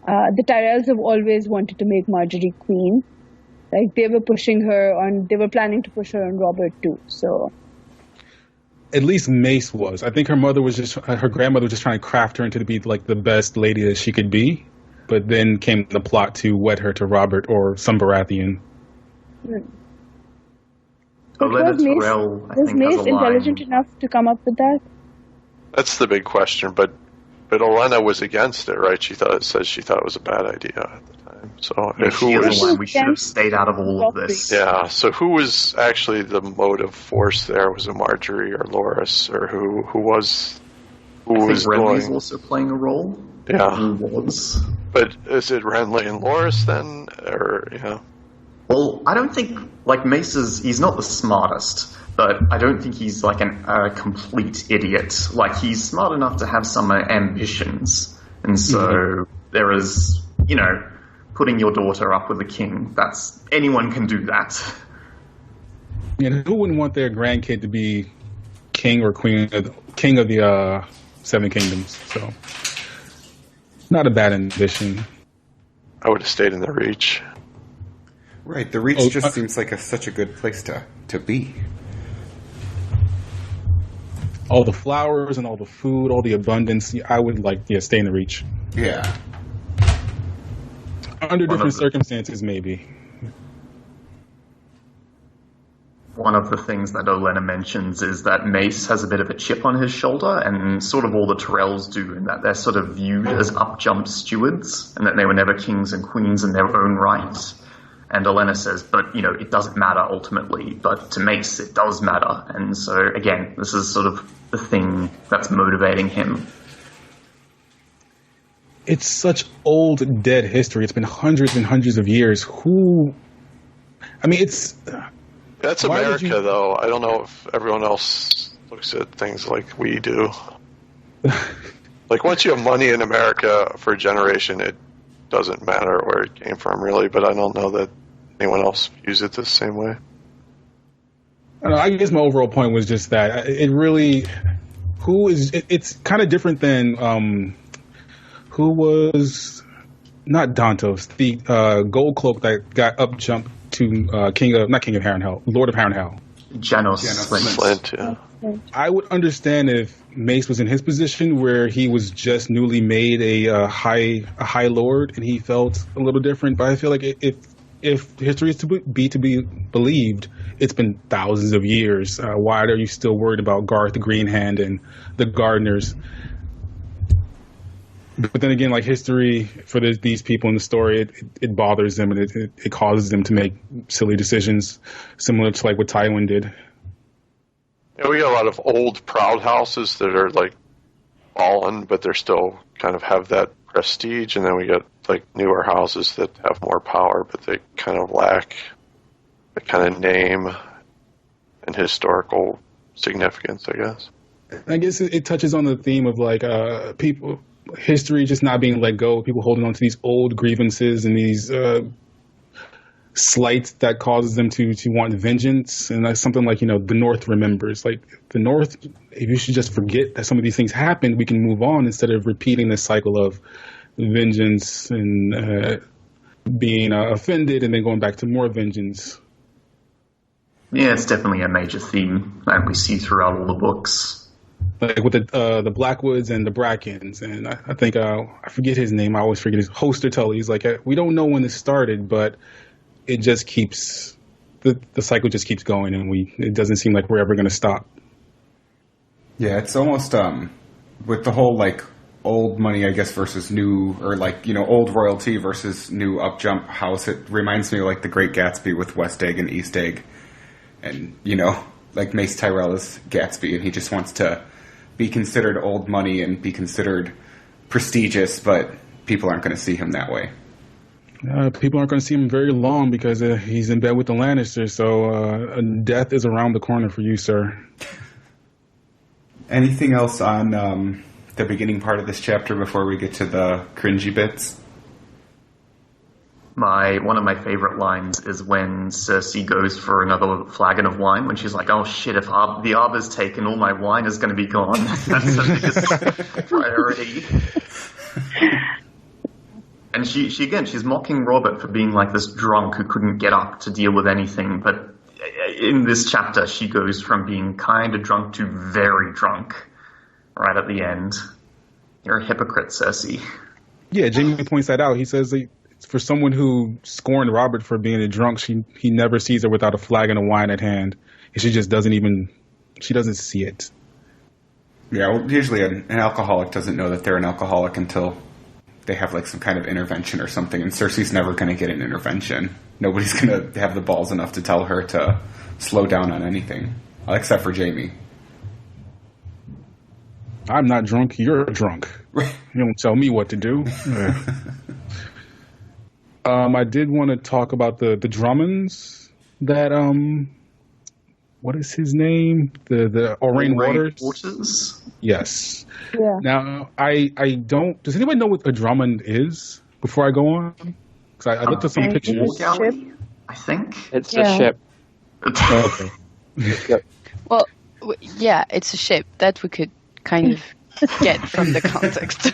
The Tyrells have always wanted to make Marjorie queen. They were they were planning to push her on Robert too, so... At least Mace was. I think her grandmother was just trying to craft her into to be the best lady that she could be, but then came the plot to wed her to Robert or some Baratheon. Was Mace intelligent enough to come up with that? That's the big question, but Olenna was against it, right? She thought it was a bad idea at the time. So we should have stayed out of all of this. Yeah. So who was actually the motive force there? Was it Marjorie or Loras, or who was Renly's also playing a role. Yeah. Who was? But is it Renly and Loras then, or yeah? Well, I don't think Mace he's not the smartest, but I don't think he's a complete idiot. He's smart enough to have some ambitions, and so there is, putting your daughter up with the king. Anyone can do that. And who wouldn't want their grandkid to be king or queen, king of the Seven Kingdoms? So, not a bad ambition. I would have stayed in the Reach. Right, the Reach seems like such a good place to be. all the flowers and all the food, all the abundance, I would stay in the Reach. Yeah. Under different circumstances, maybe. One of the things that Olenna mentions is that Mace has a bit of a chip on his shoulder, and sort of all the Tyrells do, in that they're sort of viewed as up-jumped stewards, and that they were never kings and queens in their own right. And Olenna says, but, it doesn't matter ultimately, but to Mace it does matter. And so, again, this is sort of the thing that's motivating him. It's such old, dead history. It's been hundreds and hundreds of years. That's America, though. I don't know if everyone else looks at things like we do. Like, once you have money in America for a generation, it doesn't matter where it came from, really. But I don't know that anyone else views it the same way. I guess my overall point was just that it's kind of different than who was not Dantos, the gold cloak that got up jumped to Lord of Harrenhal. Janos Flint, yeah. I would understand if Mace was in his position where he was just newly made a high lord and he felt a little different. But I feel like if history is to be believed, it's been thousands of years. Why are you still worried about Garth Greenhand and the Gardeners? But then again, like, history for these people in the story, it bothers them, and it causes them to make silly decisions, similar to like what Tywin did. Yeah, we got a lot of old proud houses that are like fallen, but they're still kind of have that prestige, and then we got like newer houses that have more power, but they kind of lack the kind of name and historical significance, I guess. I guess it touches on the theme of like history just not being let go, people holding on to these old grievances and these slights that causes them to want vengeance. And that's something like, the North remembers. Like, the North, if you should just forget that some of these things happened, we can move on instead of repeating this cycle of vengeance and being offended and then going back to more vengeance. Yeah, it's definitely a major theme that we see throughout all the books. Like with the Blackwoods and the Brackens, and I think I forget his name. I always forget his Hoster Tully. He's like, we don't know when this started, but it just keeps the cycle just keeps going, and it doesn't seem like we're ever going to stop. Yeah, it's almost with the whole like old money, I guess, versus new, or like old royalty versus new up jump house. It reminds me of like the Great Gatsby with West Egg and East Egg, and like Mace Tyrell is Gatsby, and he just wants to be considered old money and be considered prestigious, but people aren't going to see him that way. People aren't going to see him very long because he's in bed with the Lannisters, so death is around the corner for you, sir. Anything else on the beginning part of this chapter before we get to the cringy bits? One of my favorite lines is when Cersei goes for another flagon of wine, when she's like, oh shit, if the arbor's taken, all my wine is going to be gone. That's her biggest priority. And she's mocking Robert for being like this drunk who couldn't get up to deal with anything, but in this chapter she goes from being kind of drunk to very drunk right at the end. You're a hypocrite, Cersei. Yeah, Jamie points that out. He says for someone who scorned Robert for being a drunk, he never sees her without a flagon of wine at hand. And she just doesn't see it. Yeah, well, usually an alcoholic doesn't know that they're an alcoholic until they have like some kind of intervention or something, and Cersei's never going to get an intervention. Nobody's going to have the balls enough to tell her to slow down on anything, except for Jamie. I'm not drunk, you're drunk. You don't tell me what to do. I did want to talk about the Drummonds that, what is his name? The Orain Waters? Yes. Yeah. Now, I don't, does anybody know what a Drummond is before I go on? Because I looked at some pictures. I think. It's a ship. Okay. Well, yeah, it's a ship. That we could kind of get from the context.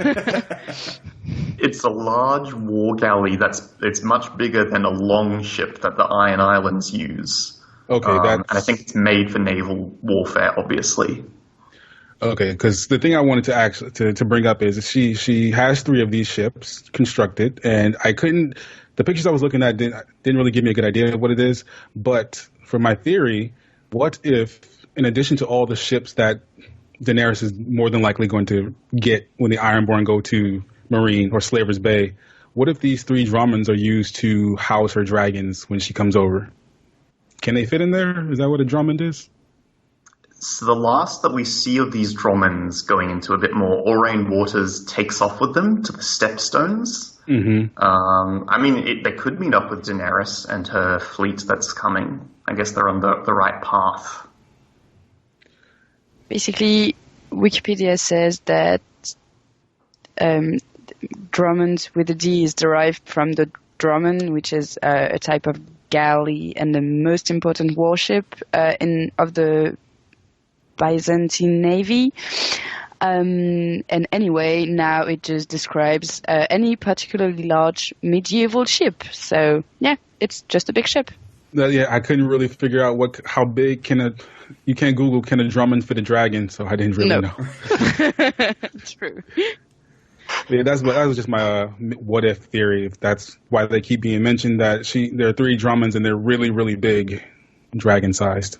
It's a large war galley it's much bigger than a long ship that the Iron Islands use. Okay, and I think it's made for naval warfare, obviously. Okay, because the thing I wanted to actually to bring up is she has 3 of these ships constructed, and I couldn't. The pictures I was looking at didn't really give me a good idea of what it is. But for my theory, what if, in addition to all the ships that Daenerys is more than likely going to get when the Ironborn go to Marine or Slaver's Bay, what if these 3 Drummons are used to house her dragons when she comes over? Can they fit in there? Is that what a Drummond is? So the last that we see of these Drommons going into a bit more Aurane waters takes off with them to the Stepstones. Mm-hmm. I mean, they could meet up with Daenerys and her fleet that's coming. I guess they're on the right path. Basically, Wikipedia says that Drummond with a D is derived from the Drummond, which is a type of galley and the most important warship of the Byzantine Navy. And anyway, now it just describes any particularly large medieval ship. So, yeah, it's just a big ship. Yeah, I couldn't really figure out how big you can't Google can a Drummond fit a dragon, so I didn't really know. True. Yeah, that was just my what if theory. If that's why they keep being mentioned, that there are 3 Drummonds and they're really, really big, dragon sized.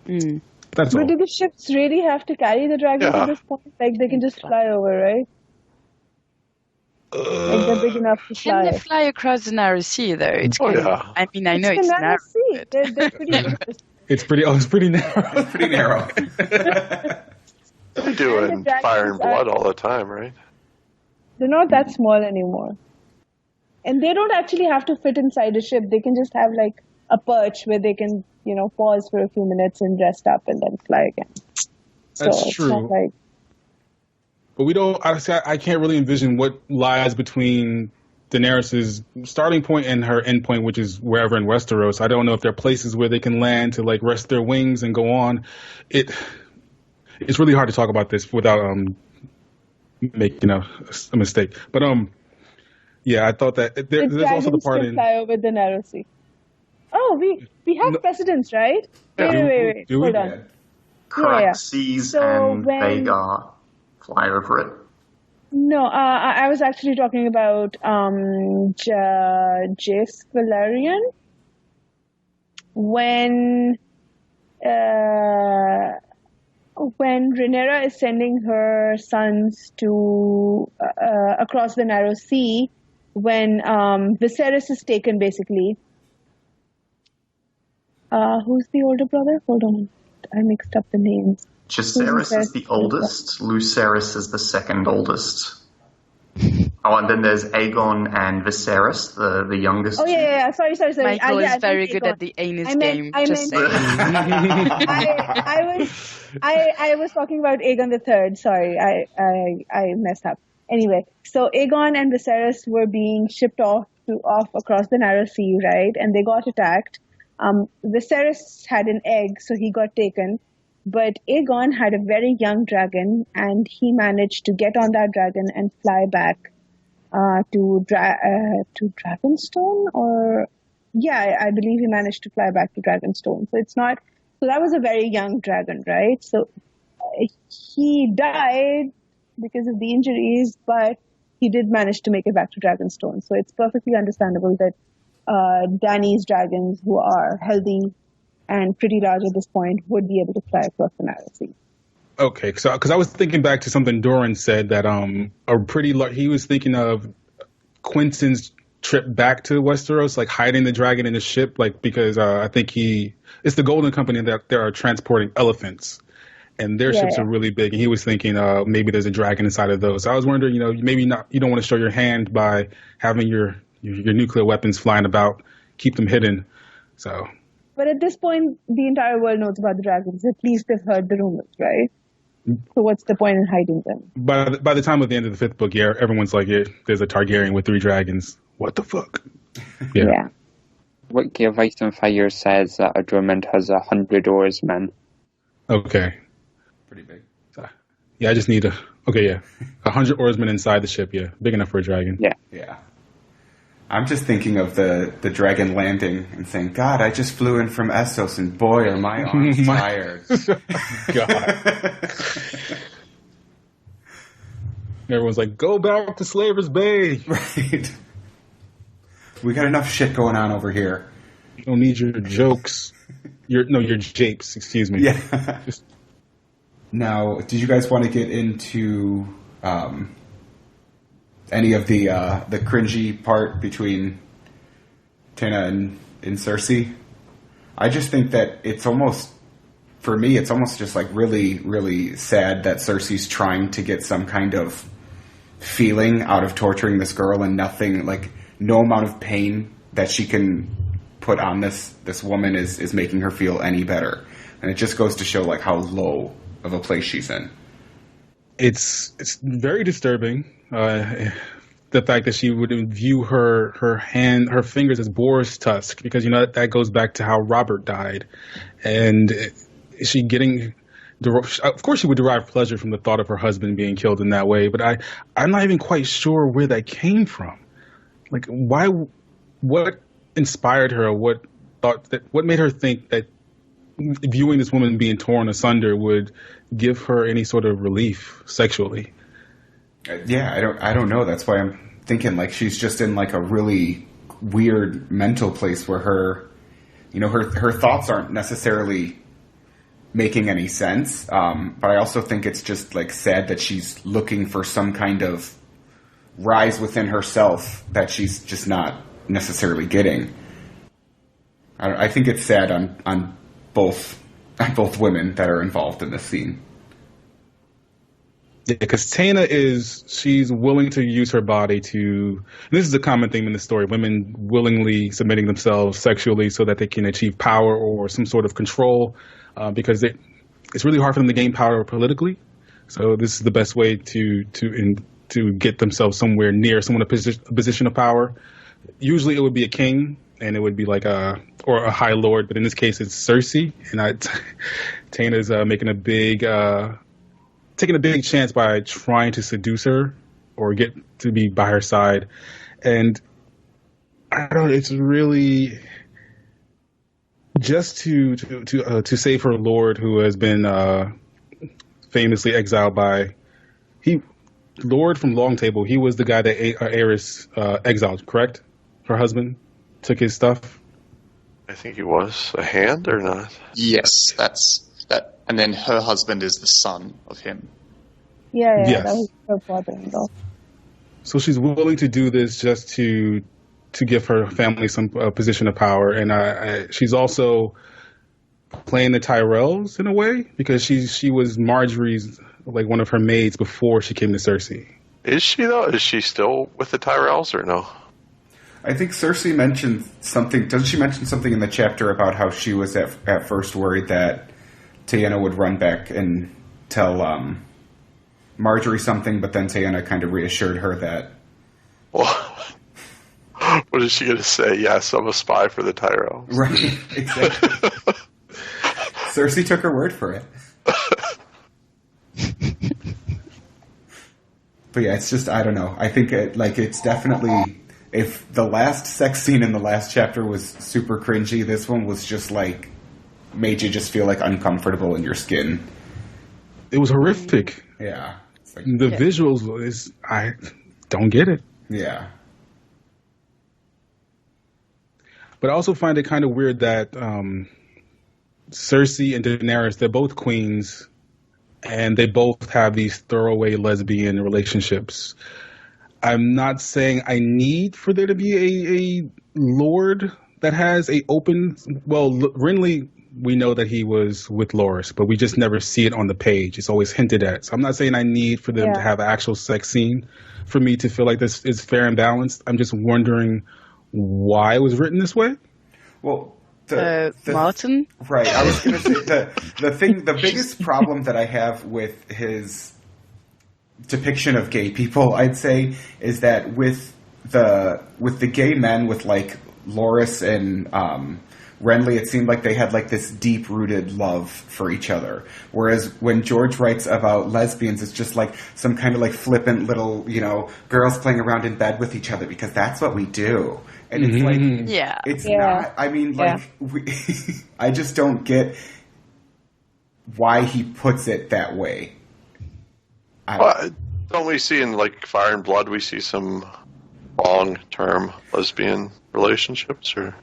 Mm. That's but all. do the ships really have to carry the dragons at this point? Like, they can just fly over, right? Like, they're big enough to fly. Can they fly across the narrow sea, though? It's I know it's the narrow sea. But... They're pretty. It's pretty narrow. It's pretty narrow. They do it in Fire and Blood all the time, right? They're not that small anymore. And they don't actually have to fit inside a ship. They can just have, like, a perch where they can, pause for a few minutes and rest up and then fly again. That's true. But we don't. I can't really envision what lies between Daenerys's starting point and her end point, which is wherever in Westeros. I don't know if there are places where they can land to like rest their wings and go on. It's really hard to talk about this without making a mistake. But yeah, I thought that there's also the part in fly over the narrow sea. Oh, we have precedents, right? Wait. Hold on. Crypts and Vega fly over it. No, I was actually talking about Jace Valerian. When Rhaenyra is sending her sons to across the narrow sea, when Viserys is taken, basically. Who's the older brother? Hold on, I mixed up the names. Jacaerys is the oldest. Lucerys is the second oldest. Oh, and then there's Aegon and Viserys, the youngest. Oh yeah. Sorry. Michael is very good at the anus game. Just saying. I was talking about Aegon the Third. Sorry, I messed up. Anyway, so Aegon and Viserys were being shipped off across the narrow sea, right? And they got attacked. Viserys had an egg, so he got taken. But Aegon had a very young dragon, and he managed to get on that dragon and fly back to Dragonstone, I believe he managed to fly back to Dragonstone. So that was a very young dragon, right? So he died because of the injuries, but he did manage to make it back to Dragonstone. So it's perfectly understandable that Dany's dragons, who are healthy and pretty large at this point, would be able to fly across the narrow sea. Okay, because I was thinking back to something Doran said that he was thinking of Quentin's trip back to Westeros, like hiding the dragon in the ship, like because I think it's the Golden Company that they are transporting elephants, and their ships are really big, and he was thinking maybe there's a dragon inside of those. So I was wondering, maybe you don't want to show your hand by having your nuclear weapons flying about, keep them hidden. So. But at this point, the entire world knows about the dragons. At least they've heard the rumors, right? So what's the point in hiding them? By the time of the end of the 5th book, everyone's like, there's a Targaryen with 3 dragons. What the fuck? Yeah. Wiki of Ice and Fire says that a Drummond has 100 oarsmen. Okay. Pretty big. Yeah, I just need 100 oarsmen inside the ship, big enough for a dragon. Yeah. Yeah. I'm just thinking of the dragon landing and saying, God, I just flew in from Essos, and boy, are my arms tired. God. Everyone's like, go back to Slaver's Bay. Right. We got enough shit going on over here. You don't need your jokes. Your japes, excuse me. Yeah. Now, did you guys want to get into any of the cringy part between Taena and Cersei? I just think that it's almost, for me, it's almost just like really, really sad that Cersei's trying to get some kind of feeling out of torturing this girl, and nothing, like no amount of pain that she can put on this woman is making her feel any better. And it just goes to show like how low of a place she's in. It's very disturbing. The fact that she would view her fingers as boar's tusk, because that goes back to how Robert died, and is she getting? Of course, she would derive pleasure from the thought of her husband being killed in that way, but I'm not even quite sure where that came from. Like, why? What inspired her? What made her think that viewing this woman being torn asunder would give her any sort of relief sexually? Yeah, I don't know. That's why I'm thinking like she's just in like a really weird mental place where her thoughts aren't necessarily making any sense. But I also think it's just like sad that she's looking for some kind of rise within herself that she's just not necessarily getting. I think it's sad on both women that are involved in this scene. Yeah, because Taena she's willing to use her body to, this is a common theme in the story, women willingly submitting themselves sexually so that they can achieve power or some sort of control, because it's really hard for them to gain power politically. So this is the best way to get themselves somewhere near someone in a position of power. Usually it would be a king, and it would be like a high lord, but in this case it's Cersei, and Taena's taking a big chance by trying to seduce her or get to be by her side. And I don't know, it's really just to save her lord, who has been famously exiled by Lord from Long Table. He was the guy that Aerys exiled, correct? Her husband took his stuff. I think he was a hand or not. Yes, that's that. And then her husband is the son of him. Yeah, Yes. that was her father-in-law. So she's willing to do this just to give her family some position of power, and she's also playing the Tyrells in a way, because she was Marjorie's, like, one of her maids before she came to Cersei. Is she though? Is she still with the Tyrells or no? I think Cersei mentioned something. Doesn't she mention something in the chapter about how she was at first worried that Taena would run back and tell Marjorie something, but then Taena kind of reassured her that. Well, what is she going to say? Yes, I'm a spy for the Tyrells. Right, exactly. Cersei took her word for it. But yeah, it's just, I don't know. I think it's definitely, if the last sex scene in the last chapter was super cringy, this one was just like, made you just feel like uncomfortable in your skin. It was horrific. Yeah. It's like, The visuals I don't get it. Yeah. But I also find it kind of weird that Cersei and Daenerys, they're both queens, and they both have these throwaway lesbian relationships. I'm not saying I need for there to be a lord that has a open... Well, Renly, we know that he was with Loras, but we just never see it on the page. It's always hinted at. So I'm not saying I need for them to have an actual sex scene for me to feel like this is fair and balanced. I'm just wondering why it was written this way. Well... Martin? Right. I was going to say the biggest problem that I have with his depiction of gay people, I'd say, is that with the gay men, with like Loras and Renly, it seemed like they had like this deep-rooted love for each other. Whereas when George writes about lesbians, it's just like some kind of like flippant little, girls playing around in bed with each other because that's what we do. And it's like, it's not, I mean, like, I just don't get why he puts it that way. Don't we see in like Fire and Blood, we see some long-term lesbian relationships, or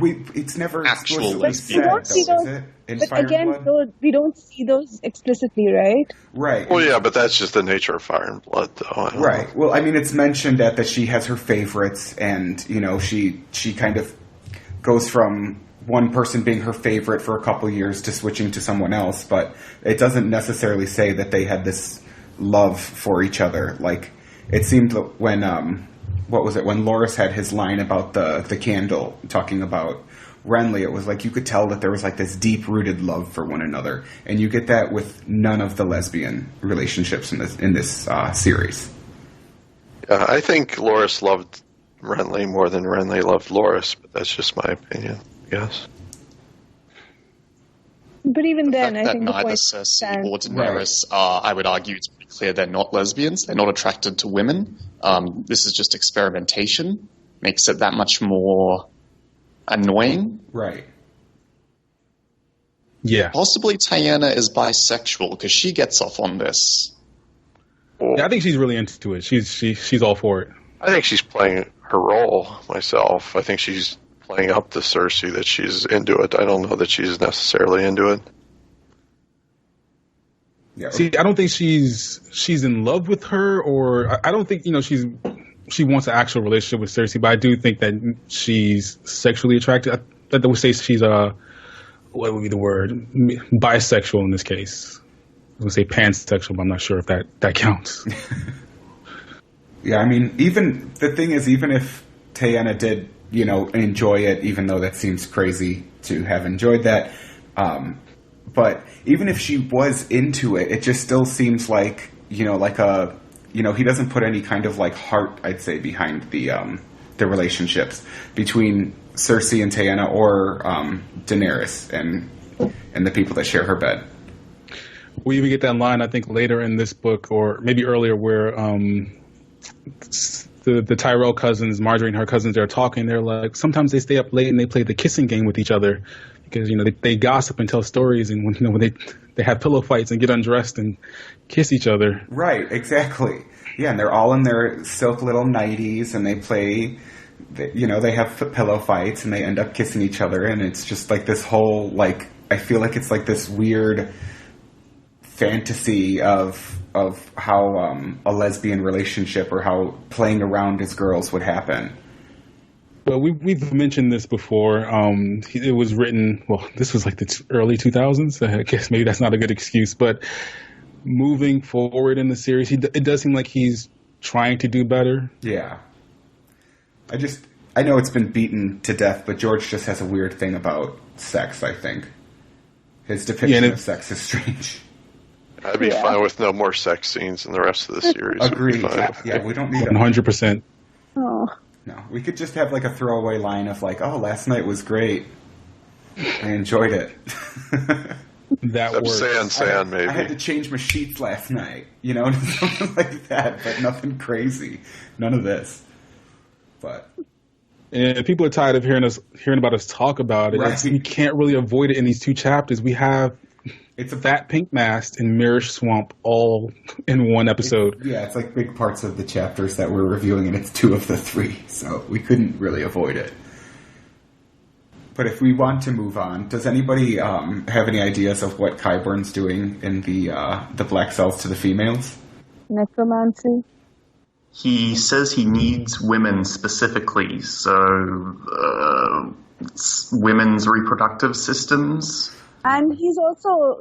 it's never actual lesbian. Is it? In but Fire again, and Blood? we don't see those explicitly, right? Right. Well, yeah, but that's just the nature of Fire and Blood, though. Right. Well, I mean, it's mentioned that she has her favorites, and she kind of goes from one person being her favorite for a couple years to switching to someone else, but it doesn't necessarily say that they had this love for each other. Like, it seemed when when Loras had his line about the candle, talking about Renly, it was like you could tell that there was like this deep-rooted love for one another, and you get that with none of the lesbian relationships in this series. I think Loras loved Renly more than Renly loved Loras, but that's just my opinion, I guess. But even then, I that think the neither point Cersei or Daenerys are, I would argue, it's pretty clear they're not lesbians. They're not attracted to women. This is just experimentation. Makes it that much more annoying. Right. Yeah. Possibly Tyanna is bisexual because she gets off on this. Yeah, I think she's really into it. She's all for it. I think she's playing her role myself. I think she's playing up to Cersei that she's into it. I don't know that she's necessarily into it. Yeah. See, I don't think she's in love with her, or I don't think she wants an actual relationship with Cersei. But I do think that she's sexually attracted. I would say she's what would be the word? Bisexual in this case. I would say pansexual, but I'm not sure if that counts. Yeah, I mean, even if Tyanna did, enjoy it, even though that seems crazy to have enjoyed that, but even if she was into it, it just still seems like, he doesn't put any kind of like heart, I'd say, behind the relationships between Cersei and Tyanna or Daenerys and the people that share her bed. We even get that line, I think, later in this book, or maybe earlier, where the Tyrell cousins, Marjorie and her cousins, are talking. They're like, sometimes they stay up late and they play the kissing game with each other because they gossip and tell stories, and when they have pillow fights and get undressed and kiss each other. Right, exactly. Yeah, and they're all in their silk little nighties, and they play. They have pillow fights, and they end up kissing each other, and it's just like this whole I feel like it's like this weird fantasy of how a lesbian relationship or how playing around as girls would happen. Well, we've mentioned this before. It was written, this was like the early 2000s. I guess maybe that's not a good excuse, but moving forward in the series, it does seem like he's trying to do better. Yeah. I know it's been beaten to death, but George just has a weird thing about sex, I think. His depiction of sex is strange. I'd be fine with no more sex scenes in the rest of the series. Agreed. Yeah, we don't need 100%. Oh. No, we could just have like a throwaway line of like, "Oh, last night was great. I enjoyed it." That works. Sand, maybe. I had to change my sheets last night, something like that, but nothing crazy. None of this. But and people are tired of hearing about us talk about it. Right. We can't really avoid it in these two chapters. We have it's a fat pink mast and Myrish Swamp all in one episode. It's like big parts of the chapters that we're reviewing, and it's 2 of the 3, so we couldn't really avoid it. But if we want to move on, does anybody have any ideas of what Qyburn's doing in the Black Cells to the females? Necromancy. He says he needs women specifically, so women's reproductive systems. And he also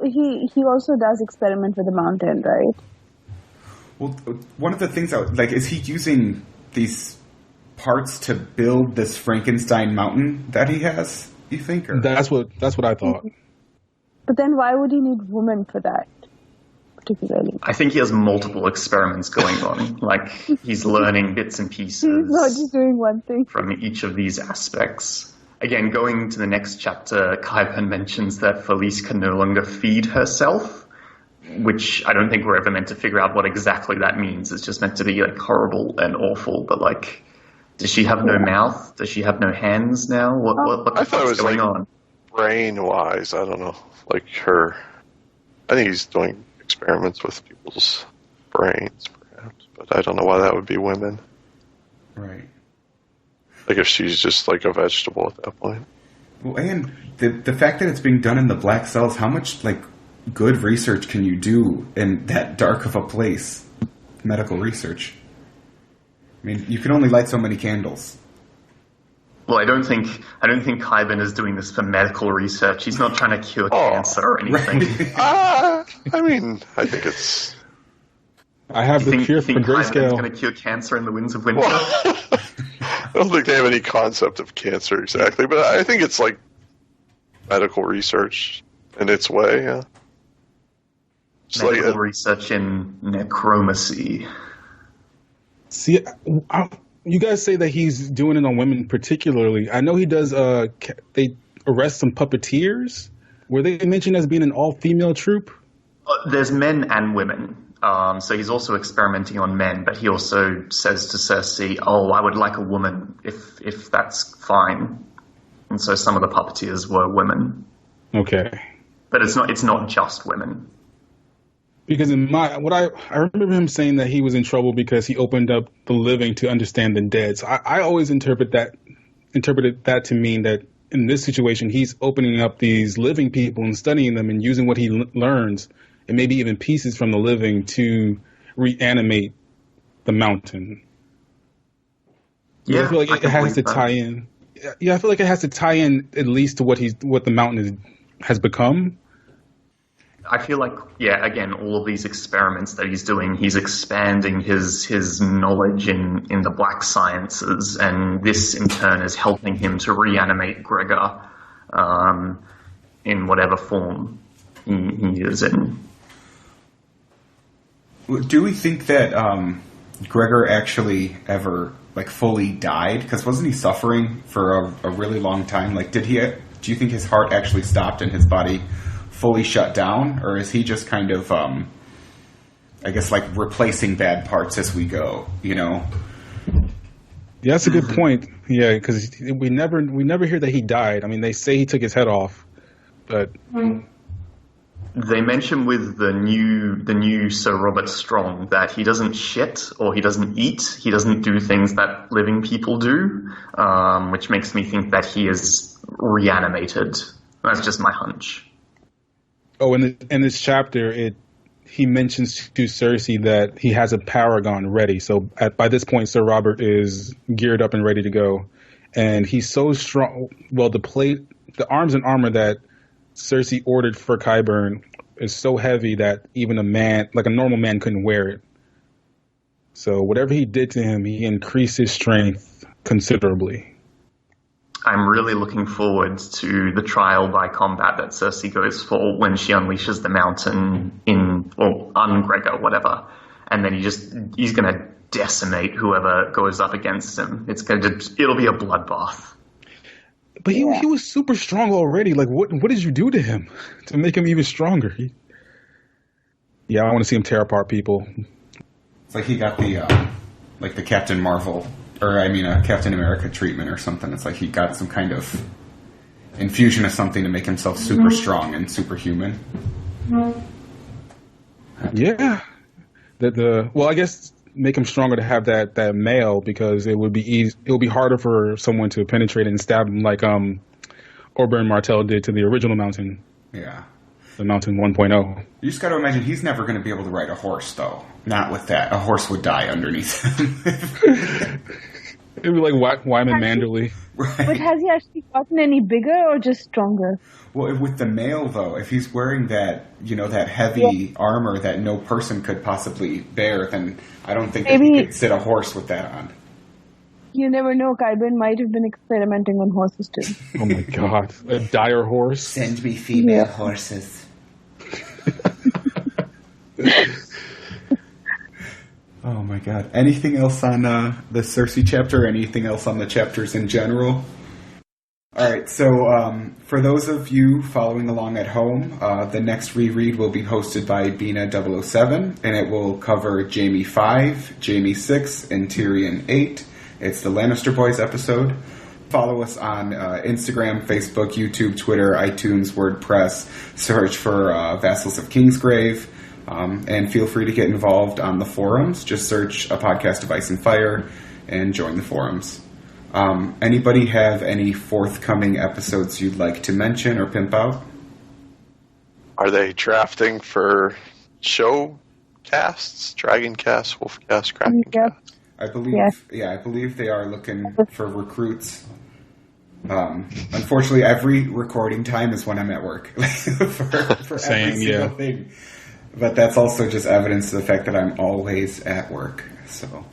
does experiment with the mountain, right? Well, one of the things is he using these parts to build this Frankenstein mountain that he has, you think? Or? That's what I thought. But then why would he need women for that, particularly? I think he has multiple experiments going on. He's learning bits and pieces. He's not just doing one thing. From each of these aspects. Again, going to the next chapter, Qyburn mentions that Felice can no longer feed herself, which I don't think we're ever meant to figure out what exactly that means. It's just meant to be like horrible and awful, but like, does she have no mouth? Does she have no hands now? What the fuck's going on? Brain-wise, I don't know. Like her, I think he's doing experiments with people's brains, perhaps, but I don't know why that would be women. Right. Like if she's just like a vegetable at that point. Well, and the fact that it's being done in the black cells, how much like good research can you do in that dark of a place? Medical research. I mean, you can only light so many candles. Well, I don't think Qyburn is doing this for medical research. He's not trying to cure cancer or anything. Right. I mean, I think it's. I have the cure for grayscale. Going to cure cancer in the winds of winter. Well, I don't think they have any concept of cancer exactly, but I think it's like medical research in its way. Yeah. Just medical research in necromancy. See, you guys say that he's doing it on women particularly. I know he does. They arrest some puppeteers. Were they mentioned as being an all-female troupe? There's men and women. So he's also experimenting on men, but he also says to Cersei, "Oh, I would like a woman if that's fine." And so some of the puppeteers were women. Okay, but it's not just women. Because I remember him saying that he was in trouble because he opened up the living to understand the dead. So I always interpreted that to mean that in this situation he's opening up these living people and studying them and using what he learns and maybe even pieces from the living to reanimate the mountain. Yeah, I feel like it has to tie in. Yeah, I feel like it has to tie in at least to what the mountain has become. I feel like, yeah, again, all of these experiments that he's doing, he's expanding his knowledge in the black sciences, and this in turn is helping him to reanimate Gregor in whatever form he is in. Do we think that Gregor actually ever like fully died? Because wasn't he suffering for a really long time? Like, do you think his heart actually stopped and his body fully shut down, or is he just kind of, I guess, like replacing bad parts as we go? You know? Yeah, that's a good point. Yeah, because we never hear that he died. I mean, they say he took his head off, but they mention with the new Sir Robert Strong that he doesn't shit or he doesn't eat. He doesn't do things that living people do, which makes me think that he is reanimated. That's just my hunch. Oh, in this chapter, he mentions to Cersei that he has a paragon ready. So by this point, Sir Robert is geared up and ready to go, and he's so strong. Well, the arms and armor that Cersei ordered for Qyburn is so heavy that even a normal man couldn't wear it. So whatever he did to him, he increased his strength considerably. I'm really looking forward to the trial by combat that Cersei goes for when she unleashes the mountain on Gregor, whatever. And then he's going to decimate whoever goes up against him. It'll be a bloodbath. But he was super strong already. Like, what did you do to him to make him even stronger? I want to see him tear apart people. It's like he got the Captain Marvel, Captain America treatment or something. It's like he got some kind of infusion of something to make himself super strong and superhuman. Yeah. I guess make him stronger to have that mail, because it would be harder for someone to penetrate and stab him like Oberyn Martell did to the original mountain. Yeah. The mountain 1.0. You just got to imagine he's never going to be able to ride a horse, though. Not with that. A horse would die underneath him. It'd be like Wyman Manderley. Right. But has he actually gotten any bigger or just stronger? Well, with the mail, though, if he's wearing that heavy armor that no person could possibly bear, then I don't think that he could sit a horse with that on. You never know. Qyburn might have been experimenting on horses, too. Oh, my God. A dire horse? Send me female horses. Oh, my God. Anything else on the Cersei chapter? Anything else on the chapters in general? All right, so for those of you following along at home, the next reread will be hosted by Bina007, and it will cover Jaime 5, Jaime 6, and Tyrion 8. It's the Lannister Boys episode. Follow us on Instagram, Facebook, YouTube, Twitter, iTunes, WordPress. Search for Vassals of Kingsgrave, and feel free to get involved on the forums. Just search A Podcast of Ice and Fire and join the forums. Anybody have any forthcoming episodes you'd like to mention or pimp out? Are they drafting for show casts? Dragon cast, wolf cast, kraken cast? I believe they are looking for recruits. Unfortunately, every recording time is when I'm at work for every single thing. But that's also just evidence of the fact that I'm always at work. So,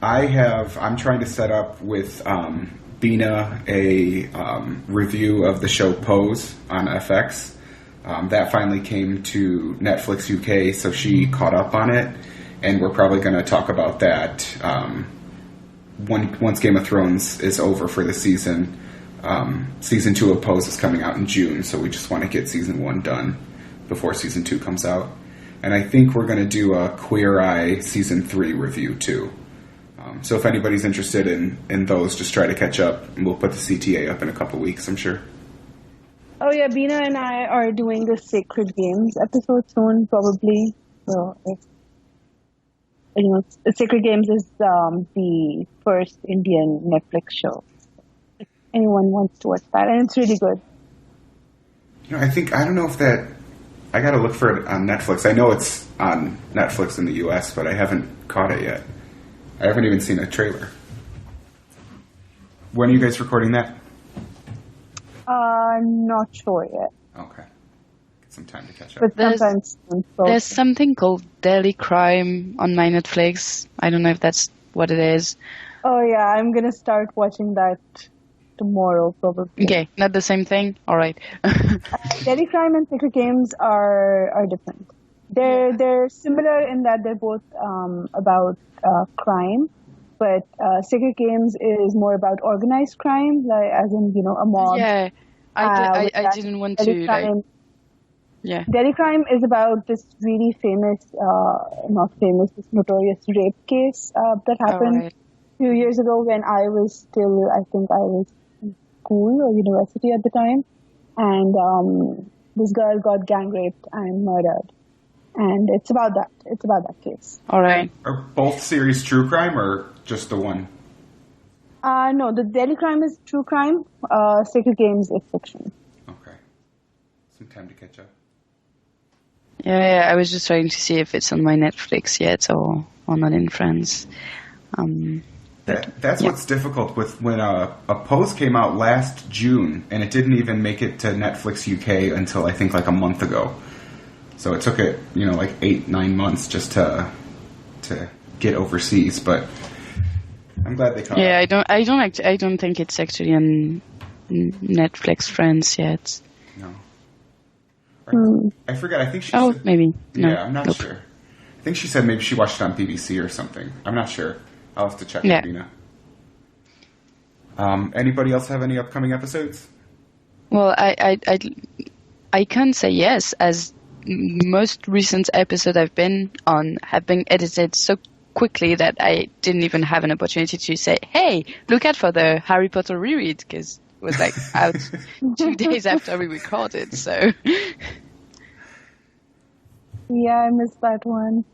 I'm trying to set up with Bina a review of the show Pose on FX. That finally came to Netflix UK, so she caught up on it, and we're probably going to talk about that once Game of Thrones is over for the season. Season 2 of Pose is coming out in June, so we just want to get Season 1 done before Season 2 comes out. And I think we're going to do a Queer Eye Season 3 review, too. So if anybody's interested in those, just try to catch up, and we'll put the CTA up in a couple weeks, I'm sure. Oh yeah, Bina and I are doing the Sacred Games episode soon, probably. So, Sacred Games is the first Indian Netflix show. If anyone wants to watch that, and it's really good. I don't know if that... I gotta look for it on Netflix. I know it's on Netflix in the US, but I haven't caught it yet. I haven't even seen a trailer. When are you guys recording that? Not sure yet. Okay. Get some time to catch up. But there's something called Daily Crime on my Netflix. I don't know if that's what it is. Oh yeah, I'm gonna start watching that tomorrow, probably. Okay, not the same thing? Alright. Daily Crime and Sacred Games are different. They're similar in that they're both about crime, but Sacred Games is more about organized crime, like as in a mob. Yeah, I didn't want to. Daily Crime is about this really famous, this notorious rape case that happened a few years ago when I was in school or university at the time, and this girl got gang raped and murdered. And it's about that. It's about that case. All right. Are both series true crime or just the one? No, the Daily Crime is true crime. Sacred Games is fiction. Okay. Some time to catch up. Yeah, I was just trying to see if it's on my Netflix yet or not in France. That's what's difficult with when a Pose came out last June, and it didn't even make it to Netflix UK until I think like a month ago. So it took it, like 8-9 months just to get overseas. But I'm glad they caught up. Yeah, I don't think it's actually on Netflix France yet. No. I forgot. I think she. Oh, said, maybe. No. Yeah, I'm not sure. I think she said maybe she watched it on BBC or something. I'm not sure. I'll have to check. Yeah. Nina. Anybody else have any upcoming episodes? Well, I can't say yes, as most recent episodes I've been on have been edited so quickly that I didn't even have an opportunity to say, hey, look out for the Harry Potter reread, because it was like out 2 days after we recorded, so... Yeah, I missed that one.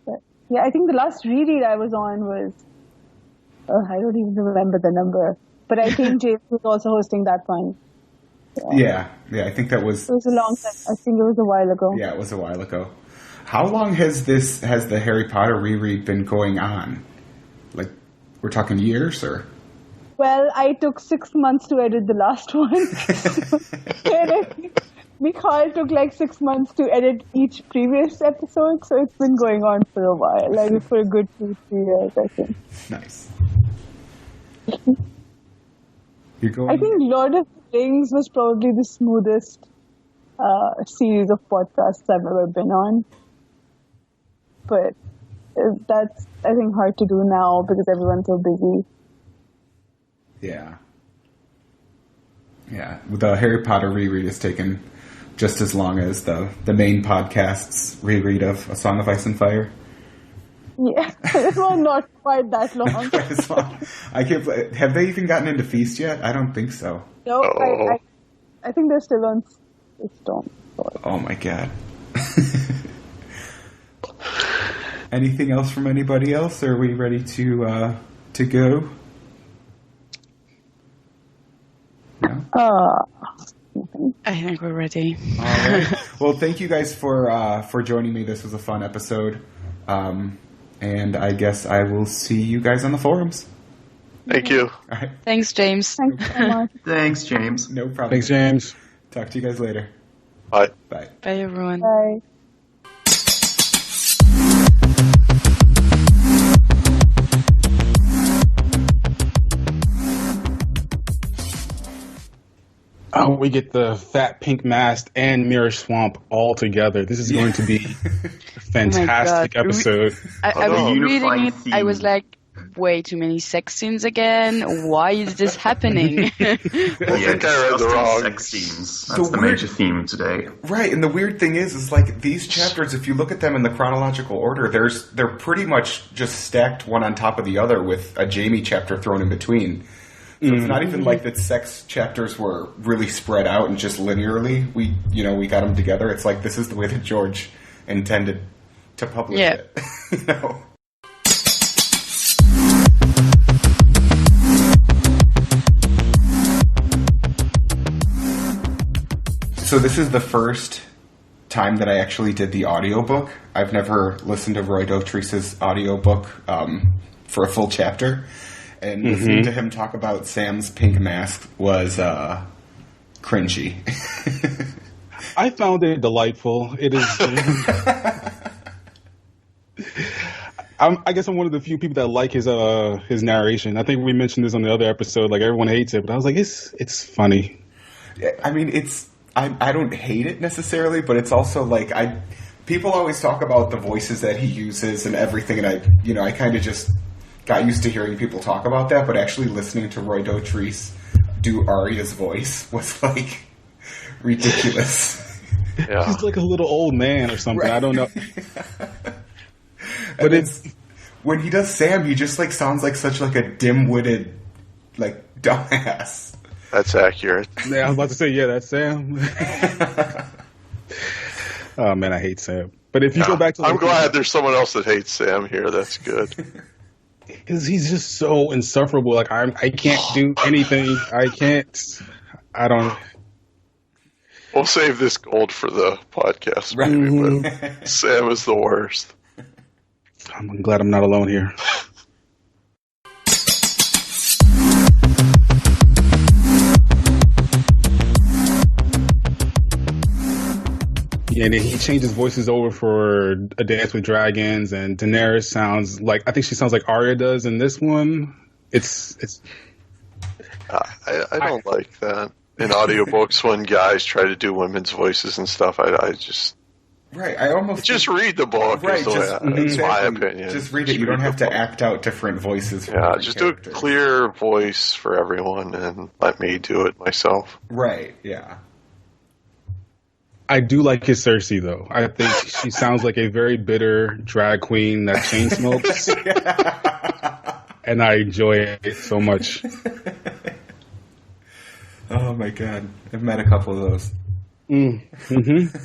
But, yeah, I think the last reread I was on was... I don't even remember the number. But I think James was also hosting that one. Yeah, I think that was... It was a long time. I think it was a while ago. Yeah, it was a while ago. How long has the Harry Potter reread been going on? Like, we're talking years, or? Well, I took 6 months to edit the last one. Khal took like 6 months to edit each previous episode, so it's been going on for a while, like for a good 2-3 years, I think. Nice. I think Lord of the Rings was probably the smoothest series of podcasts I've ever been on. But that's, I think, hard to do now because everyone's so busy. Yeah. Yeah. The Harry Potter reread has taken just as long as the main podcast's reread of A Song of Ice and Fire. Yeah, it was not quite that long. Not quite as long. I can't. Have they even gotten into Feast yet? I don't think so. No, I think they're still on Storm. Oh my god. Anything else from anybody else? Are we ready to go? No? I think we're ready. All right. Well, thank you guys for joining me. This was a fun episode. And I guess I will see you guys on the forums. Thank you. All right. Thanks, James. Thanks so much. Thanks, James. No problem. Thanks, James. Talk to you guys later. Bye. Bye. Bye, everyone. Bye. Oh, we get the fat pink mast and Myrish swamp all together. This is going to be a fantastic episode. I was reading it. Theme. I was like, way too many sex scenes again. Why is this happening? I think I read the wrong. Sex scenes. That's the major theme today. Right, and the weird thing is like these chapters, if you look at them in the chronological order, they're pretty much just stacked one on top of the other with a Jaime chapter thrown in between. So it's not even like that sex chapters were really spread out and just linearly we got them together. It's like this is the way that George intended to publish it. You know? So this is the first time that I actually did the audiobook. I've never listened to Roy Dotrice's audiobook for a full chapter. And listening to him talk about Sam's pink mask was cringy. I found it delightful. It is. I guess I'm one of the few people that like his narration. I think we mentioned this on the other episode. Like everyone hates it, but I was like, it's funny. I mean, I don't hate it necessarily, but it's also like people always talk about the voices that he uses and everything, and I kind of just got used to hearing people talk about that, but actually listening to Roy Dotrice do Arya's voice was like ridiculous. Yeah. He's like a little old man or something. Right. I don't know. But when he does Sam, he just like sounds like such like a dim-witted like dumbass. That's accurate. Yeah, I was about to say, that's Sam. Oh man, I hate Sam. But if you go back to, I'm glad there's someone else that hates Sam here. That's good. Because he's just so insufferable. Like I can't do anything. I don't. We'll save this gold for the podcast. Maybe, but Sam is the worst. I'm glad I'm not alone here. Yeah, and then he changes voices over for A Dance with Dragons, and Daenerys sounds like, I think she sounds like Arya does in this one. It's. I don't like that in audiobooks when guys try to do women's voices and stuff. I just. Right, I almost just read the book. Right, That's my opinion. Just read it. You don't have to act out different voices. Yeah, just do a clear voice for everyone and let me do it myself. Right. Yeah. I do like his Cersei, though. I think she sounds like a very bitter drag queen that chain smokes. And I enjoy it so much. Oh, my God. I've met a couple of those. Mm-hmm.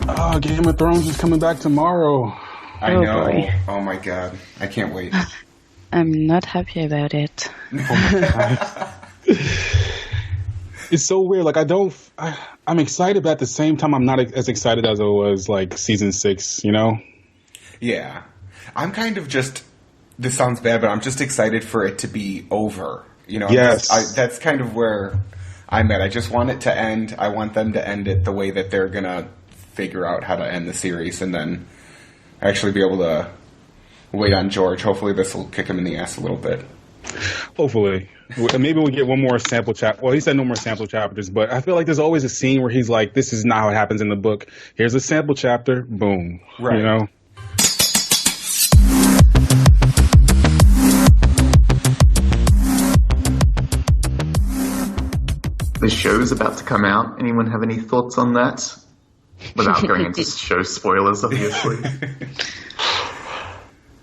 Oh, Game of Thrones is coming back tomorrow. I know. Boy. Oh my god. I can't wait. I'm not happy about it. It's so weird. Like I'm excited, but at the same time, I'm not as excited as I was like season 6. You know? Yeah. I'm kind of just. This sounds bad, but I'm just excited for it to be over. You know. Yes. That's kind of where I'm at. I just want it to end. I want them to end it the way that they're gonna figure out how to end the series, and then actually be able to wait on George. Hopefully this will kick him in the ass a little bit. Hopefully. Maybe we'll get one more sample chapter. Well, he said no more sample chapters, but I feel like there's always a scene where he's like, this is not how it happens in the book. Here's a sample chapter. Boom. Right. You know? The show's about to come out. Anyone have any thoughts on that? Without going into show spoilers, obviously.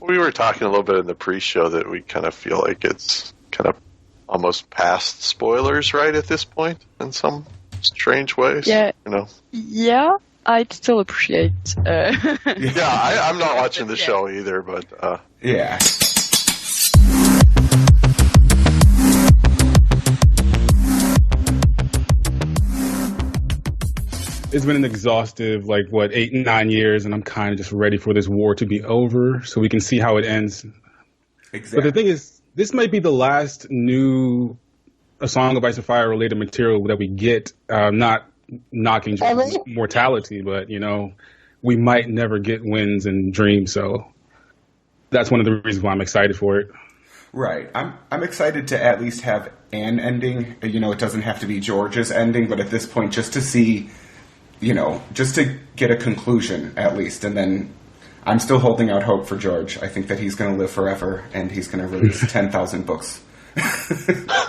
We were talking a little bit in the pre-show that we kind of feel like it's kind of almost past spoilers, right, at this point, in some strange ways. Yeah. You know? Yeah, I'd still appreciate. I'm not watching the show either, but Yeah. It's been an exhaustive, 8, 9 years, and I'm kind of just ready for this war to be over so we can see how it ends. Exactly. But the thing is, this might be the last new A Song of Ice and Fire related material that we get, not knocking mortality, but, we might never get Winds and Dreams, so that's one of the reasons why I'm excited for it. Right. I'm excited to at least have an ending. It doesn't have to be George's ending, but at this point, just to see... just to get a conclusion, at least. And then I'm still holding out hope for George. I think that he's going to live forever, and he's going to release 10,000 books.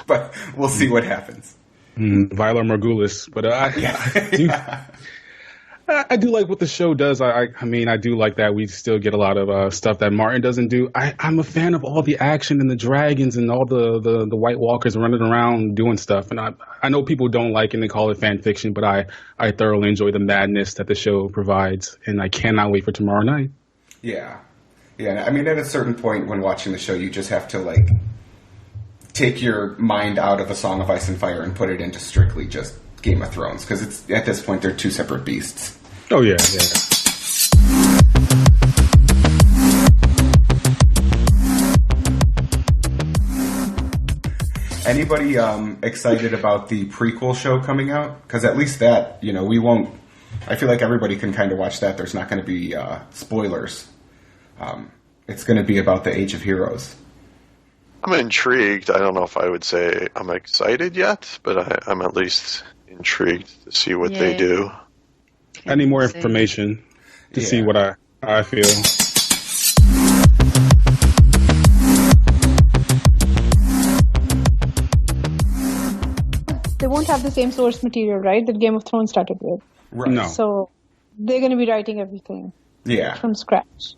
But we'll see what happens. Viola Morgulis. But I do like what the show does. I do like that we still get a lot of stuff that Martin doesn't do. I'm a fan of all the action and the dragons and all the White Walkers running around doing stuff. And I know people don't like it and they call it fan fiction, but I thoroughly enjoy the madness that the show provides. And I cannot wait for tomorrow night. Yeah. Yeah. I mean, at a certain point when watching the show, you just have to, take your mind out of A Song of Ice and Fire and put it into strictly just Game of Thrones. Because it's at this point, they're two separate beasts. Oh, yeah. Anybody excited about the prequel show coming out? Because at least that, we won't... I feel like everybody can kind of watch that. There's not going to be spoilers. It's going to be about the Age of Heroes. I'm intrigued. I don't know if I would say I'm excited yet, but I'm at least intrigued to see what they do. I need more information to see what I feel. They won't have the same source material, right, that Game of Thrones started with. Right. No. So they're going to be writing everything from scratch.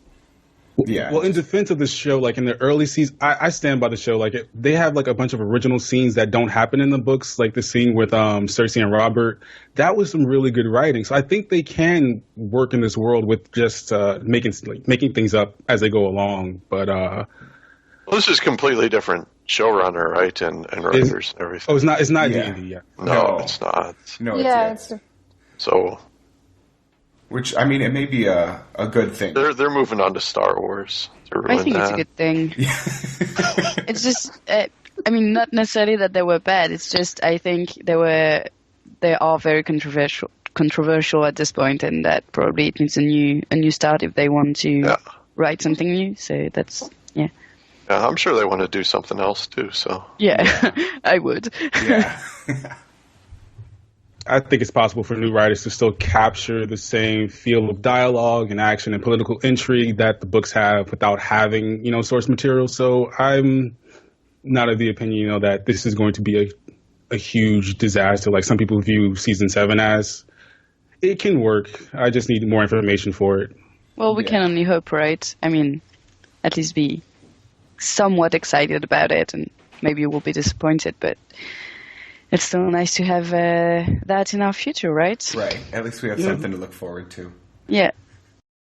Yeah. Well, in defense of the show, in the early seasons, I stand by the show. They have a bunch of original scenes that don't happen in the books, like the scene with Cersei and Robert. That was some really good writing. So I think they can work in this world with just making things up as they go along. But this is completely different showrunner, right, and writers and everything. Oh, it's not D&D yet. No, it's not. No, It's so. Which, I mean, it may be a good thing. They're moving on to Star Wars. I think it's a good thing. It's just, not necessarily that they were bad. It's just, I think they are very controversial at this point, and that probably it needs a new start if they want to write something new. So that's, Yeah, I'm sure they want to do something else too. So I would. Yeah. I think it's possible for new writers to still capture the same feel of dialogue and action and political intrigue that the books have without having, source material. So I'm not of the opinion, that this is going to be a huge disaster like some people view season 7 as. It can work. I just need more information for it. Well, we can only hope, right? At least be somewhat excited about it, and maybe we'll be disappointed, but it's still nice to have that in our future, right? Right. At least we have something to look forward to. Yeah.